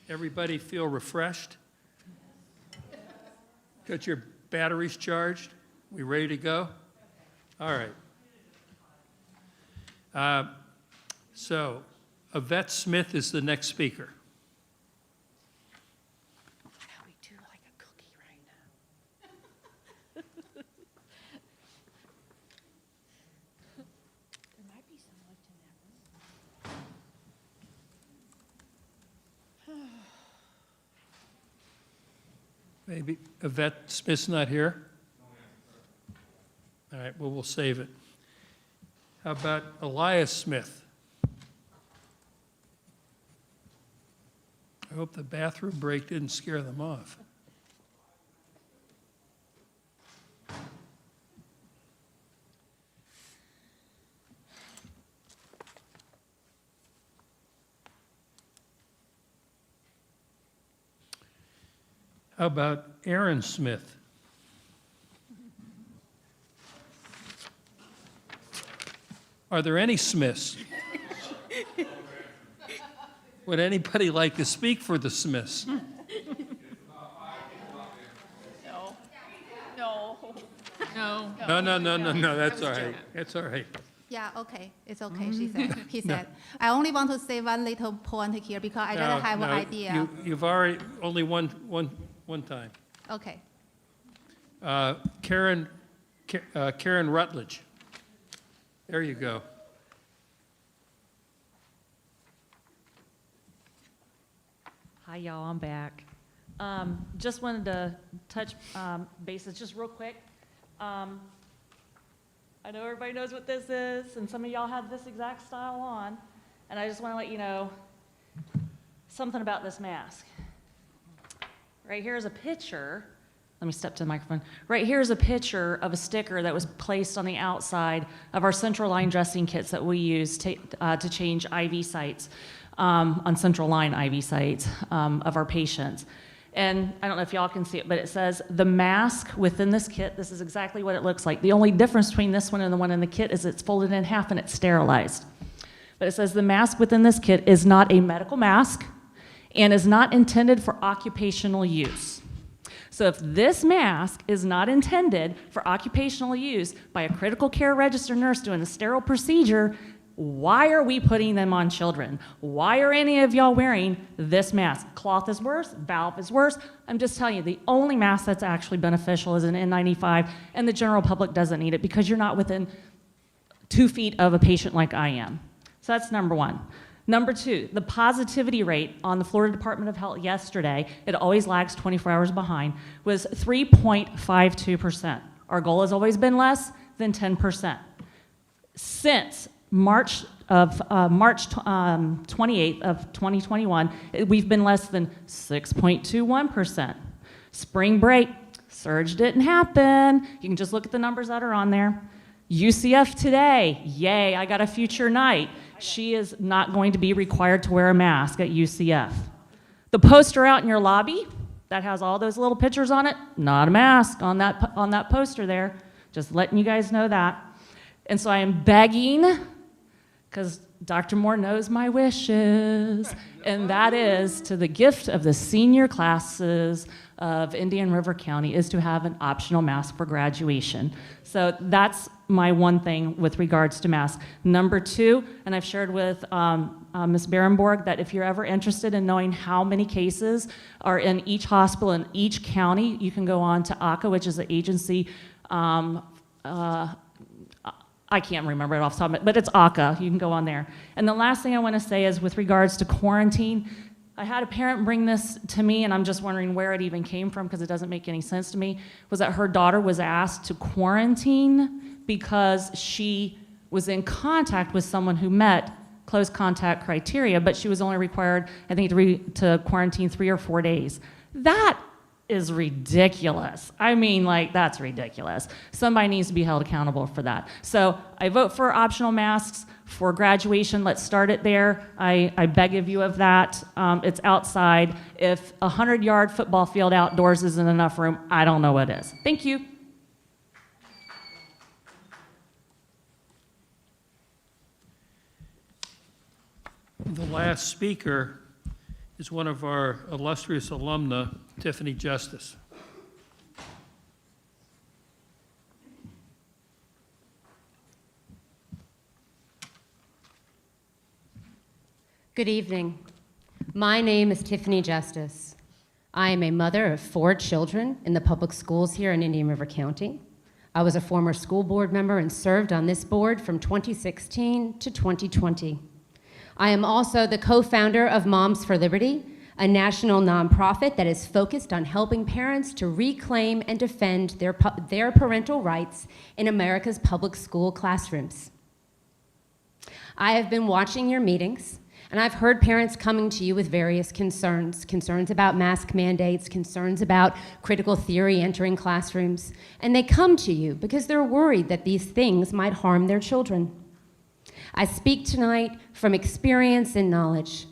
Everybody feel refreshed? Got your batteries charged? We ready to go? All right. So, Yvette Smith is the next speaker. Maybe Yvette Smith's not here? All right, well, we'll save it. How about Elias Smith? I hope the bathroom break didn't scare them off. How about Aaron Smith? Are there any Smiths? Would anybody like to speak for the Smiths? No. No. No. No, that's all right. That's all right. Yeah, okay, it's okay, she said, he said. I only want to say one little point here because I don't have an idea. You've already, only one time. Okay. Karen Rutledge. There you go. Hi, y'all, I'm back. Just wanted to touch bases just real quick. I know everybody knows what this is, and some of y'all have this exact style on, and I just want to let you know something about this mask. Right here is a picture. Let me step to the microphone. Right here is a picture of a sticker that was placed on the outside of our central line dressing kits that we use to change IV sites, on central line IV sites of our patients. And I don't know if y'all can see it, but it says the mask within this kit, this is exactly what it looks like. The only difference between this one and the one in the kit is it's folded in half and it's sterilized. But it says the mask within this kit is not a medical mask and is not intended for occupational use. So if this mask is not intended for occupational use by a critical care registered nurse doing a sterile procedure, why are we putting them on children? Why are any of y'all wearing this mask? Cloth is worse, valve is worse. I'm just telling you, the only mask that's actually beneficial is an N95, and the general public doesn't need it because you're not within 2 feet of a patient like I am. So that's number one. Number two, the positivity rate on the Florida Department of Health yesterday, it always lags 24 hours behind, was 3.52%. Our goal has always been less than 10%. Since March 28th of 2021, we've been less than 6.21%. Spring break, surge didn't happen. You can just look at the numbers that are on there. UCF today, yay, I got a future night. She is not going to be required to wear a mask at UCF. The poster out in your lobby that has all those little pictures on it, not a mask on that poster there. Just letting you guys know that. And so I am begging, because Dr. Moore knows my wishes, and that is to the gift of the senior classes of Indian River County is to have an optional mask for graduation. So that's my one thing with regards to masks. Number two, and I've shared with Ms. Berenborg that if you're ever interested in knowing how many cases are in each hospital in each county, you can go on to ACA, which is the agency, I can't remember it off the top of it, but it's ACA. You can go on there. And the last thing I want to say is with regards to quarantine, I had a parent bring this to me, and I'm just wondering where it even came from because it doesn't make any sense to me, was that her daughter was asked to quarantine because she was in contact with someone who met close contact criteria, but she was only required, I think, to quarantine 3 or 4 days. That is ridiculous. I mean, like, that's ridiculous. Somebody needs to be held accountable for that. So I vote for optional masks for graduation. Let's start it there. I beg of you of that. It's outside. If a 100-yard football field outdoors isn't enough room, I don't know what is. Thank you. The last speaker is one of our illustrious alumna, Tiffany Justice. Good evening. My name is Tiffany Justice. I am a mother of 4 children in the public schools here in Indian River County. I was a former school board member and served on this board from 2016 to 2020. I am also the co-founder of Moms for Liberty, a national nonprofit that is focused on helping parents to reclaim and defend their parental rights in America's public school classrooms. I have been watching your meetings, and I've heard parents coming to you with various concerns about mask mandates, concerns about critical theory entering classrooms, and they come to you because they're worried that these things might harm their children. I speak tonight from experience and knowledge.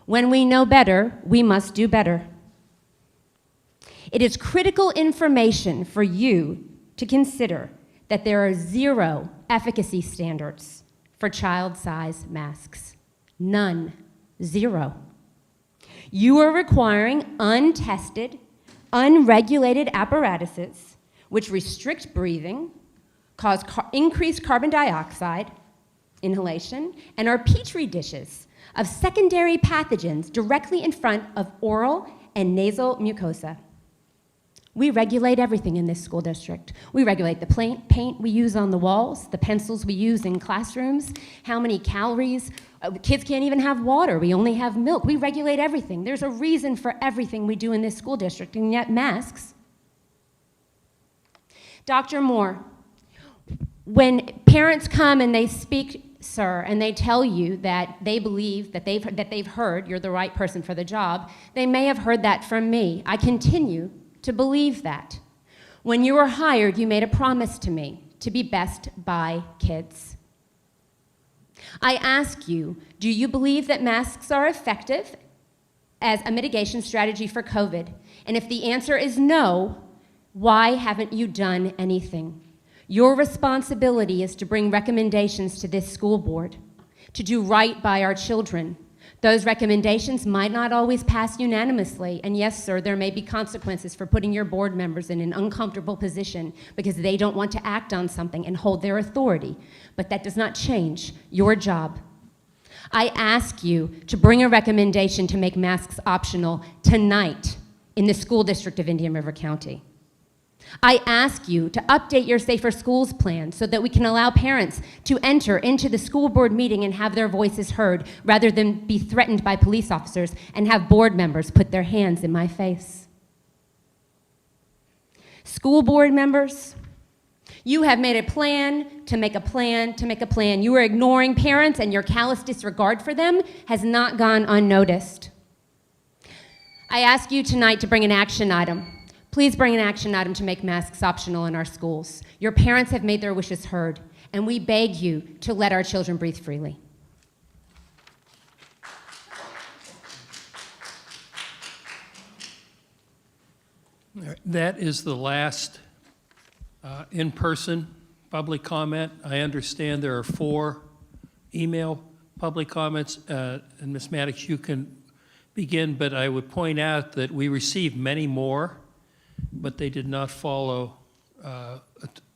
When we know better, we must do better. It is critical information for you to consider that there are 0 efficacy standards for child-size masks. None. 0. You are requiring untested, unregulated apparatuses which restrict breathing, cause increased carbon dioxide inhalation, and are petri dishes of secondary pathogens directly in front of oral and nasal mucosa. We regulate everything in this school district. We regulate the paint we use on the walls, the pencils we use in classrooms, how many calories. Kids can't even have water. We only have milk. We regulate everything. There's a reason for everything we do in this school district, and yet masks. Dr. Moore, when parents come and they speak, sir, and they tell you that they believe that they've heard you're the right person for the job, they may have heard that from me. I continue to believe that. When you were hired, you made a promise to me to be best by kids. I ask you, do you believe that masks are effective as a mitigation strategy for COVID? And if the answer is no, why haven't you done anything? Your responsibility is to bring recommendations to this school board, to do right by our children. Those recommendations might not always pass unanimously, and yes, sir, there may be consequences for putting your board members in an uncomfortable position because they don't want to act on something and hold their authority, but that does not change your job. I ask you to bring a recommendation to make masks optional tonight in the school district of Indian River County. I ask you to update your Safer Schools plan so that we can allow parents to enter into the school board meeting and have their voices heard rather than be threatened by police officers and have board members put their hands in my face. School board members, you have made a plan to make a plan to make a plan. You are ignoring parents, and your callous disregard for them has not gone unnoticed. I ask you tonight to bring an action item. Please bring an action item to make masks optional in our schools. Your parents have made their wishes heard, and we beg you to let our children breathe freely. That is the last in-person public comment. I understand there are 4 email public comments, and Ms. Maddox, you can begin, but I would point out that we received many more, but they did not follow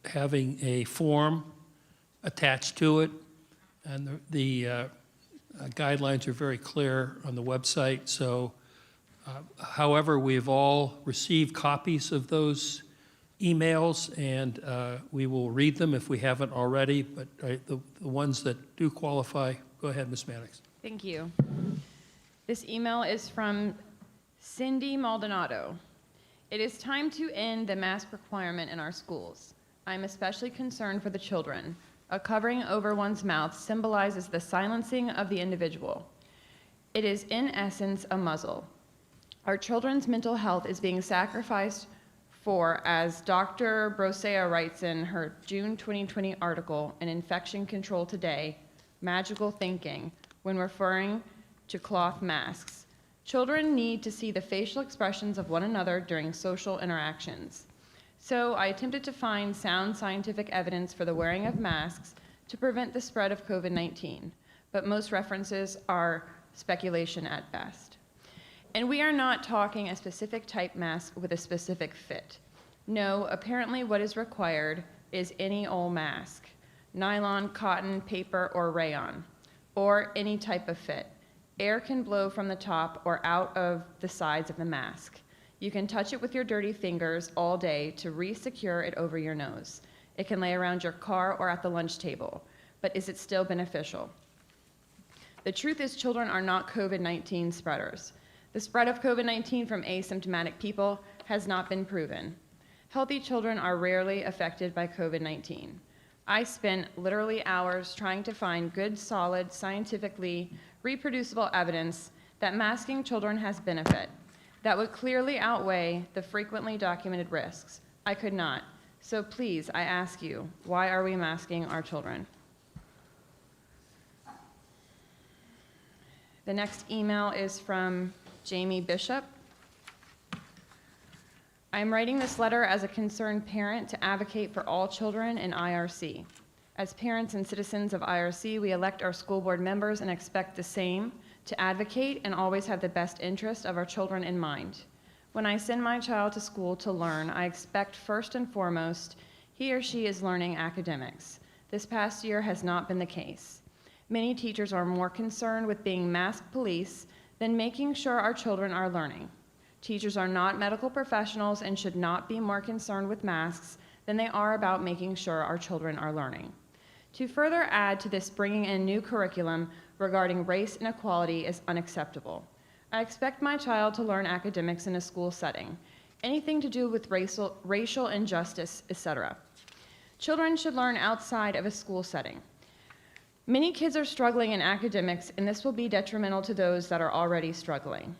having a form attached to it, and the guidelines are very clear on the website. So, however, we've all received copies of those emails, and we will read them if we haven't already, but the ones that do qualify, go ahead, Ms. Maddox. Thank you. This email is from Cindy Maldonado. It is time to end the mask requirement in our schools. I'm especially concerned for the children. A covering over one's mouth symbolizes the silencing of the individual. It is, in essence, a muzzle. Our children's mental health is being sacrificed for, as Dr. Brosea writes in her June 2020 article in Infection Control Today, magical thinking, when referring to cloth masks. Children need to see the facial expressions of one another during social interactions. So I attempted to find sound scientific evidence for the wearing of masks to prevent the spread of COVID-19. but most references are speculation at best. And we are not talking a specific type mask with a specific fit. No, apparently what is required is any old mask, nylon, cotton, paper, or rayon, or any type of fit. Air can blow from the top or out of the sides of the mask. You can touch it with your dirty fingers all day to re-secure it over your nose. It can lay around your car or at the lunch table, but is it still beneficial? The truth is children are not COVID-19 spreaders. The spread of COVID-19 from asymptomatic people has not been proven. Healthy children are rarely affected by COVID-19. I spent literally hours trying to find good, solid, scientifically reproducible evidence that masking children has benefit that would clearly outweigh the frequently documented risks. I could not. So please, I ask you, why are we masking our children? The next email is from Jamie Bishop. I am writing this letter as a concerned parent to advocate for all children in IRC. As parents and citizens of IRC, we elect our school board members and expect the same, to advocate and always have the best interest of our children in mind. When I send my child to school to learn, I expect first and foremost, he or she is learning academics. This past year has not been the case. Many teachers are more concerned with being mask police than making sure our children are learning. Teachers are not medical professionals and should not be more concerned with masks than they are about making sure our children are learning. To further add to this, bringing in new curriculum regarding race and equality is unacceptable. I expect my child to learn academics in a school setting, anything to do with racial injustice, etc. Children should learn outside of a school setting. Many kids are struggling in academics, and this will be detrimental to those that are already struggling.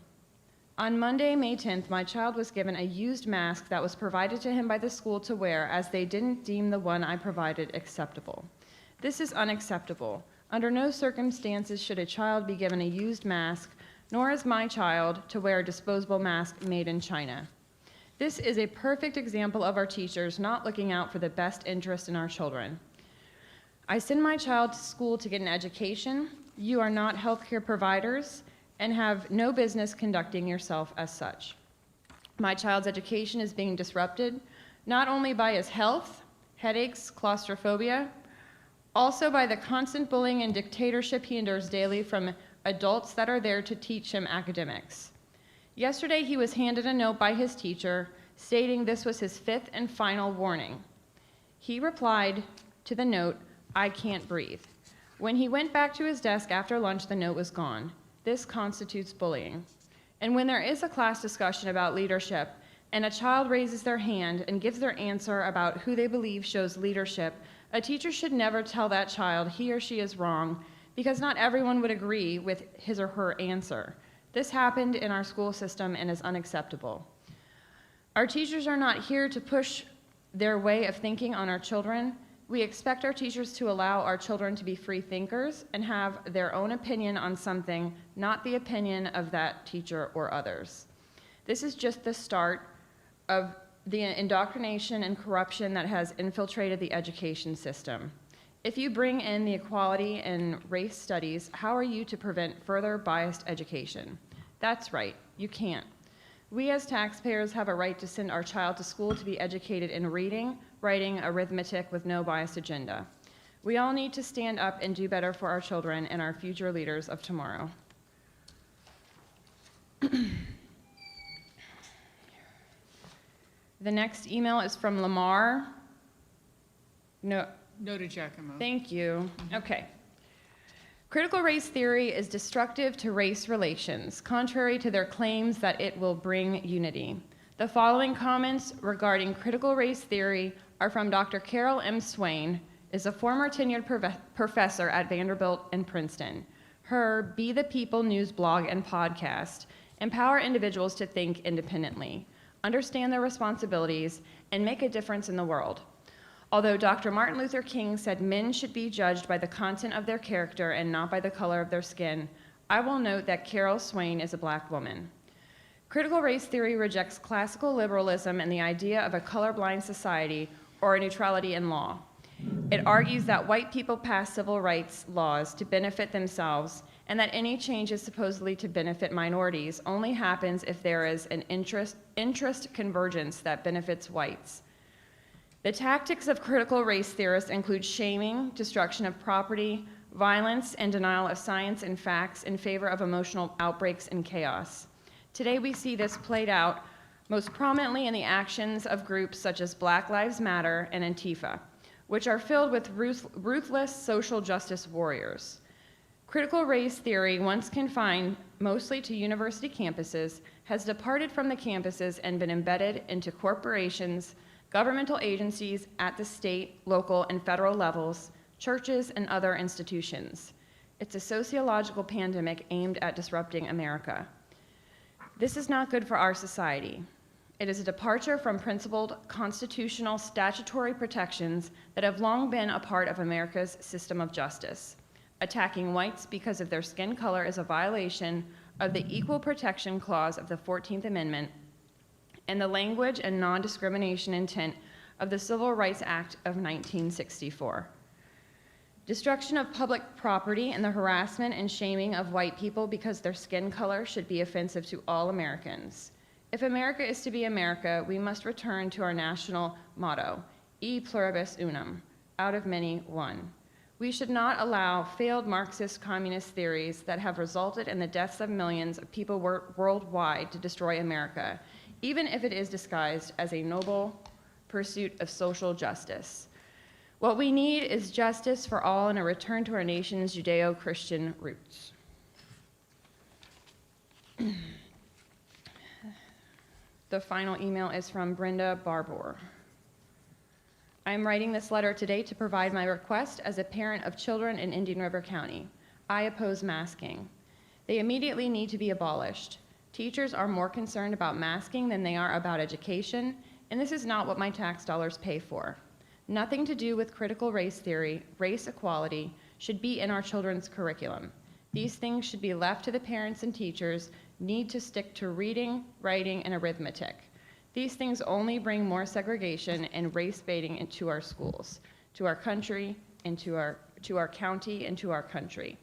On Monday, May 10th, my child was given a used mask that was provided to him by the school to wear as they didn't deem the one I provided acceptable. This is unacceptable. Under no circumstances should a child be given a used mask, nor is my child to wear a disposable mask made in China. This is a perfect example of our teachers not looking out for the best interest in our children. I send my child to school to get an education. You are not healthcare providers and have no business conducting yourself as such. My child's education is being disrupted, not only by his health, headaches, claustrophobia, also by the constant bullying and dictatorship he endures daily from adults that are there to teach him academics. Yesterday, he was handed a note by his teacher stating this was his 5th and final warning. He replied to the note, "I can't breathe." When he went back to his desk after lunch, the note was gone. This constitutes bullying. And when there is a class discussion about leadership and a child raises their hand and gives their answer about who they believe shows leadership, a teacher should never tell that child he or she is wrong because not everyone would agree with his or her answer. This happened in our school system and is unacceptable. Our teachers are not here to push their way of thinking on our children. We expect our teachers to allow our children to be free thinkers and have their own opinion on something, not the opinion of that teacher or others. This is just the start of the indoctrination and corruption that has infiltrated the education system. If you bring in the equality and race studies, how are you to prevent further biased education? That's right, you can't. We as taxpayers have a right to send our child to school to be educated in reading, writing, arithmetic with no biased agenda. We all need to stand up and do better for our children and our future leaders of tomorrow. The next email is from Lamar. No to Giacomo. Thank you. Okay. Critical race theory is destructive to race relations, contrary to their claims that it will bring unity. The following comments regarding critical race theory are from Dr. Carol M. Swain, is a former tenured professor at Vanderbilt and Princeton. Her Be the People news blog and podcast empower individuals to think independently, understand their responsibilities, and make a difference in the world. Although Dr. Martin Luther King said men should be judged by the content of their character and not by the color of their skin, I will note that Carol Swain is a black woman. Critical race theory rejects classical liberalism and the idea of a colorblind society or a neutrality in law. It argues that white people pass civil rights laws to benefit themselves, and that any changes supposedly to benefit minorities only happens if there is an interest convergence that benefits whites. The tactics of critical race theorists include shaming, destruction of property, violence, and denial of science and facts in favor of emotional outbreaks and chaos. Today we see this played out most prominently in the actions of groups such as Black Lives Matter and Antifa, which are filled with ruthless social justice warriors. Critical race theory, once confined mostly to university campuses, has departed from the campuses and been embedded into corporations, governmental agencies at the state, local, and federal levels, churches, and other institutions. It's a sociological pandemic aimed at disrupting America. This is not good for our society. It is a departure from principled constitutional statutory protections that have long been a part of America's system of justice. Attacking whites because of their skin color is a violation of the Equal Protection Clause of the 14th Amendment and the language and non-discrimination intent of the Civil Rights Act of 1964. Destruction of public property and the harassment and shaming of white people because their skin color should be offensive to all Americans. If America is to be America, we must return to our national motto, E pluribus unum, out of many, one. We should not allow failed Marxist communist theories that have resulted in the deaths of millions of people worldwide to destroy America, even if it is disguised as a noble pursuit of social justice. What we need is justice for all and a return to our nation's Judeo-Christian roots. The final email is from Brenda Barbour. I am writing this letter today to provide my request as a parent of children in Indian River County. I oppose masking. They immediately need to be abolished. Teachers are more concerned about masking than they are about education, and this is not what my tax dollars pay for. Nothing to do with critical race theory, race equality, should be in our children's curriculum. These things should be left to the parents and teachers need to stick to reading, writing, and arithmetic. These things only bring more segregation and race baiting into our schools, to our country, and to our county, and to our country.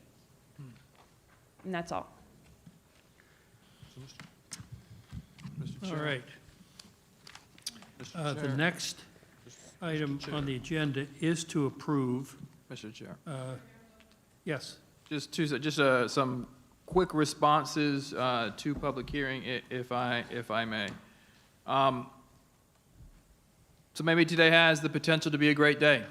And that's all. All right. The next item on the agenda is to approve. Mr. Chair. Yes. Just some quick responses to public hearing, if I may. So maybe today has the potential to be a great day.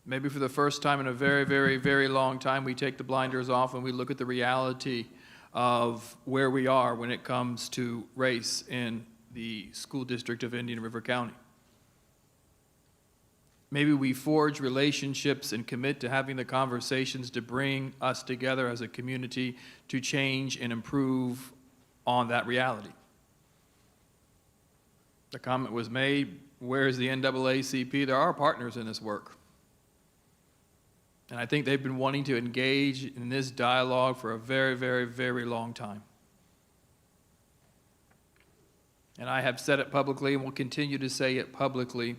Maybe for the first time in a very, very, very long time, we take the blinders off and we look at the reality of where we are when it comes to race in the school district of Indian River County. Maybe we forge relationships and commit to having the conversations to bring us together as a community to change and improve on that reality. The comment was made, where is the NAACP? There are partners in this work. And I think they've been wanting to engage in this dialogue for a very, very, very long time. And I have said it publicly and will continue to say it publicly.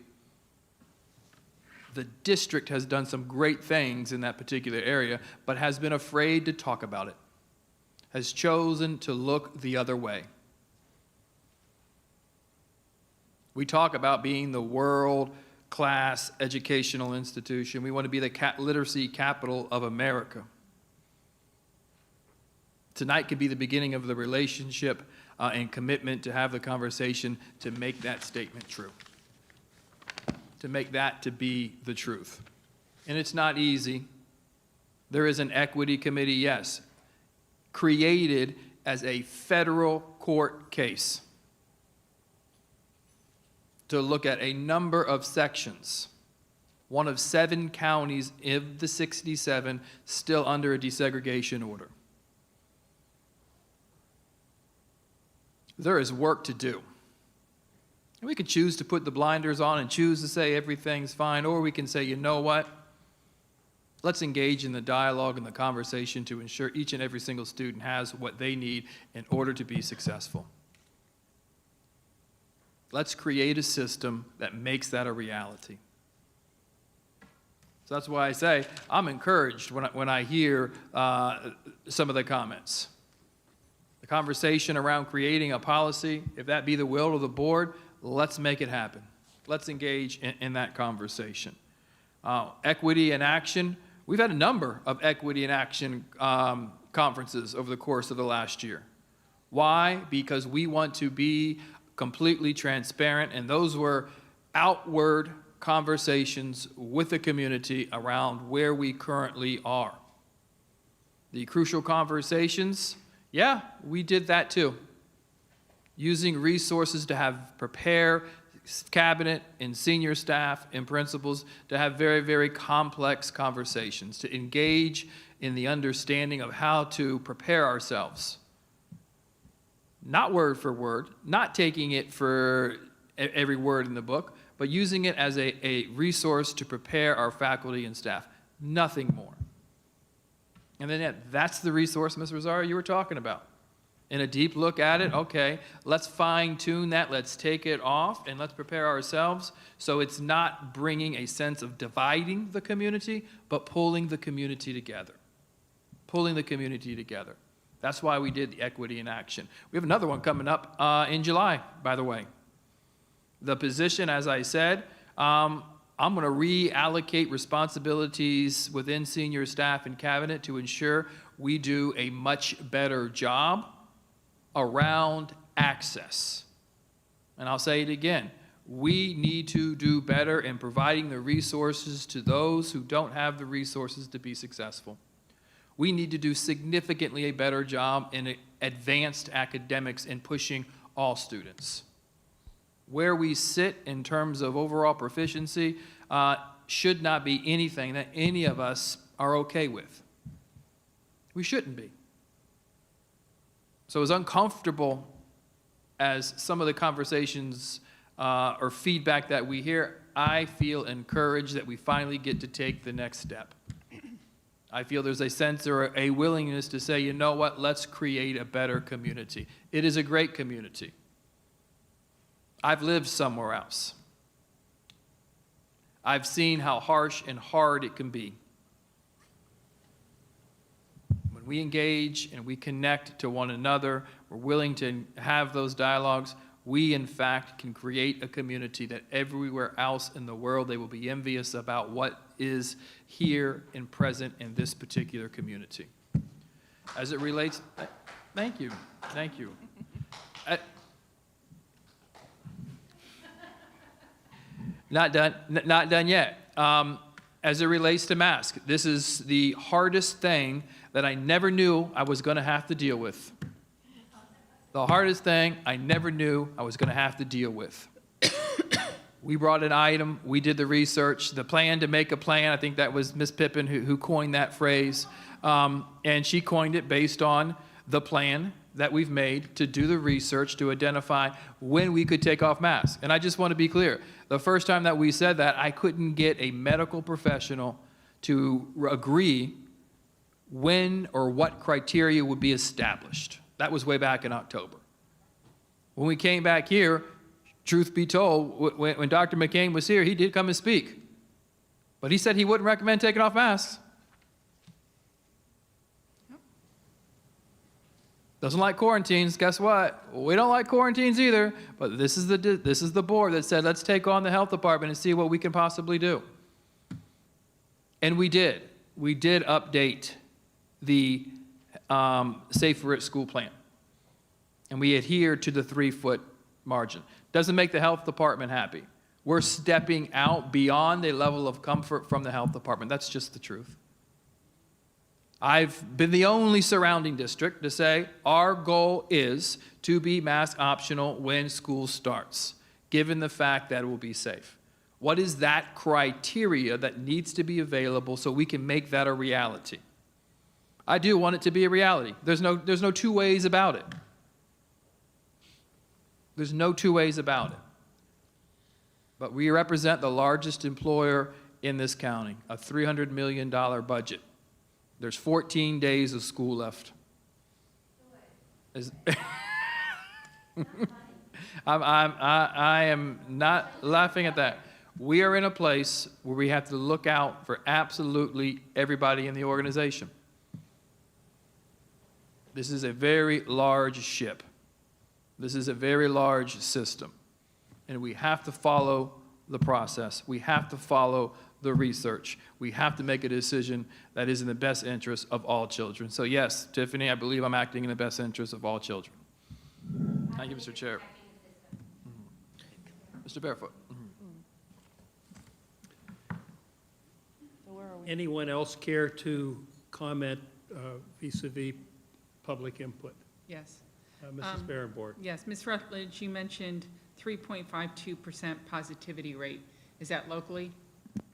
The district has done some great things in that particular area, but has been afraid to talk about it, has chosen to look the other way. We talk about being the world-class educational institution. We want to be the literacy capital of America. Tonight could be the beginning of the relationship and commitment to have the conversation to make that statement true, to make that to be the truth. And it's not easy. There is an equity committee, yes, created as a federal court case to look at a number of sections, one of 7 counties of the 67 still under a desegregation order. There is work to do. And we could choose to put the blinders on and choose to say everything's fine, or we can say, you know what? Let's engage in the dialogue and the conversation to ensure each and every single student has what they need in order to be successful. Let's create a system that makes that a reality. So that's why I say I'm encouraged when I hear some of the comments. The conversation around creating a policy, if that be the will of the board, let's make it happen. Let's engage in that conversation. Equity in action. We've had a number of equity in action conferences over the course of the last year. Why? Because we want to be completely transparent, and those were outward conversations with the community around where we currently are. The crucial conversations, yeah, we did that too. Using resources to prepare cabinet and senior staff and principals to have very, very complex conversations, to engage in the understanding of how to prepare ourselves. Not word for word, not taking it for every word in the book, but using it as a resource to prepare our faculty and staff. Nothing more. And then that's the resource, Ms. Rosario, you were talking about. In a deep look at it, okay, let's fine tune that, let's take it off, and let's prepare ourselves so it's not bringing a sense of dividing the community, but pulling the community together. Pulling the community together. That's why we did the equity in action. We have another one coming up in July, by the way. The position, as I said, I'm going to reallocate responsibilities within senior staff and cabinet to ensure we do a much better job around access. And I'll say it again. We need to do better in providing the resources to those who don't have the resources to be successful. We need to do significantly a better job in advanced academics and pushing all students. Where we sit in terms of overall proficiency should not be anything that any of us are okay with. We shouldn't be. So as uncomfortable as some of the conversations or feedback that we hear, I feel encouraged that we finally get to take the next step. I feel there's a sense or a willingness to say, you know what, let's create a better community. It is a great community. I've lived somewhere else. I've seen how harsh and hard it can be. When we engage and we connect to one another, we're willing to have those dialogues, we in fact can create a community that everywhere else in the world they will be envious about what is here and present in this particular community. As it relates, thank you. Not done yet. As it relates to masks, this is the hardest thing that I never knew I was going to have to deal with. The hardest thing I never knew I was going to have to deal with. We brought an item, we did the research, the plan to make a plan. I think that was Ms. Pippin who coined that phrase. And she coined it based on the plan that we've made to do the research to identify when we could take off masks. And I just want to be clear. The first time that we said that, I couldn't get a medical professional to agree when or what criteria would be established. That was way back in October. When we came back here, truth be told, when Dr. McCain was here, he did come and speak. But he said he wouldn't recommend taking off masks. Doesn't like quarantines. Guess what? We don't like quarantines either. But this is the board that said, let's take on the health department and see what we can possibly do. And we did. We did update the Safer at School plan. And we adhered to the 3-foot margin. Doesn't make the health department happy. We're stepping out beyond a level of comfort from the health department. That's just the truth. I've been the only surrounding district to say our goal is to be mask optional when school starts, given the fact that it will be safe. What is that criteria that needs to be available so we can make that a reality? I do want it to be a reality. There's no two ways about it. There's no two ways about it. But we represent the largest employer in this county, a $300 million budget. There's 14 days of school left. I am not laughing at that. We are in a place where we have to look out for absolutely everybody in the organization. This is a very large ship. This is a very large system. And we have to follow the process. We have to follow the research. We have to make a decision that is in the best interest of all children. So yes, Tiffany, I believe I'm acting in the best interest of all children. Thank you, Mr. Chair. Mr. Barefoot. Anyone else care to comment vis-a-vis public input? Yes. Mrs. Barrenborg. Yes, Ms. Rutledge, you mentioned 3.52% positivity rate. Is that locally?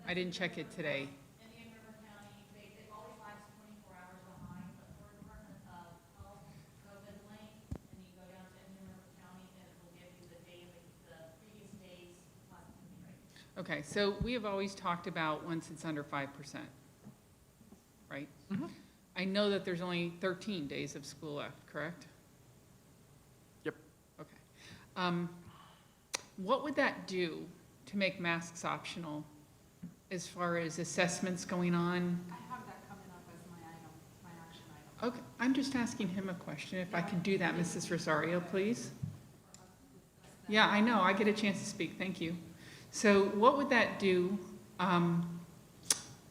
I didn't check it today. Indian River County, it always lags 24 hours behind, but for Department of Health COVID link, and you go down to Indian River County, and it will give you the previous day's positivity rate. Okay, so we have always talked about once it's under 5%, right? I know that there's only 13 days of school left, correct? Yep. Okay. What would that do to make masks optional as far as assessments going on? I have that coming up as my action item. Okay, I'm just asking him a question. If I could do that, Mrs. Rosario, please. Yeah, I know, I get a chance to speak, thank you. So what would that do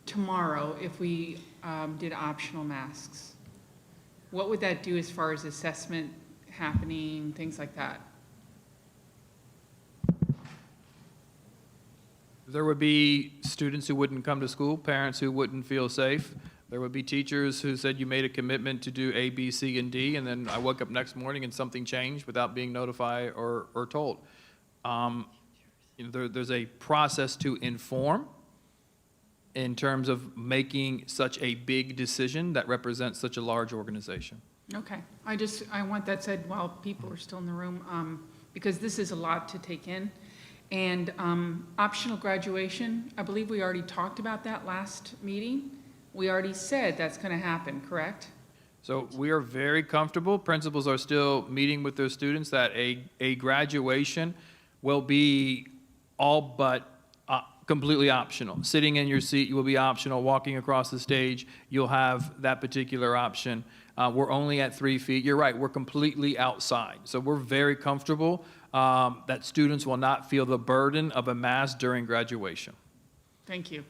tomorrow if we did optional masks? What would that do as far as assessment happening, things like that? There would be students who wouldn't come to school, parents who wouldn't feel safe. There would be teachers who said you made a commitment to do A, B, C, and D, and then I woke up next morning and something changed without being notified or told. There's a process to inform in terms of making such a big decision that represents such a large organization. Okay, I want that said while people are still in the room, because this is a lot to take in. And optional graduation, I believe we already talked about that last meeting. We already said that's going to happen, correct? So we are very comfortable. Principals are still meeting with their students that a graduation will be all but completely optional. Sitting in your seat, you will be optional. Walking across the stage, you'll have that particular option. We're only at 3 feet. You're right, we're completely outside. So we're very comfortable that students will not feel the burden of a mask during graduation. Thank you.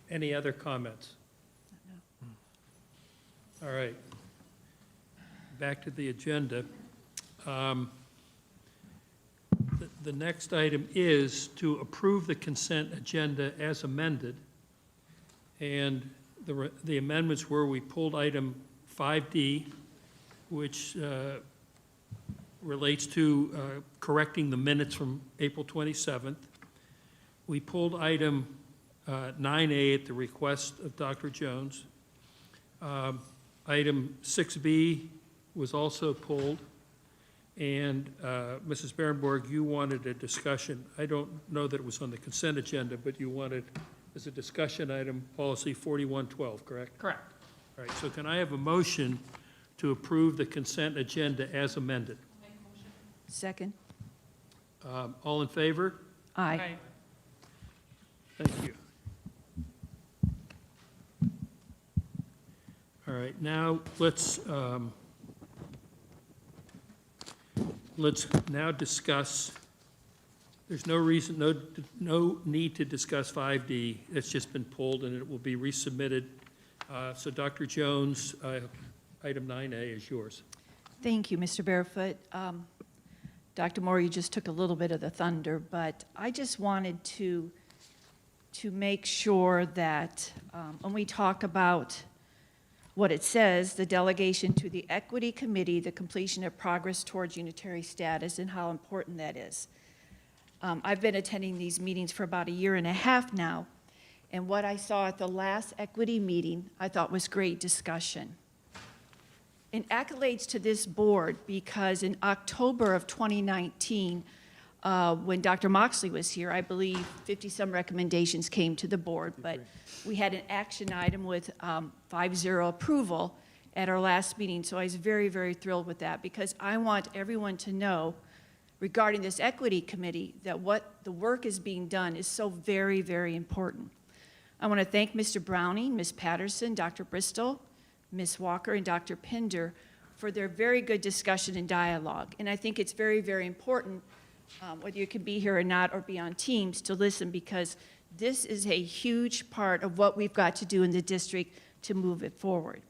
Any other comments? All right. Back to the agenda. The next item is to approve the consent agenda as amended. And the amendments were, we pulled item 5D, which relates to correcting the minutes from April 27th. We pulled item 9A at the request of Dr. Jones. Item 6B was also pulled. And Mrs. Barrenborg, you wanted a discussion. I don't know that it was on the consent agenda, but you wanted, as a discussion item, policy 4112, correct? Correct. All right, so can I have a motion to approve the consent agenda as amended? Second. All in favor? Aye. Thank you. All right, now let's now discuss, there's no reason, no need to discuss 5D. It's just been pulled and it will be resubmitted. So Dr. Jones, item 9A is yours. Thank you, Mr. Barefoot. Dr. Moore, you just took a little bit of the thunder, but I just wanted to make sure that when we talk about what it says, the delegation to the Equity Committee, the completion of progress towards unitary status, and how important that is. I've been attending these meetings for about 1.5 years now, and what I saw at the last equity meeting, I thought was great discussion. And accolades to this board, because in October of 2019, when Dr. Moxley was here, I believe 50-some recommendations came to the board, but we had an action item with 5-0 approval, at our last meeting, so I was very, very thrilled with that, because I want everyone to know regarding this equity committee that what the work is being done is so very, very important. I want to thank Mr. Browning, Ms. Patterson, Dr. Bristol, Ms. Walker, and Dr. Pinder for their very good discussion and dialogue. And I think it's very, very important, whether you can be here or not or be on Teams, to listen, because this is a huge part of what we've got to do in the district to move it forward.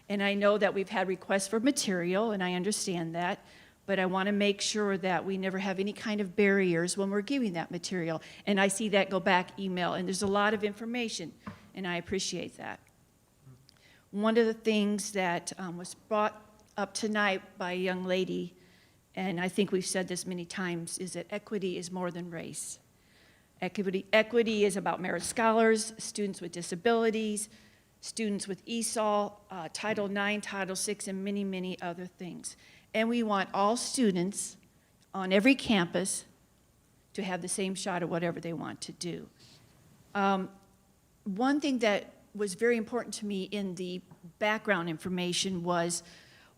And I know that we've had requests for material, and I understand that, but I want to make sure that we never have any kind of barriers when we're giving that material. And I see that go back email, and there's a lot of information, and I appreciate that. One of the things that was brought up tonight by a young lady, and I think we've said this many times, is that equity is more than race. Equity is about merit scholars, students with disabilities, students with ESOL, Title IX, Title VI, and many, many other things. And we want all students on every campus to have the same shot at whatever they want to do. One thing that was very important to me in the background information was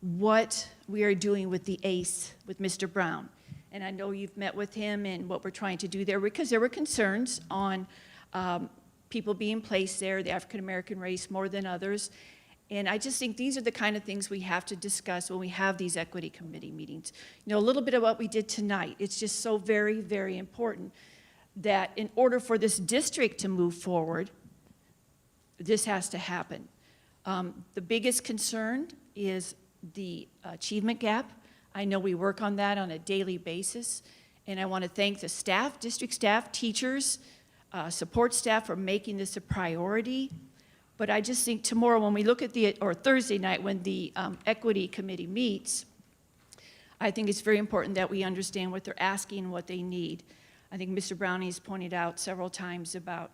what we are doing with the ACE, with Mr. Brown. And I know you've met with him and what we're trying to do there, because there were concerns on people being placed there, the African-American race more than others. And I just think these are the kind of things we have to discuss when we have these equity committee meetings. You know, a little bit of what we did tonight, it's just so very, very important that in order for this district to move forward, this has to happen. The biggest concern is the achievement gap. I know we work on that on a daily basis, and I want to thank the staff, district staff, teachers, support staff for making this a priority. But I just think tomorrow when we look at or Thursday night when the equity committee meets, I think it's very important that we understand what they're asking and what they need. I think Mr. Browning has pointed out several times about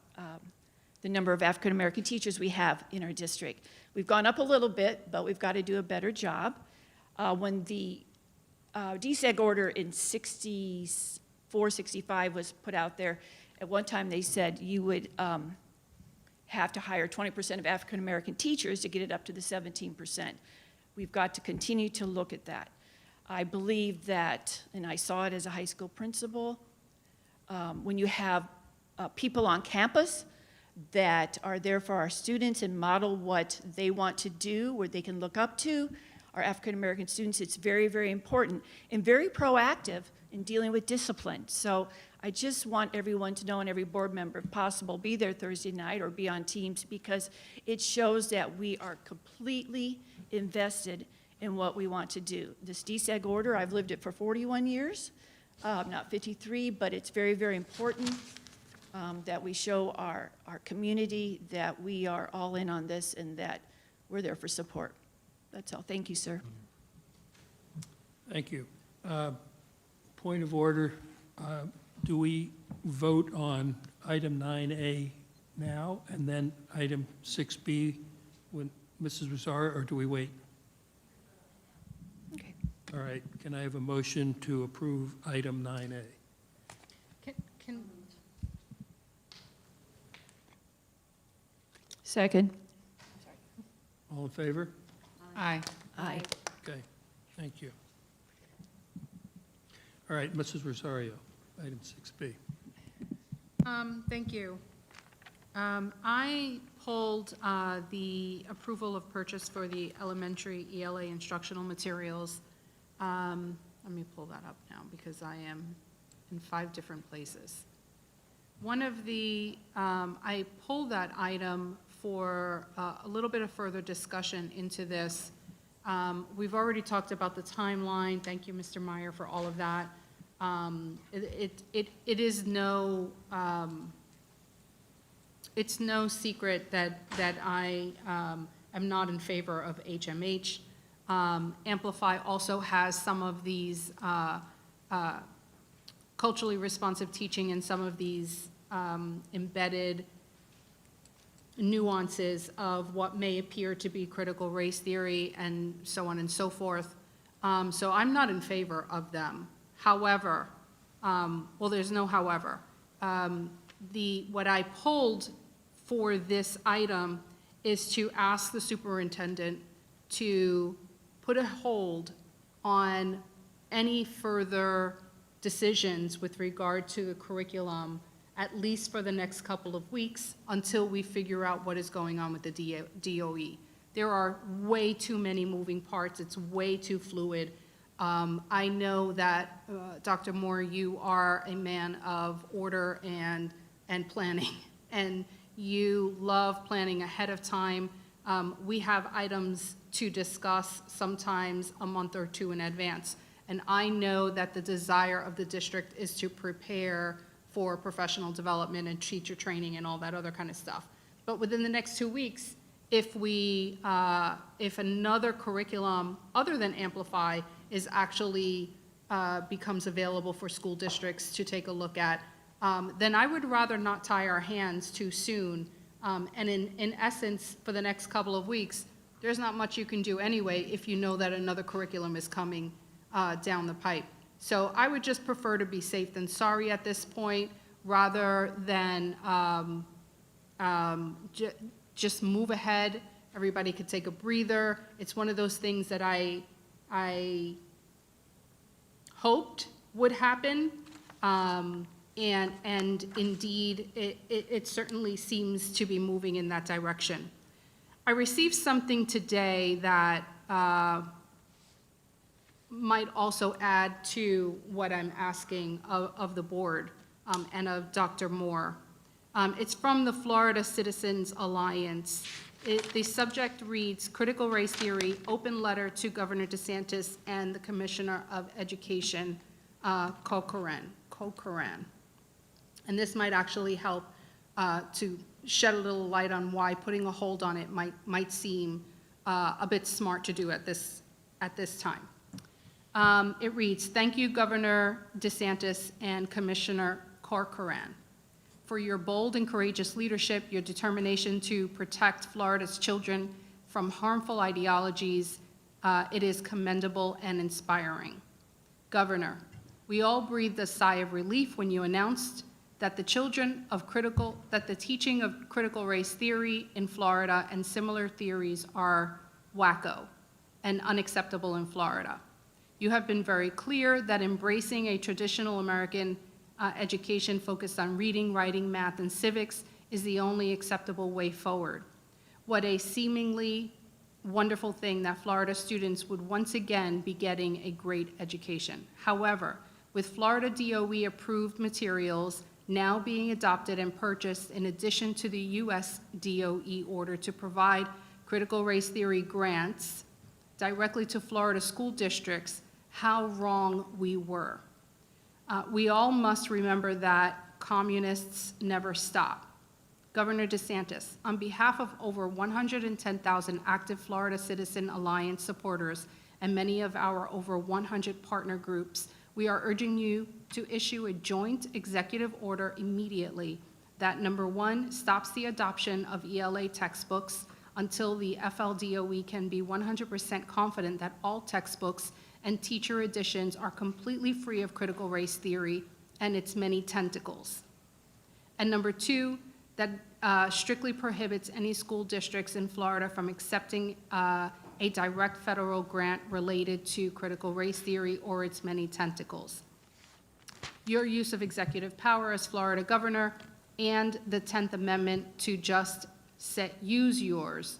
the number of African American teachers we have in our district. We've gone up a little bit, but we've got to do a better job. When the DSEG order in 64, 65 was put out there, at one time they said you would have to hire 20% of African American teachers to get it up to the 17%. We've got to continue to look at that. I believe that, and I saw it as a high school principal, when you have people on campus that are there for our students and model what they want to do, where they can look up to our African American students, it's very, very important and very proactive in dealing with discipline. So I just want everyone to know, and every board member, if possible, be there Thursday night or be on Teams, because it shows that we are completely invested in what we want to do. This DSEG order, I've lived it for 41 years, not 53, but it's very, very important that we show our community that we are all in on this and that we're there for support. That's all. Thank you, sir. Thank you. Point of order, do we vote on item 9A now and then item 6B with Mrs. Rosario, or do we wait? Okay. All right, can I have a motion to approve item 9A? Second. All in favor? Aye. Aye. Okay, thank you. All right, Mrs. Rosario, item 6B. Thank you. I pulled the approval of purchase for the elementary ELA instructional materials. Let me pull that up now because I am in 5 different places. One of the, I pulled that item for a little bit of further discussion into this. We've already talked about the timeline. Thank you, Mr. Meyer, for all of that. It is no, it's no secret that I am not in favor of HMH. Amplify also has some of these culturally responsive teaching and some of these embedded nuances of what may appear to be critical race theory and so on and so forth. So I'm not in favor of them. However, well, there's no however. What I pulled for this item is to ask the superintendent to put a hold on any further decisions with regard to the curriculum, at least for the next couple of weeks, until we figure out what is going on with the DOE. There are way too many moving parts. It's way too fluid. I know that, Dr. Moore, you are a man of order and planning, and you love planning ahead of time. We have items to discuss sometimes a month or two in advance. And I know that the desire of the district is to prepare for professional development and teacher training and all that other kind of stuff. But within the next 2 weeks, if another curriculum other than Amplify is actually becomes available for school districts to take a look at, then I would rather not tie our hands too soon. And in essence, for the next couple of weeks, there's not much you can do anyway if you know that another curriculum is coming down the pipe. So I would just prefer to be safe than sorry at this point, rather than just move ahead. Everybody could take a breather. It's one of those things that I hoped would happen. And indeed, it certainly seems to be moving in that direction. I received something today that might also add to what I'm asking of the board and of Dr. Moore. It's from the Florida Citizens Alliance. The subject reads, Critical Race Theory, Open Letter to Governor DeSantis and the Commissioner of Education, Corcoran. And this might actually help to shed a little light on why putting a hold on it might seem a bit smart to do at this time. It reads, thank you, Governor DeSantis and Commissioner Corcoran, for your bold and courageous leadership, your determination to protect Florida's children from harmful ideologies. It is commendable and inspiring. Governor, we all breathed a sigh of relief when you announced that the teaching of critical race theory in Florida and similar theories are wacko and unacceptable in Florida. You have been very clear that embracing a traditional American education focused on reading, writing, math, and civics is the only acceptable way forward. What a seemingly wonderful thing that Florida students would once again be getting a great education. However, with Florida DOE approved materials now being adopted and purchased in addition to the US DOE order to provide critical race theory grants directly to Florida school districts, how wrong we were. We all must remember that communists never stop. Governor DeSantis, on behalf of over 110,000 active Florida Citizen Alliance supporters and many of our over 100 partner groups, we are urging you to issue a joint executive order immediately that, number one, stops the adoption of ELA textbooks until the FLDOE can be 100% confident that all textbooks and teacher editions are completely free of critical race theory and its many tentacles. And number two, that strictly prohibits any school districts in Florida from accepting a direct federal grant related to critical race theory or its many tentacles. Your use of executive power as Florida governor and the 10th Amendment to just use yours,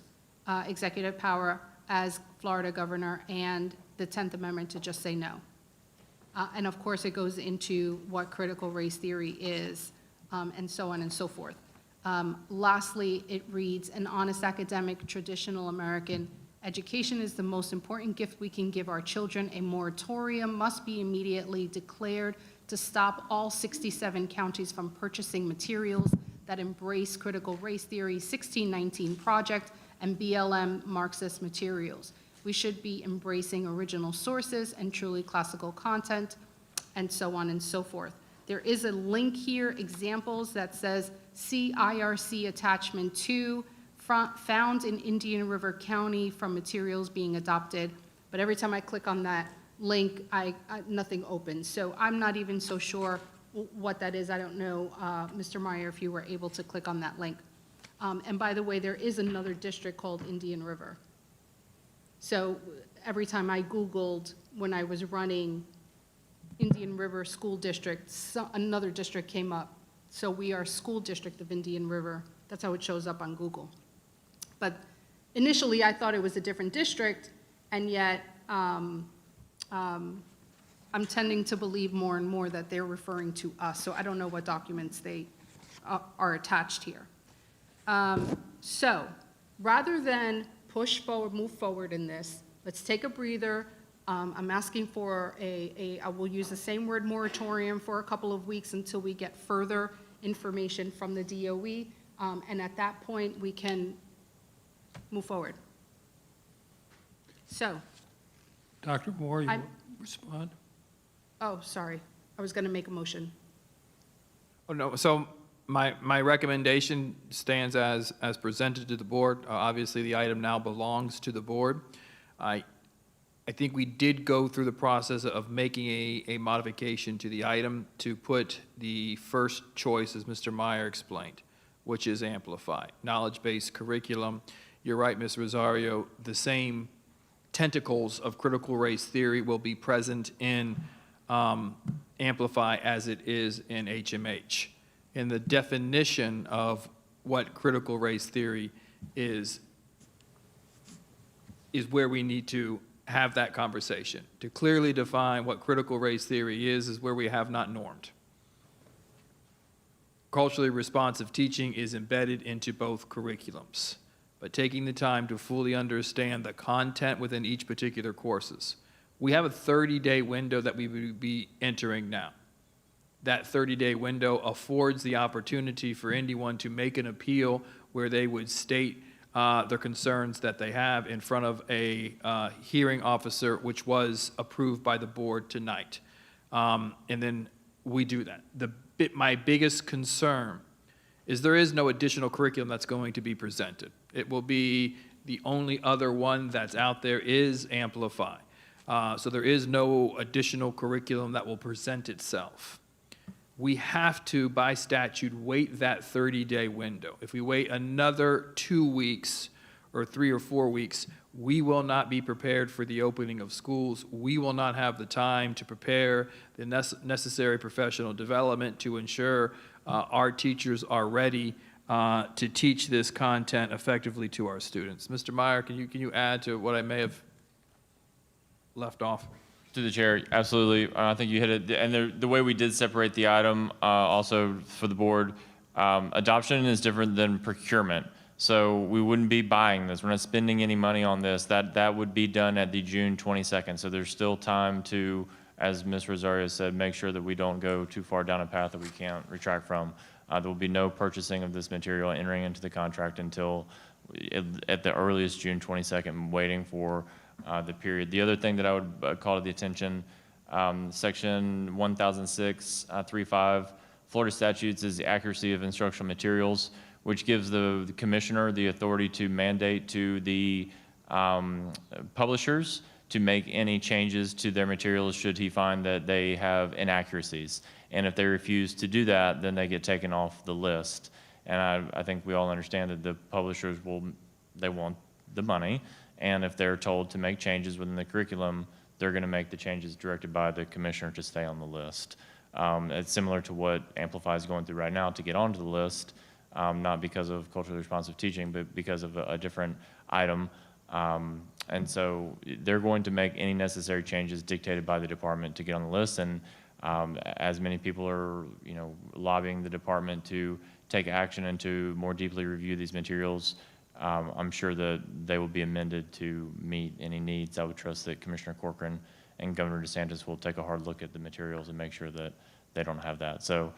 executive power as Florida governor, and the 10th Amendment to just say no. And of course, it goes into what critical race theory is, and so on and so forth. Lastly, it reads, an honest academic, traditional American education is the most important gift we can give our children. A moratorium must be immediately declared to stop all 67 counties from purchasing materials that embrace critical race theory, 1619 Project, and BLM Marxist materials. We should be embracing original sources and truly classical content, and so on and so forth. There is a link here, examples, that says see IRC attachment 2, found in Indian River County from materials being adopted. But every time I click on that link, nothing opens. So I'm not even so sure what that is. I don't know, Mr. Meyer, if you were able to click on that link. And by the way, there is another district called Indian River. So every time I Googled when I was running Indian River School District, another district came up. So we are School District of Indian River. That's how it shows up on Google. But initially, I thought it was a different district, and yet I'm tending to believe more and more that they're referring to us. So I don't know what documents they are attached here. So rather than push forward, move forward in this, let's take a breather. I'm asking for I will use the same word, moratorium, for a couple of weeks until we get further information from the DOE. And at that point, we can move forward. So. Dr. Moore, you respond? Oh, sorry. I was going to make a motion. Oh, no, so my recommendation stands as presented to the board. Obviously, the item now belongs to the board. I think we did go through the process of making a modification to the item to put the first choice, as Mr. Meyer explained, which is amplify, knowledge-based curriculum. You're right, Ms. Rosario, the same tentacles of critical race theory will be present in amplify as it is in HMH. And the definition of what critical race theory is where we need to have that conversation. To clearly define what critical race theory is where we have not normed. Culturally responsive teaching is embedded into both curriculums, but taking the time to fully understand the content within each particular courses. We have a 30-day window that we would be entering now. That 30-day window affords the opportunity for anyone to make an appeal where they would state their concerns that they have in front of a hearing officer, which was approved by the board tonight. And then we do that. My biggest concern is there is no additional curriculum that's going to be presented. It will be the only other one that's out there is Amplify. So there is no additional curriculum that will present itself. We have to, by statute, wait that 30-day window. If we wait another 2 weeks or 3 or 4 weeks, we will not be prepared for the opening of schools. We will not have the time to prepare the necessary professional development to ensure our teachers are ready to teach this content effectively to our students. Mr. Meyer, can you add to what I may have left off? To the chair, absolutely. I think you hit it. And the way we did separate the item also for the board, adoption is different than procurement. So we wouldn't be buying this. We're not spending any money on this. That would be done at the June 22nd. So there's still time to, as Ms. Rosario said, make sure that we don't go too far down a path that we can't retract from. There will be no purchasing of this material entering into the contract until at the earliest June 22nd, waiting for the period. The other thing that I would call to the attention, section 1006.35 Florida statutes is the accuracy of instructional materials, which gives the commissioner the authority to mandate to the publishers to make any changes to their materials should he find that they have inaccuracies. And if they refuse to do that, then they get taken off the list. And I think we all understand that the publishers they want the money. And if they're told to make changes within the curriculum, they're going to make the changes directed by the commissioner to stay on the list. It's similar to what Amplify is going through right now to get onto the list, not because of culturally responsive teaching, but because of a different item. And so they're going to make any necessary changes dictated by the department to get on the list. And as many people are, lobbying the department to take action and to more deeply review these materials, I'm sure that they will be amended to meet any needs. I would trust that Commissioner Corcoran and Governor DeSantis will take a hard look at the materials and make sure that they don't have that. So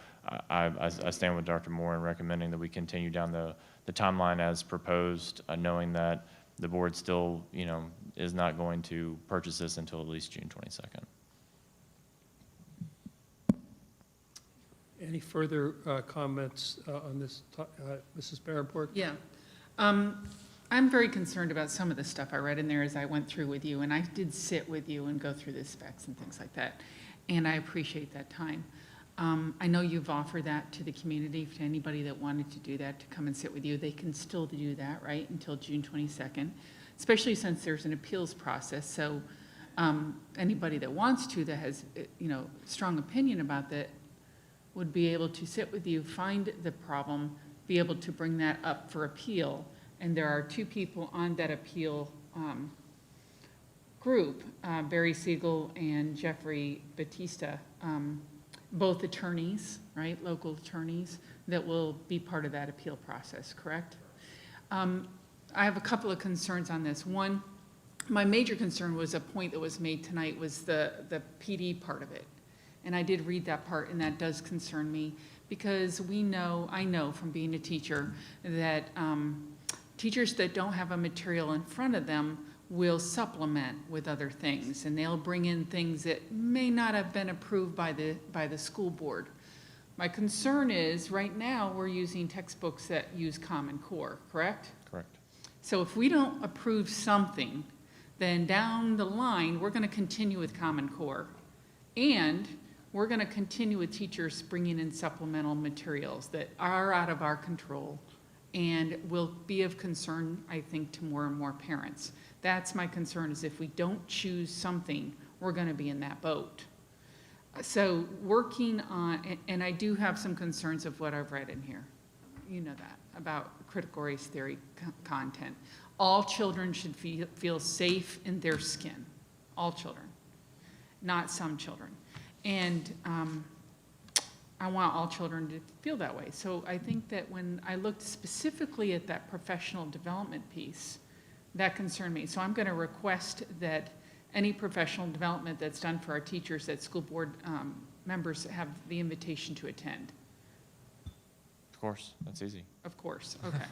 I stand with Dr. Moore in recommending that we continue down the timeline as proposed, knowing that the board still, is not going to purchase this until at least June 22nd. Any further comments on this, Mrs. Berenport? Yeah. I'm very concerned about some of the stuff I read in there as I went through with you, and I did sit with you and go through the specs and things like that, and I appreciate that time. I know you've offered that to the community, to anybody that wanted to do that, to come and sit with you. They can still do that, right, until June 22nd. especially since there's an appeals process. So anybody that wants to, that has, strong opinion about that, would be able to sit with you, find the problem, be able to bring that up for appeal. And there are 2 people on that appeal group, Barry Siegel and Jeffrey Batista, both attorneys, right, local attorneys, that will be part of that appeal process, correct? I have a couple of concerns on this. One, my major concern was a point that was made tonight was the PD part of it. And I did read that part, and that does concern me, because I know from being a teacher that teachers that don't have a material in front of them will supplement with other things, and they'll bring in things that may not have been approved by the school board. My concern is, right now, we're using textbooks that use Common Core, correct? Correct. So if we don't approve something, then down the line, we're going to continue with Common Core. And we're going to continue with teachers bringing in supplemental materials that are out of our control and will be of concern, I think, to more and more parents. That's my concern, is if we don't choose something, we're going to be in that boat. So working on, and I do have some concerns of what I've read in here. You know that, about critical race theory content. All children should feel safe in their skin. All children, not some children. And I want all children to feel that way. So I think that when I looked specifically at that professional development piece, that concerned me. So I'm going to request that any professional development that's done for our teachers, that school board members have the invitation to attend. Of course, that's easy. Of course, okay.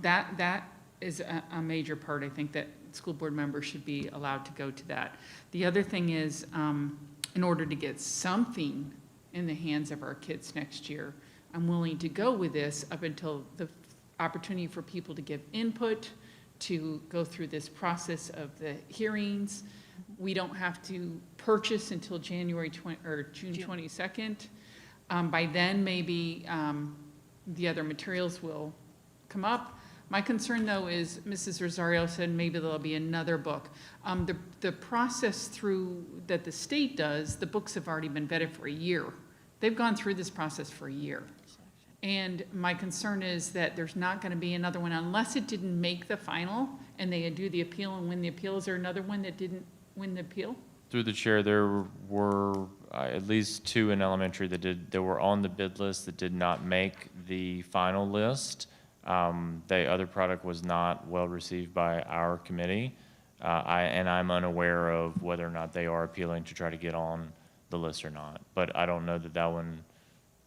That is a major part. I think that school board members should be allowed to go to that. The other thing is, in order to get something in the hands of our kids next year, I'm willing to go with this up until the opportunity for people to give input, to go through this process of the hearings. We don't have to purchase until June 22nd. By then, maybe the other materials will come up. My concern, though, is Mrs. Rosario said maybe there'll be another book. The process through that the state does, the books have already been vetted for a year. They've gone through this process for a year. And my concern is that there's not going to be another one unless it didn't make the final and they do the appeal and win the appeal. Is there another one that didn't win the appeal? Through the chair, there were at least 2 in elementary that were on the bid list that did not make the final list. The other product was not well received by our committee, and I'm unaware of whether or not they are appealing to try to get on the list or not. But I don't know that that one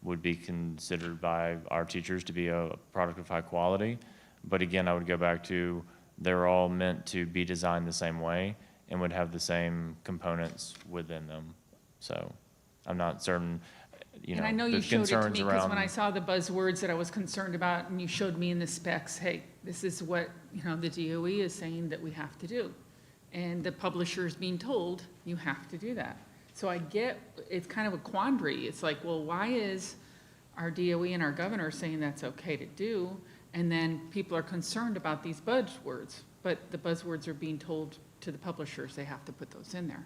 would be considered by our teachers to be a product of high quality. But again, I would go back to, they're all meant to be designed the same way and would have the same components within them. So I'm not certain, And I know you showed it to me, because when I saw the buzzwords that I was concerned about, and you showed me in the specs, hey, this is what the DOE is saying that we have to do. And the publisher is being told, you have to do that. So I get, it's kind of a quandary. It's like, well, why is our DOE and our governor saying that's okay to do? And then people are concerned about these buzzwords, but the buzzwords are being told to the publishers they have to put those in there.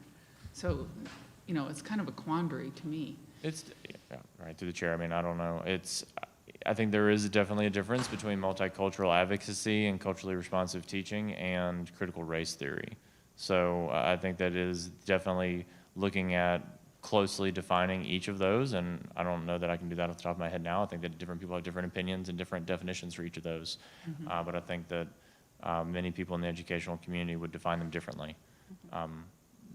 So, it's kind of a quandary to me. It's, yeah, right, through the chair. I mean, I don't know. I think there is definitely a difference between multicultural advocacy and culturally responsive teaching and critical race theory. So I think that is definitely looking at closely defining each of those, and I don't know that I can do that off the top of my head now. I think that different people have different opinions and different definitions for each of those. Mm-hmm. But I think that many people in the educational community would define them differently.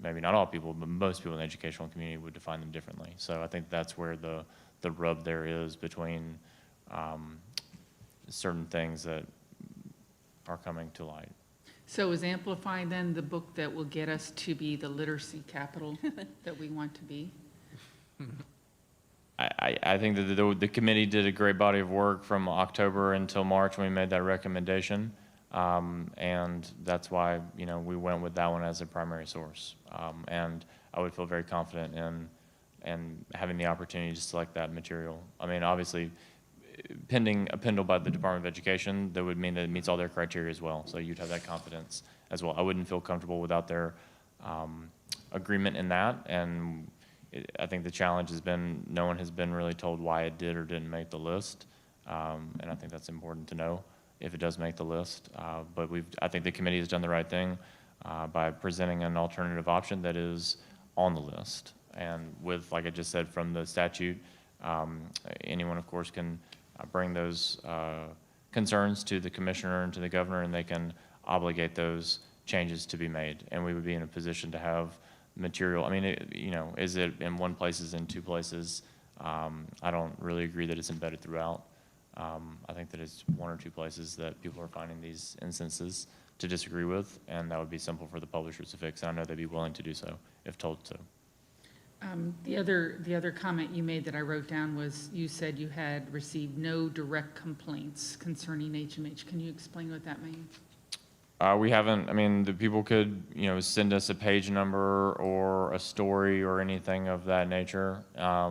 Maybe not all people, but most people in the educational community would define them differently. So I think that's where the rub there is between certain things that are coming to light. So is Amplify then the book that will get us to be the literacy capital that we want to be? I think that the committee did a great body of work from October until March when we made that recommendation. And that's why, we went with that one as a primary source. And I would feel very confident in having the opportunity to select that material. I mean, obviously, pending appendal by the Department of Education, that would mean that it meets all their criteria as well. So you'd have that confidence as well. I wouldn't feel comfortable without their agreement in that. And I think the challenge has been no one has been really told why it did or didn't make the list. And I think that's important to know if it does make the list. But I think the committee has done the right thing by presenting an alternative option that is on the list. And with, like I just said, from the statute, anyone, of course, can bring those concerns to the commissioner and to the governor, and they can obligate those changes to be made. And we would be in a position to have material. I mean, is it in one place, is in two places? I don't really agree that it's embedded throughout. I think that it's one or two places that people are finding these instances to disagree with, and that would be simple for the publishers to fix. And I know they'd be willing to do so if told to. The other comment you made that I wrote down was you said you had received no direct complaints concerning HMH. Can you explain what that means? We haven't. I mean, the people could, send us a page number or a story or anything of that nature. There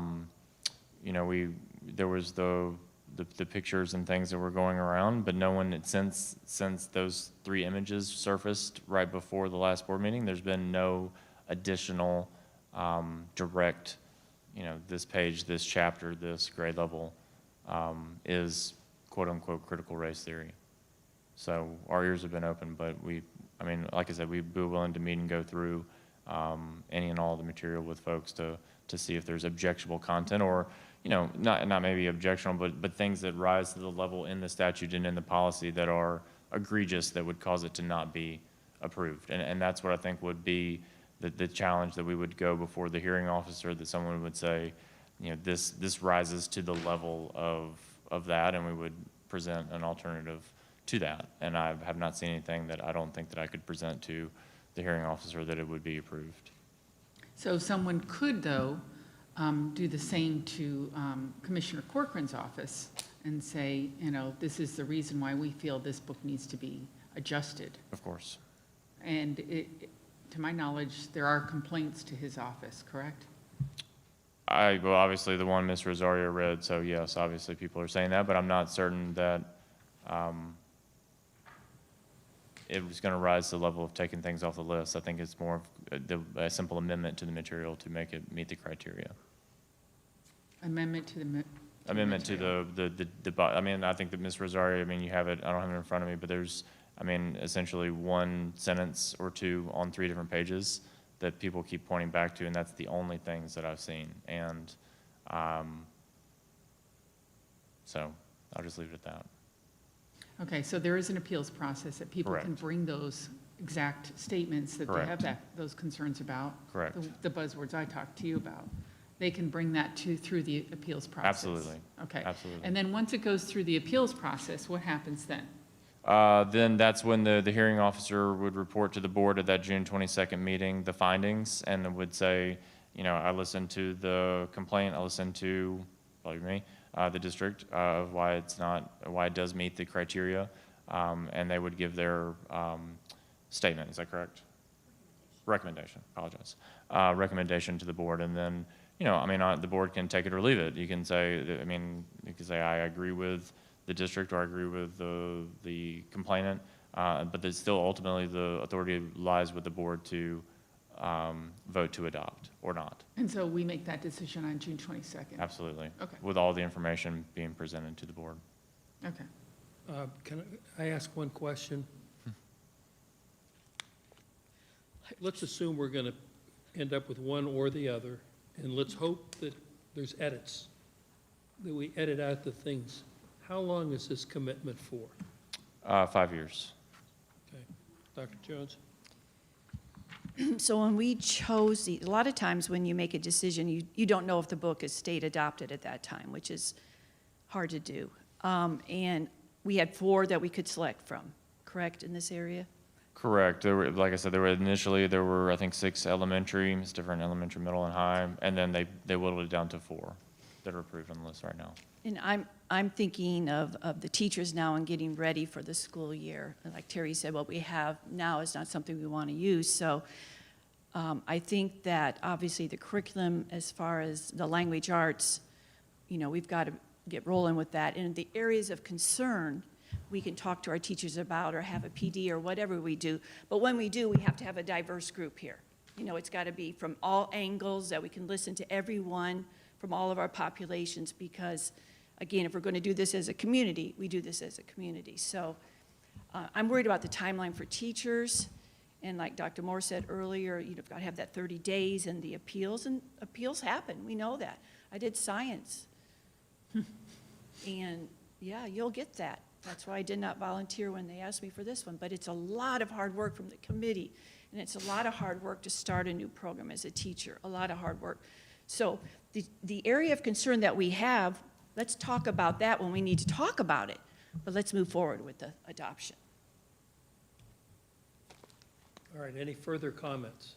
was the pictures and things that were going around, but no one since those 3 images surfaced right before the last board meeting. There's been no additional direct, this page, this chapter, this grade level is quote unquote critical race theory. So our ears have been open, but like I said, we'd be willing to meet and go through any and all the material with folks to see if there's objectionable content or, not maybe objectionable, but things that rise to the level in the statute and in the policy that are egregious that would cause it to not be approved. And that's what I think would be the challenge, that we would go before the hearing officer, that someone would say, this rises to the level of that, and we would present an alternative to that. And I have not seen anything that I don't think that I could present to the hearing officer that it would be approved. So someone could, though, do the same to Commissioner Corcoran's office and say, this is the reason why we feel this book needs to be adjusted. Of course. And to my knowledge, there are complaints to his office, correct? Well, obviously the one Ms. Rosario read, so yes, obviously people are saying that, but I'm not certain that it was going to rise to the level of taking things off the list. I think it's more of a simple amendment to the material to make it meet the criteria. Amendment to the Amendment to the I think that Ms. Rosario, you have it, I don't have it in front of me, but there's, essentially one sentence or two on 3 different pages that people keep pointing back to, and that's the only things that I've seen. And so I'll just leave it at that. Okay, so there is an appeals process that people Correct. can bring those exact statements that they have Correct. those concerns about. Correct. The buzzwords I talked to you about. They can bring that through the appeals process. Absolutely. Okay. Absolutely. And then once it goes through the appeals process, what happens then? Then that's when the hearing officer would report to the board at that June 22nd meeting the findings, and would say, I listened to the complaint, I listened to, probably me, the district, of why it does meet the criteria, and they would give their statement. Is that correct? Recommendation. Apologize. Recommendation to the board, and then the board can take it or leave it. You can say, I agree with the district, or I agree with the complainant, but there's still ultimately the authority lies with the board to vote to adopt or not. And so we make that decision on June 22nd? Absolutely. Okay. With all the information being presented to the board. Okay. Can I ask one question? Let's assume we're going to end up with one or the other, and let's hope that there's edits, that we edit out the things. How long is this commitment for? 5 years. Okay. Dr. Jones? So when we chose, a lot of times when you make a decision, you don't know if the book is state adopted at that time, which is hard to do. And we had 4 that we could select from, correct, in this area? Correct. There were, like I said, there were I think 6 elementary, it's different elementary, middle, and high, and then they whittled it down to 4 that are approved on the list right now. And I'm thinking of the teachers now and getting ready for the school year. And like Terry said, what we have now is not something we want to use. So I think that obviously the curriculum, as far as the language arts, we've got to get rolling with that. And the areas of concern, we can talk to our teachers about or have a PD or whatever we do. But when we do, we have to have a diverse group here. You know, it's got to be from all angles, that we can listen to everyone from all of our populations, because, again, if we're going to do this as a community, we do this as a community. So I'm worried about the timeline for teachers. And like Dr. Moore said earlier, you've got to have that 30 days and the appeals, and appeals happen. We know that. I did science. And yeah, you'll get that. That's why I did not volunteer when they asked me for this one. But it's a lot of hard work from the committee. And it's a lot of hard work to start a new program as a teacher, a lot of hard work. So the area of concern that we have, let's talk about that when we need to talk about it. But let's move forward with the adoption. All right, any further comments?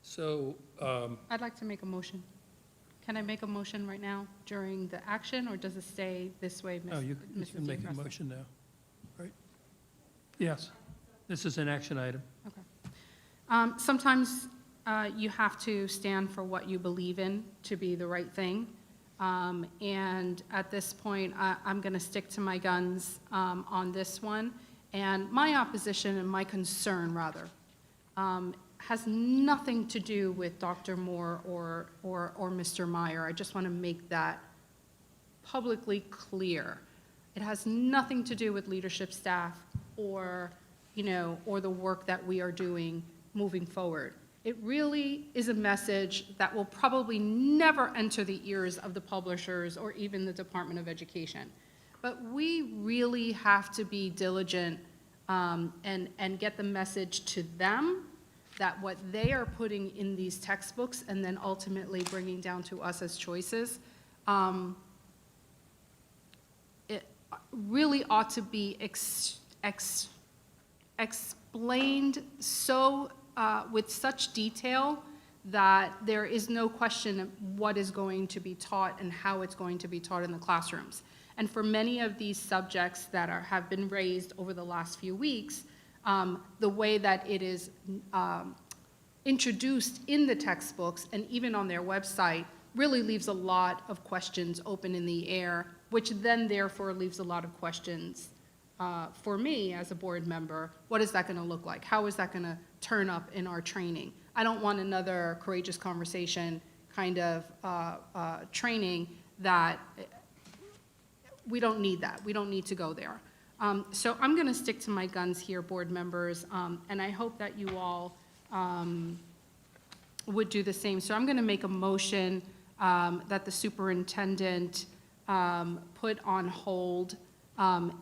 So, I'd like to make a motion. Can I make a motion right now during the action, or does it stay this way, no, you Mrs. can make a DeGrasse? motion now, right? Yes, this is an action item. Okay. Sometimes you have to stand for what you believe in to be the right thing. And at this point, I'm going to stick to my guns on this one. And my opposition and my concern, rather, has nothing to do with Dr. Moore or Mr. Meyer. I just want to make that publicly clear. It has nothing to do with leadership staff or the work that we are doing moving forward. It really is a message that will probably never enter the ears of the publishers or even the Department of Education. But we really have to be diligent and get the message to them that what they are putting in these textbooks and then ultimately bringing down to us as choices, it really ought to be explained so with such detail that there is no question of what is going to be taught and how it's going to be taught in the classrooms. And for many of these subjects that have been raised over the last few weeks, the way that it is introduced in the textbooks and even on their website really leaves a lot of questions open in the air, which then therefore leaves a lot of questions for me as a board member. What is that going to look like? How is that going to turn up in our training? I don't want another courageous conversation kind of training that we don't need that. We don't need to go there. So I'm going to stick to my guns here, board members, and I hope that you all would do the same. So I'm going to make a motion that the superintendent put on hold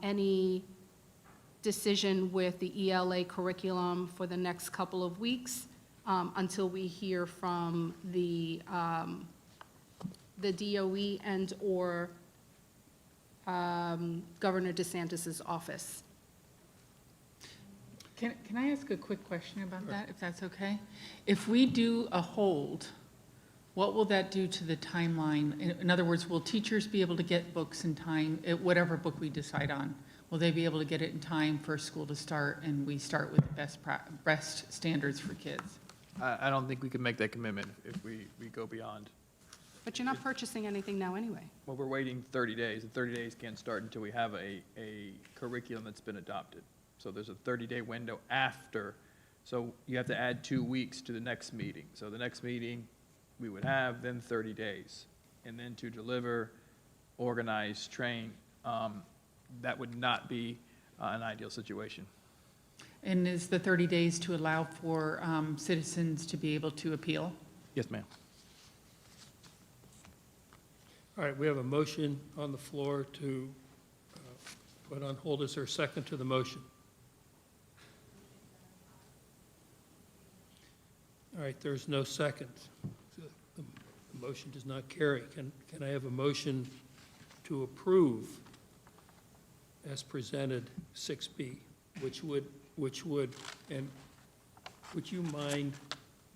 any decision with the ELA curriculum for the next couple of weeks until we hear from the DOE and/or Governor DeSantis's office. Can I ask a quick question about that, if that's okay? If we do a hold, what will that do to the timeline? In other words, will teachers be able to get books in time, whatever book we decide on? Will they be able to get it in time for school to start and we start with best standards for kids? I don't think we can make that commitment if we go beyond. But you're not purchasing anything now anyway. Well, we're waiting 30 days, and 30 days can't start until we have a curriculum that's been adopted. So there's a 30-day window after. So you have to add 2 weeks to the next meeting. So the next meeting we would have, then 30 days. And then to deliver, organize, train, that would not be an ideal situation. And is the 30 days to allow for citizens to be able to appeal? Yes, ma'am. All right, we have a motion on the floor to put on hold. Is there a second to the motion? All right, there's no second. The motion does not carry. Can I have a motion to approve as presented 6B, which would, and would you mind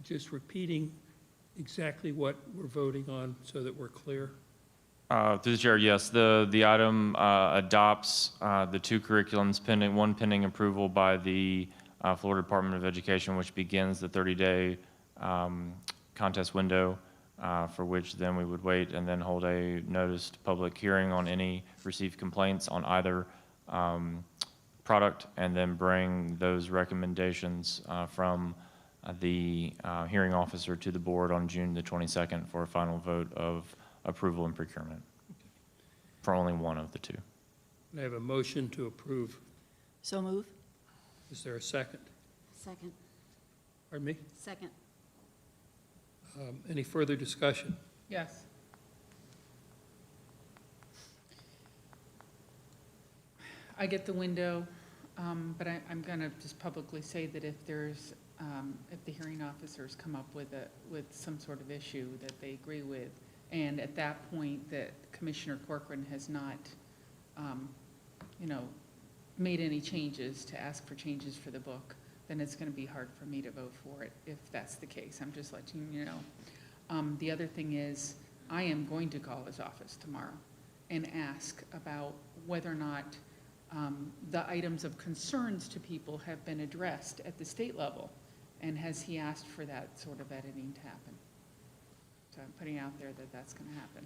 just repeating exactly what we're voting on so that we're clear? Through the chair, yes. The item adopts the 2 curriculums pending, one pending approval by the Florida Department of Education, which begins the 30-day contest window for which then we would wait and then hold a noticed public hearing on any received complaints on either product, and then bring those recommendations from the hearing officer to the board on June the 22nd for a final vote of approval and procurement for only one of the two. I have a motion to approve. So move. Is there a second? Second. Pardon me? Second. Any further discussion? Yes. I get the window, but I'm going to just publicly say that if there's, if the hearing officers come up with some sort of issue that they agree with, and at that point that Commissioner Corcoran has not, made any changes to ask for changes for the book, then it's going to be hard for me to vote for it if that's the case. I'm just letting you know. The other thing is, I am going to call his office tomorrow and ask about whether or not the items of concerns to people have been addressed at the state level, and has he asked for that sort of editing to happen. So I'm putting out there that that's going to happen.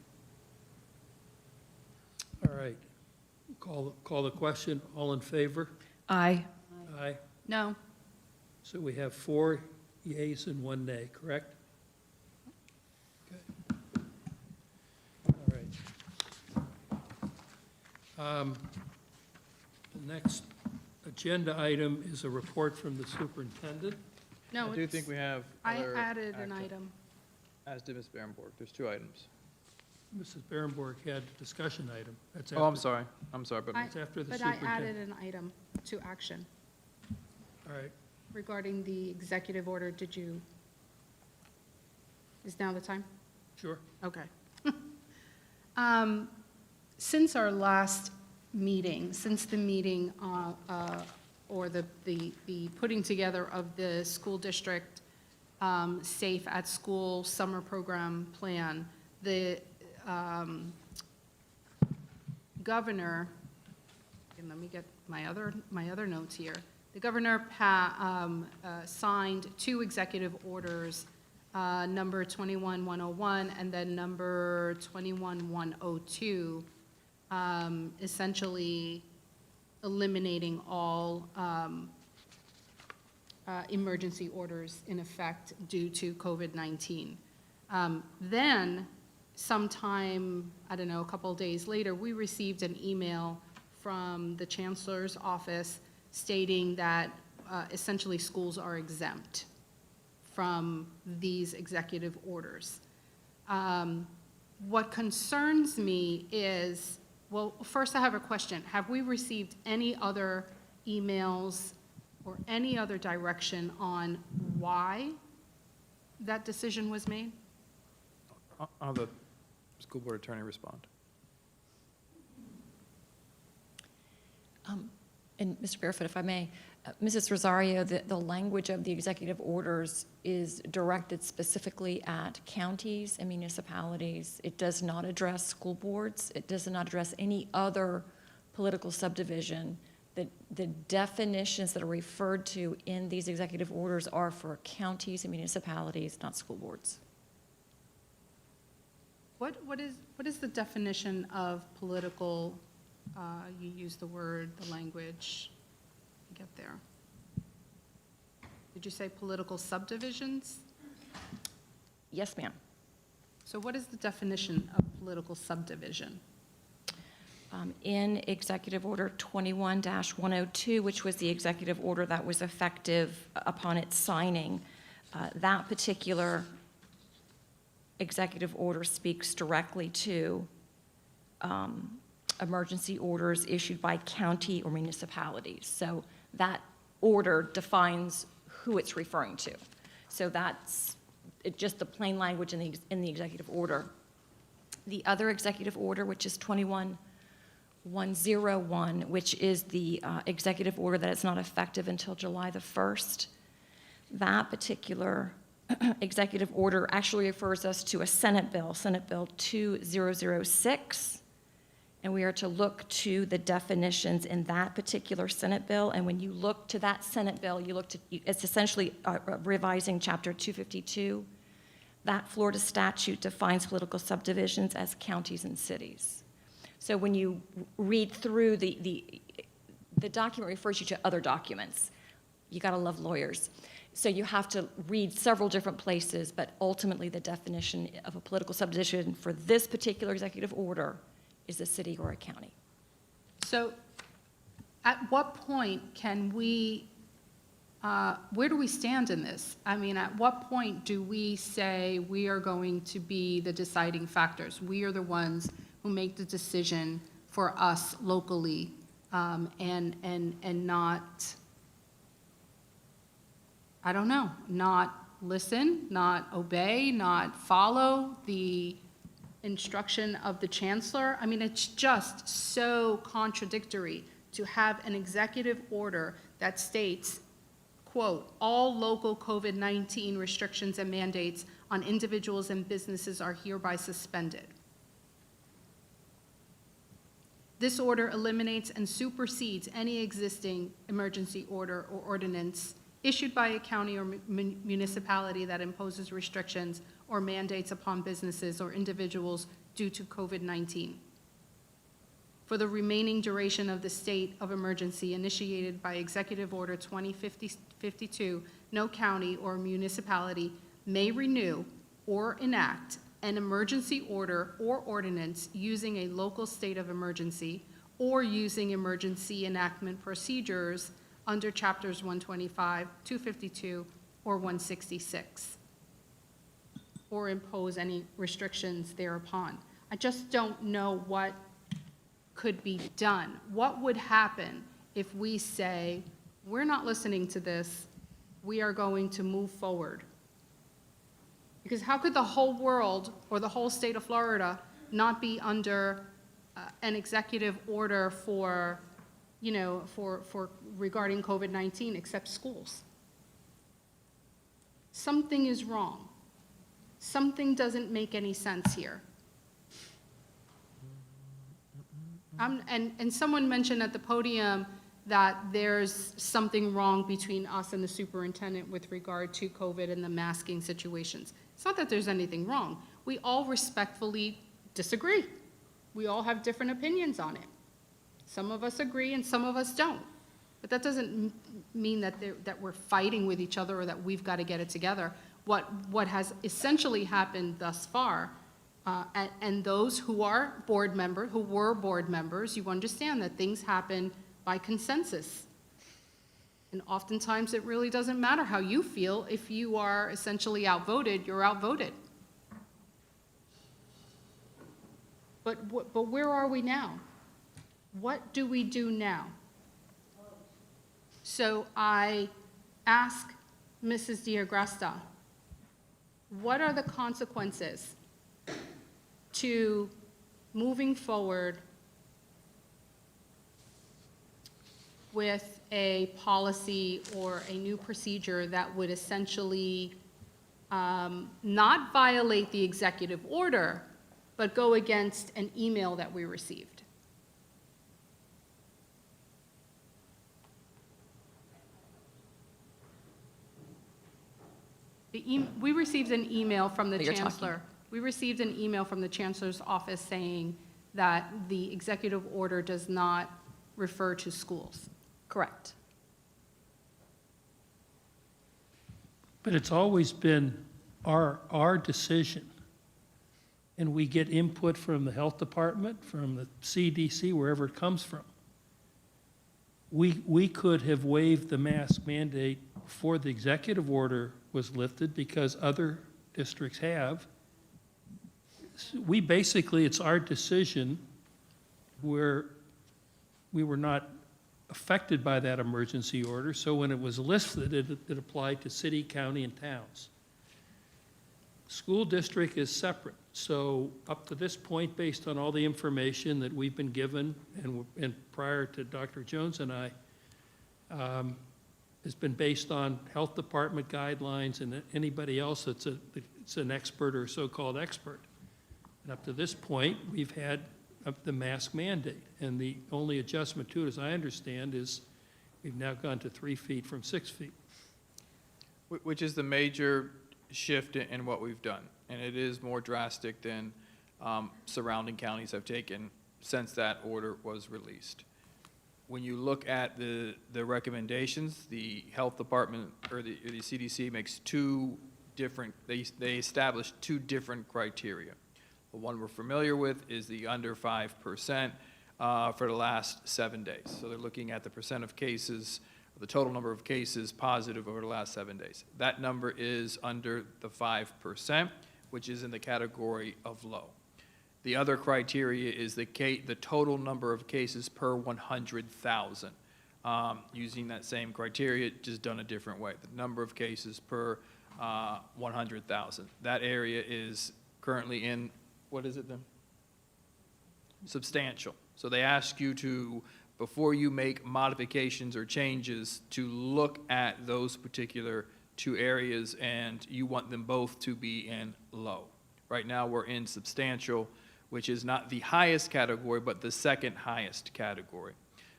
All right. Call the question. All in favor? Aye. Aye. No. So we have 4 yeas and 1 nay, correct? Okay. All right. The next agenda item is a report from the superintendent. No, I do think we have I other added an action, item. as did Ms. Berenborg. There's 2 items. Mrs. Berenborg had a discussion item. That's Oh, I'm after- sorry. But That's after the But I superintendent. added an item to action All right. regarding the executive order. Is now the time? Sure. Okay. Since our last meeting, since the meeting or the putting together of the school district Safe at School summer program plan, the governor, and let me get my other notes here. The governor signed 2 executive orders, number 21101 and then number 21102, essentially eliminating all emergency orders in effect due to COVID-19. Then, sometime, I don't know, a couple of days later, we received an email from the chancellor's office stating that essentially schools are exempt from these executive orders. What concerns me is, well, first I have a question. Have we received any other emails or any other direction on why that decision was made? I'll have the school board attorney respond. And Mr. Barefoot, if I may, Mrs. Rosario, the language of the executive orders is directed specifically at counties and municipalities. It does not address school boards. It does not address any other political subdivision. The definitions that are referred to in these executive orders are for counties and municipalities, not school boards. What is the definition of political, you use the word, the language, get there. Did you say political subdivisions? Yes, ma'am. So what is the definition of political subdivision? In Executive Order 21-102, which was the executive order that was effective upon its signing, that particular executive order speaks directly to emergency orders issued by county or municipalities. So that order defines who it's referring to. So that's just the plain language in the executive order. The other executive order, which is 21-101, which is the executive order that is not effective until July the 1st, that particular executive order actually refers us to a Senate Bill 2006, and we are to look to the definitions in that particular Senate bill. And when you look to that Senate bill, it's essentially revising Chapter 252 that Florida statute defines political subdivisions as counties and cities. So when you read through the document refers you to other documents. You gotta love lawyers. So you have to read several different places, but ultimately the definition of a political subdivision for this particular executive order is a city or a county. So at what point can we, where do we stand in this? I mean, at what point do we say we are going to be the deciding factors? We are the ones who make the decision for us locally, and not, I don't know, not listen, not obey, not follow the instruction of the chancellor. I mean, it's just so contradictory to have an executive order that states, quote, all local COVID-19 restrictions and mandates on individuals and businesses are hereby suspended. This order eliminates and supersedes any existing emergency order or ordinance issued by a county or municipality that imposes restrictions or mandates upon businesses or individuals due to COVID-19. For the remaining duration of the state of emergency initiated by Executive Order 2052, no county or municipality may renew or enact an emergency order or ordinance using a local state of emergency or using emergency enactment procedures under chapters 125, 252, or 166, or impose any restrictions thereupon. I just don't know what could be done. What would happen if we say, we're not listening to this, we are going to move forward? Because how could the whole world or the whole state of Florida not be under an executive order for, you know, for regarding COVID-19 except schools? Something is wrong. Something doesn't make any sense here. And someone mentioned at the podium that there's something wrong between us and the superintendent with regard to COVID and the masking situations. It's not that there's anything wrong. We all respectfully disagree. We all have different opinions on it. Some of us agree and some of us don't. But that doesn't mean that we're fighting with each other or that we've got to get it together. What has essentially happened thus far, and those who are board members, who were board members, you understand that things happen by consensus. And oftentimes it really doesn't matter how you feel. If you are essentially outvoted, you're outvoted. But where are we now? What do we do now? So I ask Mrs. Diagresta, what are the consequences to moving forward with a policy or a new procedure that would essentially not violate the executive order, but go against an email that we received? We received an email from the chancellor. We received an email from the chancellor's office saying that the executive order does not refer to schools. Correct. But it's always been our decision. And we get input from the health department, from the CDC, wherever it comes from. We could have waived the mask mandate before the executive order was lifted because other districts have. We basically, it's our decision where we were not affected by that emergency order, so when it was lifted, it applied to city, county, and towns. School district is separate, so up to this point, based on all the information that we've been given, and prior to Dr. Jones and I, has been based on health department guidelines and anybody else that's an expert or so-called expert. And up to this point, we've had the mask mandate, and the only adjustment to it, as I understand, is we've now gone to 3 feet from 6 feet. Which is the major shift in what we've done, and it is more drastic than surrounding counties have taken since that order was released. When you look at the recommendations, the health department or the CDC makes two different, they establish two different criteria. The one we're familiar with is the under 5% for the last 7 days. So they're looking at the percent of cases, the total number of cases positive over the last 7 days. That number is under the 5%, which is in the category of low. The other criteria is the total number of cases per 100,000. Using that same criteria, just done a different way. The number of cases per 100,000. That area is currently in, what is it then? Substantial. So they ask you to, before you make modifications or changes, to look at those particular two areas, and you want them both to be in low. Right now we're in substantial, which is not the highest category, but the second highest category.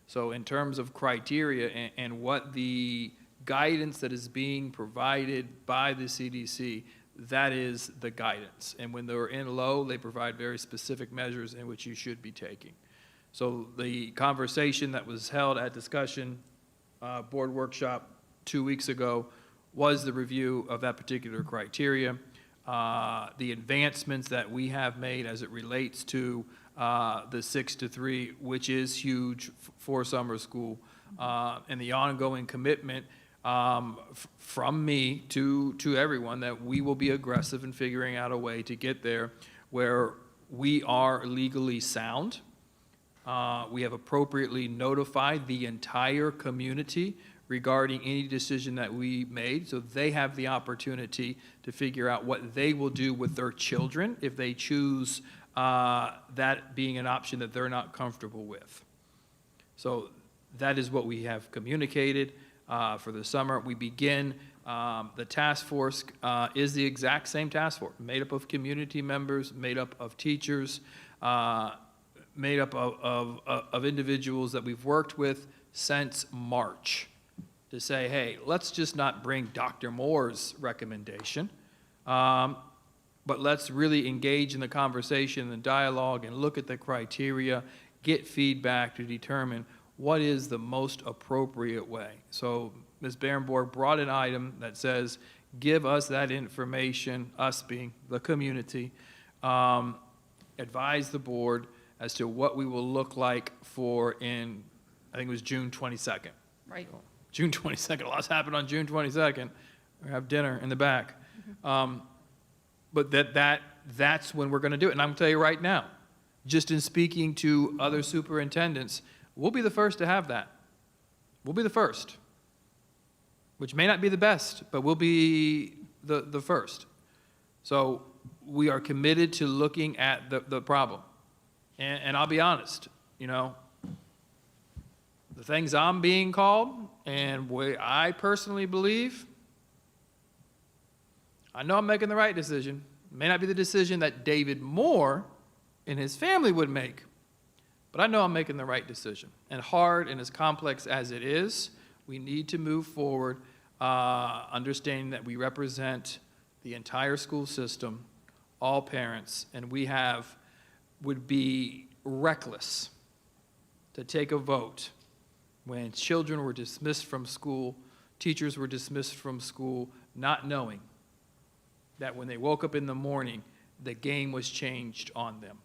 So in terms of criteria and what the guidance that is being provided by the CDC, that is the guidance. And when they're in low, they provide very specific measures in which you should be taking. So the conversation that was held at discussion board workshop 2 weeks ago was the review of that particular criteria. The advancements that we have made as it relates to the 6 to 3, which is huge for summer school, and the ongoing commitment from me to everyone that we will be aggressive in figuring out a way to get there where we are legally sound. We have appropriately notified the entire community regarding any decision that we made, so they have the opportunity to figure out what they will do with their children if they choose that being an option that they're not comfortable with. So that is what we have communicated for the summer. We begin, the task force is the exact same task force, made up of community members, made up of teachers, made up of individuals that we've worked with since March, to say, hey, let's just not bring Dr. Moore's recommendation, but let's really engage in the conversation and dialogue and look at the criteria, get feedback to determine what is the most appropriate way. So Ms. Barenborg brought an item that says, give us that information, us being the community, advise the board as to what we will look like for in, I think it was June 22nd. Right. June 22nd, a lot's happened on June 22nd. We have dinner in the back. But that's when we're gonna do it. And I'm gonna tell you right now, just in speaking to other superintendents, we'll be the first to have that. We'll be the first, which may not be the best, but we'll be the first. So we are committed to looking at the problem. And I'll be honest, you know, the things I'm being called and what I personally believe, I know I'm making the right decision. It may not be the decision that David Moore and his family would make, but I know I'm making the right decision. And hard and as complex as it is, we need to move forward, understanding that we represent the entire school system, all parents, and would be reckless to take a vote when children were dismissed from school, teachers were dismissed from school, not knowing that when they woke up in the morning, the game was changed on them.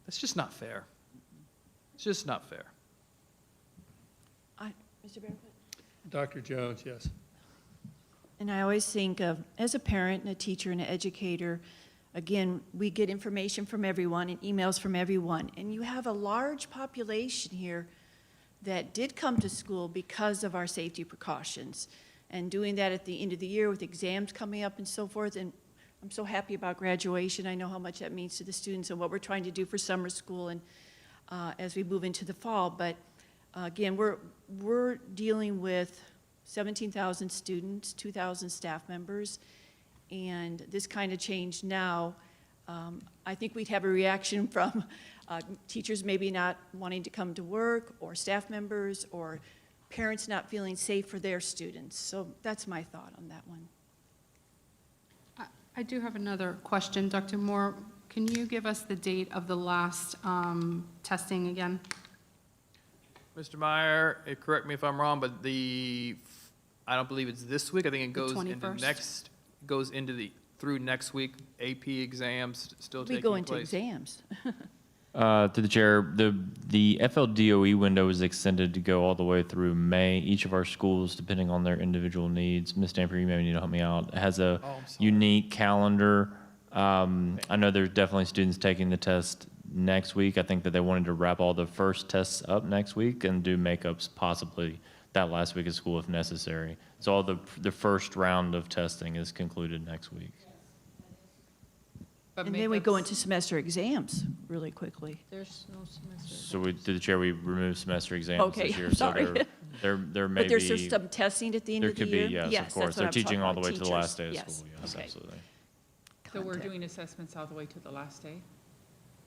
That's just not fair. It's just not fair. Mr. Barefoot? Dr. Jones, yes. And I always think of, as a parent and a teacher and an educator, again, we get information from everyone and emails from everyone, and you have a large population here that did come to school because of our safety precautions. And doing that at the end of the year with exams coming up and so forth, and I'm so happy about graduation. I know how much that means to the students and what we're trying to do for summer school and as we move into the fall. But again, we're dealing with 17,000 students, 2,000 staff members, and this kind of change now, I think we'd have a reaction from teachers maybe not wanting to come to work, or staff members, or parents not feeling safe for their students. So that's my thought on that one. I do have another question. Dr. Moore, can you give us the date of the last testing again? Mr. Meyer, correct me if I'm wrong, but I don't believe it's this week. I think it goes into through next week. AP exams still We taking go into place. exams. Through the chair, the FLDOE window is extended to go all the way through May. Each of our schools, depending on their individual needs, Ms. Dampier, you may need to help me out, has a unique calendar. I know there's definitely students taking the test next week. I think that they wanted to wrap all the first tests up next week and do makeups possibly that last week of school if necessary. So all the first round of testing is concluded next week. But And then we go into semester exams really quickly. There's no semester. So through the chair, we removed semester exams Okay, this year. sorry. So there may But there's be. just some testing at the end There of the could year? be, yes, of Yes, course. that's They're what I'm teaching talking all the about, way to the teachers. last day of Yes, school, yes, okay. absolutely. So we're Content. doing assessments all the way to the last day?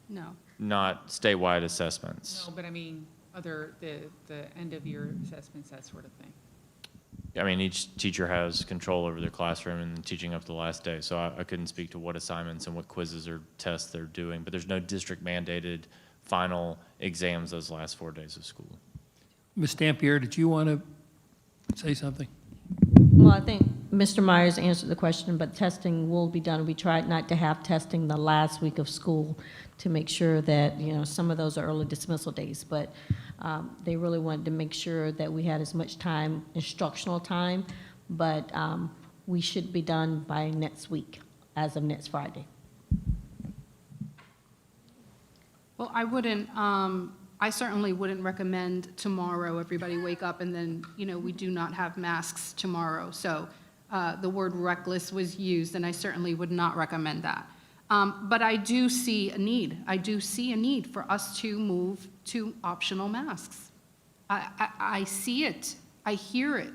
No. Not statewide assessments. No, but I mean, the end of year assessments, that sort of thing. I mean, each teacher has control over their classroom and teaching up to the last day, so I couldn't speak to what assignments and what quizzes or tests they're doing, but there's no district mandated final exams those last 4 days of school. Ms. Dampier, did you want to say something? Well, I think Mr. Myers answered the question, but testing will be done. We tried not to have testing the last week of school to make sure that, some of those are early dismissal days, but they really wanted to make sure that we had as much time, instructional time, but we should be done by next week, as of next Friday. Well, I certainly wouldn't recommend tomorrow, everybody wake up and then, we do not have masks tomorrow. So the word reckless was used, and I certainly would not recommend that. But I do see a need. I do see a need for us to move to optional masks. I see it. I hear it.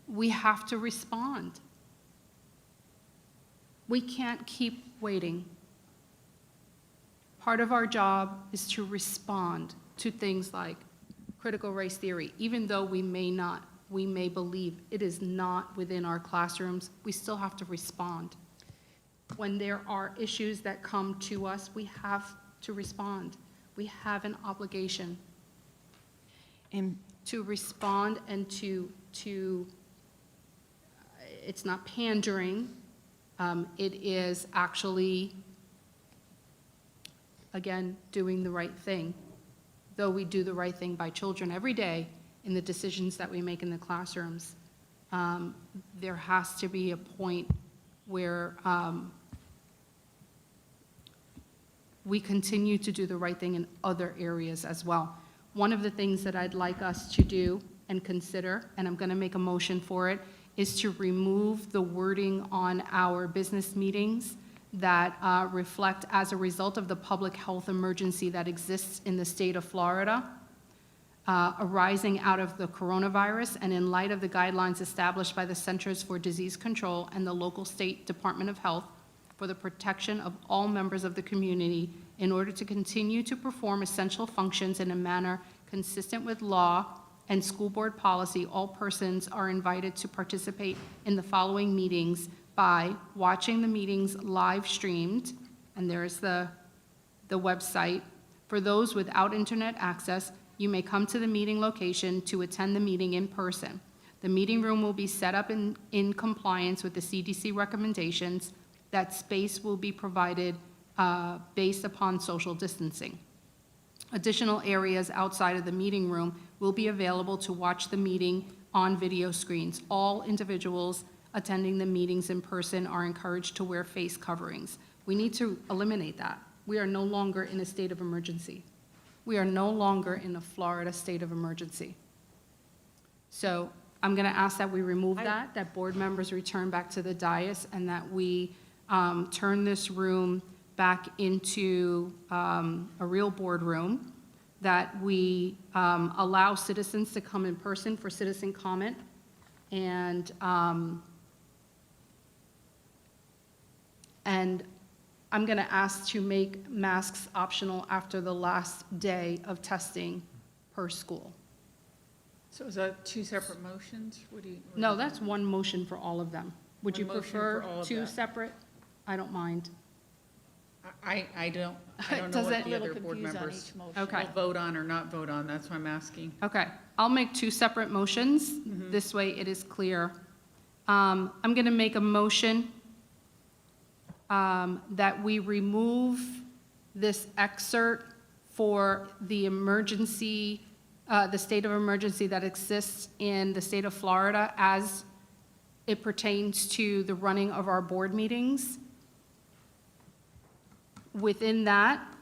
We have to respond. We can't keep waiting. Part of our job is to respond to things like critical race theory. Even though we may believe it is not within our classrooms, we still have to respond. When there are issues that come to us, we have to respond. We have an obligation to respond and to it's not pandering, it is actually, again, doing the right thing. Though we do the right thing by children every day in the decisions that we make in the classrooms, there has to be a point where we continue to do the right thing in other areas as well. One of the things that I'd like us to do and consider, and I'm going to make a motion for it, is to remove the wording on our business meetings that reflect as a result of the public health emergency that exists in the state of Florida, arising out of the coronavirus and in light of the guidelines established by the Centers for Disease Control and the local state Department of Health for the protection of all members of the community in order to continue to perform essential functions in a manner consistent with law and school board policy. All persons are invited to participate in the following meetings by watching the meetings live streamed, and there's the website. For those without internet access, you may come to the meeting location to attend the meeting in person. The meeting room will be set up in compliance with the CDC recommendations. That space will be provided based upon social distancing. Additional areas outside of the meeting room will be available to watch the meeting on video screens. All individuals attending the meetings in person are encouraged to wear face coverings. We need to eliminate that. We are no longer in a state of emergency. We are no longer in a Florida state of emergency. So I'm going to ask that we remove that board members return back to the dais, and that we turn this room back into a real boardroom, that we allow citizens to come in person for citizen comment, and I'm going to ask to make masks optional after the last day of testing per school. So is that two separate motions? What do you? No, that's one motion for all of them. Would you One motion prefer for all of two that. separate? I don't mind. I don't know Does what it- the other board members Okay. will vote on or not vote on, that's why I'm asking. Okay, I'll make two separate motions. This way it is clear. I'm going to make a motion that we remove this excerpt for the emergency, the state of emergency that exists in the state of Florida as it pertains to the running of our board meetings. Within that,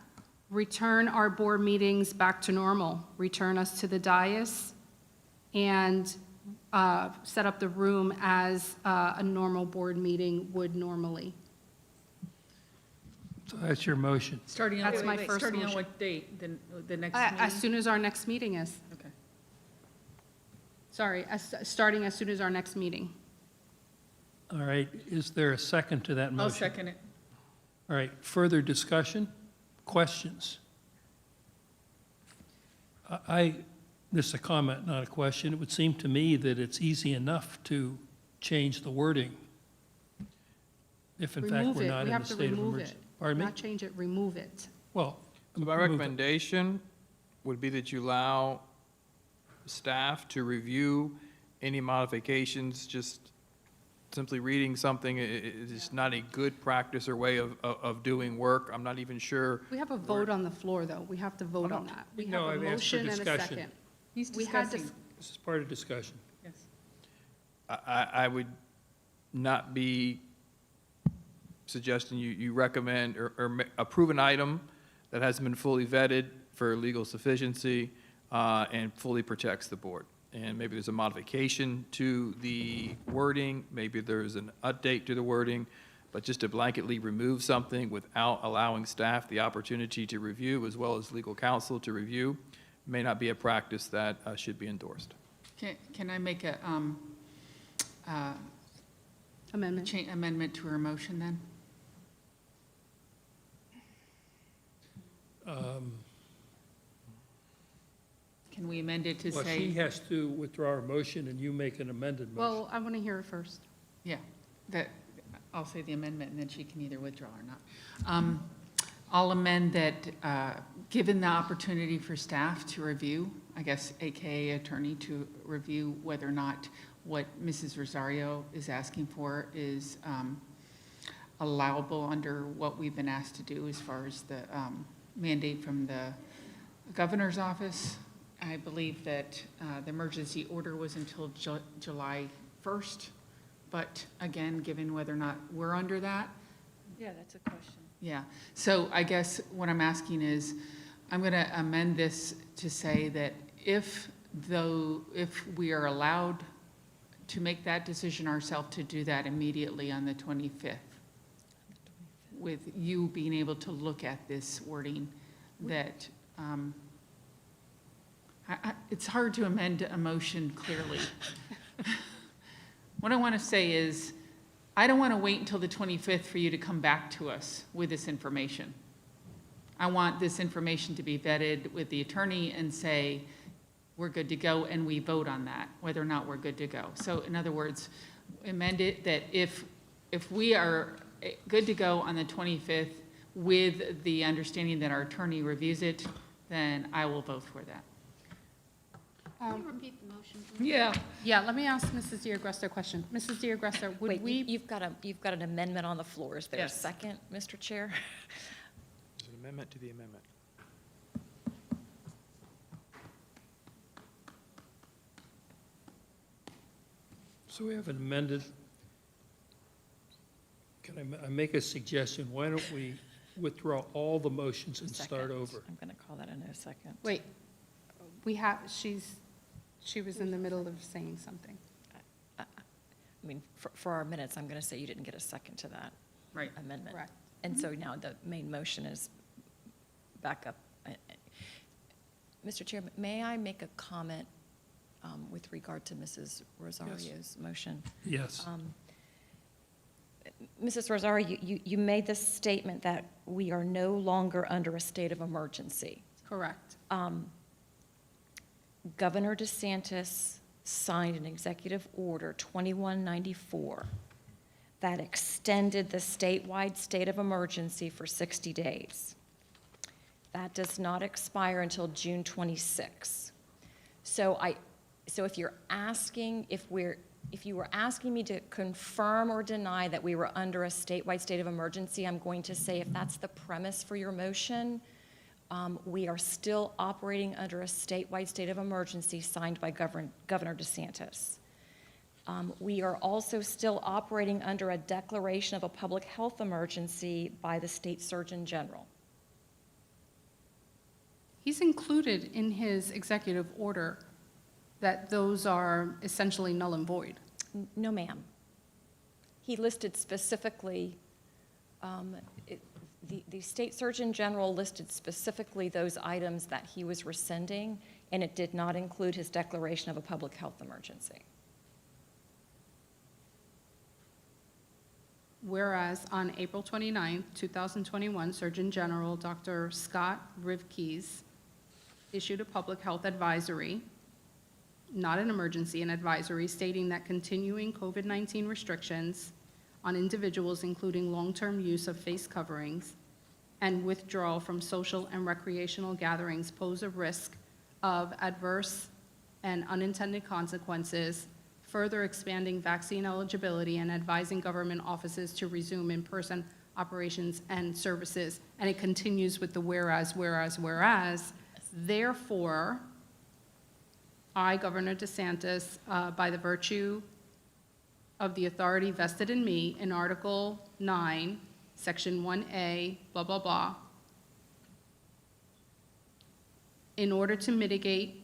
return our board meetings back to normal, return us to the dais, and set up the room as a normal board meeting would normally. So that's your motion. Starting on, That's my first starting on motion. what date? The next meeting? As soon as our next meeting is. Okay. Sorry, starting as soon as our next meeting. All right, is there a second to that motion? I'll second it. All right, further discussion, questions? This is a comment, not a question. It would seem to me that it's easy enough to change the wording if in fact Remove we're it. not We in have a to state of remove emergency. it. Pardon me? Not change it, remove it. Well, So my move it. recommendation would be that you allow staff to review any modifications. Just simply reading something is not a good practice or way of doing work. I'm not even sure. We have a vote on the floor, though. We have to vote on that. We No, have a I've asked for motion and a discussion. second. He's We had discussing. This is part of discussion. Yes. I would not be suggesting you recommend or approve an item that hasn't been fully vetted for legal sufficiency and fully protects the board. And maybe there's a modification to the wording, maybe there's an update to the wording, but just to blanketly remove something without allowing staff the opportunity to review as well as legal counsel to review may not be a practice that should be endorsed. Can I make a amendment to her motion then? Can we amend it to Well, say? she has to withdraw her motion and you make an amended motion. Well, I want to hear it first. Yeah, that, I'll say the amendment, and then she can either withdraw or not. I'll amend that, given the opportunity for staff to review, I guess AKA attorney to review whether or not what Mrs. Rosario is asking for is allowable under what we've been asked to do as far as the mandate from the governor's office. I believe that the emergency order was until July 1st, but again, given whether or not we're under that. Yeah, that's a question. Yeah, so I guess what I'm asking is, I'm going to amend this to say that if we are allowed to make that decision ourselves, to do that immediately on the 25th, with you being able to look at this wording, that it's hard to amend a motion clearly. What I want to say is, I don't want to wait until the 25th for you to come back to us with this information. I want this information to be vetted with the attorney and say, we're good to go, and we vote on that, whether or not we're good to go. So in other words, amend it that if we are good to go on the 25th with the understanding that our attorney reviews it, then I will vote for that. Can you repeat the motion? Yeah. Yeah, let me ask Mrs. DeAgresta a question. Mrs. DeAgresta, would Wait, we? you've got an amendment on the floor. Is there a Yes. second, Mr. Chair? There's an amendment to the amendment. So we have an amended. Can I make a suggestion? Why don't we withdraw all the motions and start Second. over? I'm going to call that in a second. Wait, she was in the middle of saying something. I mean, for our minutes, I'm going to say you didn't get a second to that Right. amendment. Correct. And so now the main motion is back up. Mr. Chair, may I make a comment with regard to Mrs. Rosario's motion? Yes. Mrs. Rosario, you made this statement that we are no longer under a state of emergency. Correct. Governor DeSantis signed an executive order 2194 that extended the statewide state of emergency for 60 days. That does not expire until June 26. So if you're asking, if you were asking me to confirm or deny that we were under a statewide state of emergency, I'm going to say if that's the premise for your motion, we are still operating under a statewide state of emergency signed by Governor DeSantis. We are also still operating under a declaration of a public health emergency by the state surgeon general. He's included in his executive order that those are essentially null and void. No, ma'am. He listed specifically, the state surgeon general listed specifically those items that he was rescinding, and it did not include his declaration of a public health emergency. Whereas on April 29, 2021, Surgeon General Dr. Scott Rivkees issued a public health advisory, not an emergency, an advisory, stating that continuing COVID-19 restrictions on individuals, including long-term use of face coverings and withdrawal from social and recreational gatherings, pose a risk of adverse and unintended consequences, further expanding vaccine eligibility and advising government offices to resume in-person operations and services. And it continues with the whereas. Therefore, I, Governor DeSantis, by the virtue of the authority vested in me in Article 9, Section 1A, blah, blah, blah, in order to mitigate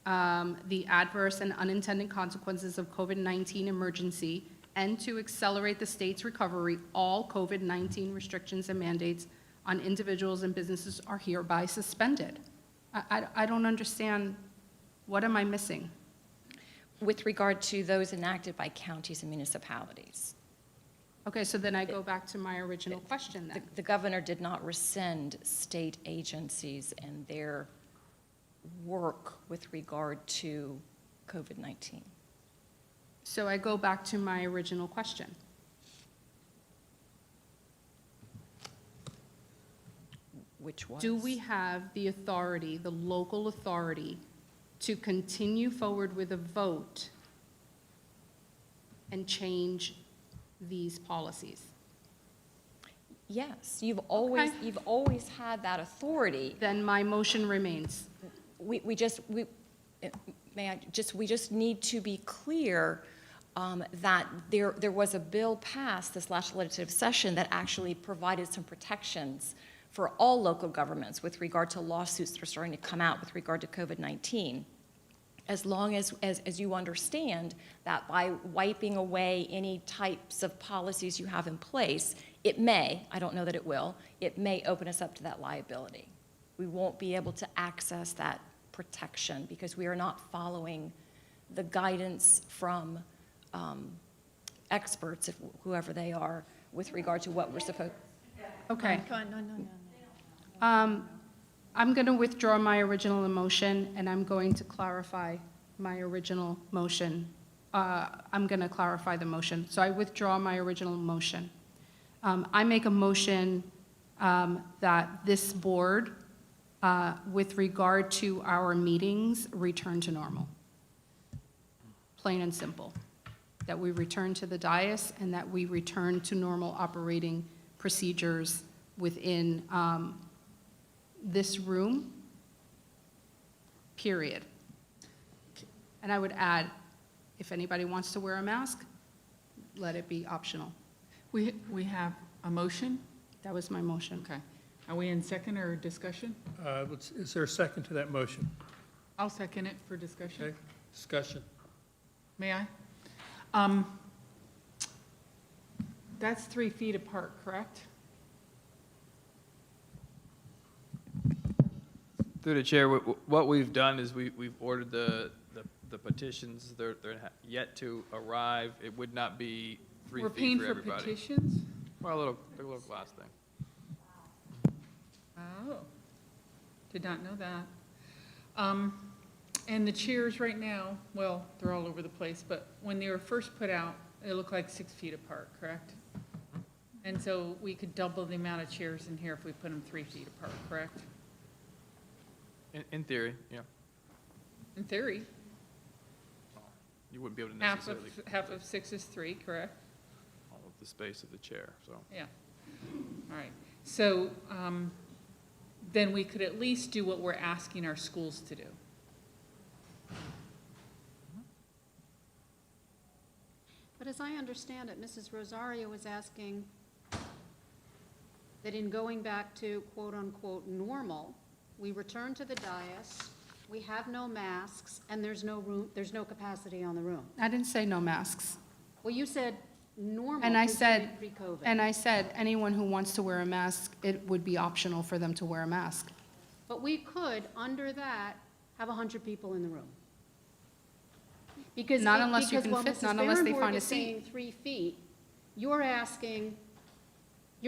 the adverse and unintended consequences of COVID-19 emergency and to accelerate the state's recovery, all COVID-19 restrictions and mandates on individuals and businesses are hereby suspended. I don't understand. What am I missing? With regard to those enacted by counties and municipalities. Okay, so then I go back to my original question then. The governor did not rescind state agencies and their work with regard to COVID-19. So I go back to my original question. Which was? Do we have the authority, the local authority, to continue forward with a vote and change these policies? Yes, you've always had that authority. Then my motion remains. We just need to be clear that there was a bill passed this last legislative session that actually provided some protections for all local governments with regard to lawsuits that are starting to come out with regard to COVID-19. As long as you understand that by wiping away any types of policies you have in place, it may, I don't know that it will, it may open us up to that liability. We won't be able to access that protection because we are not following the guidance from experts, whoever they are, with regard to what we're supposed. Okay. No. I'm going to withdraw my original motion, and I'm going to clarify my original motion. I'm going to clarify the motion. So I withdraw my original motion. I make a motion that this board, with regard to our meetings, return to normal. Plain and simple. That we return to the dais and that we return to normal operating procedures within this room, period. And I would add, if anybody wants to wear a mask, let it be optional. We have a motion? That was my motion. Okay. Are we in second or discussion? Is there a second to that motion? I'll second it for discussion. Okay, discussion. May I? That's 3 feet apart, correct? Through the chair, what we've done is we've ordered the petitions. They're yet to arrive. It would not be 3 We're feet paying for for everybody. petitions? Well, a little glass thing. Oh, did not know that. And the chairs right now, well, they're all over the place, but when they were first put out, They look like 6 feet apart, correct? And so we could double the amount of chairs in here if we put them 3 feet apart, correct? In theory, yeah. In theory, You wouldn't be able to half necessarily half of 6 is 3, correct? all of the space of the chair, so. Yeah. All right. So then we could at least do what we're asking our schools to do. But as I understand it, Mrs. Rosario was asking that in going back to quote-unquote normal, we return to the dais, we have no masks, and there's no room, there's no capacity on the room. I didn't say no masks. Well, you said normal. And I is said, pre-COVID. and I said, anyone who wants to wear a mask, it would be optional for them to wear a mask. But we could, under that, have 100 people in the room. Because Not unless you can while fit- Mrs. not unless they Berenborg find a is seat. saying 3 feet, you're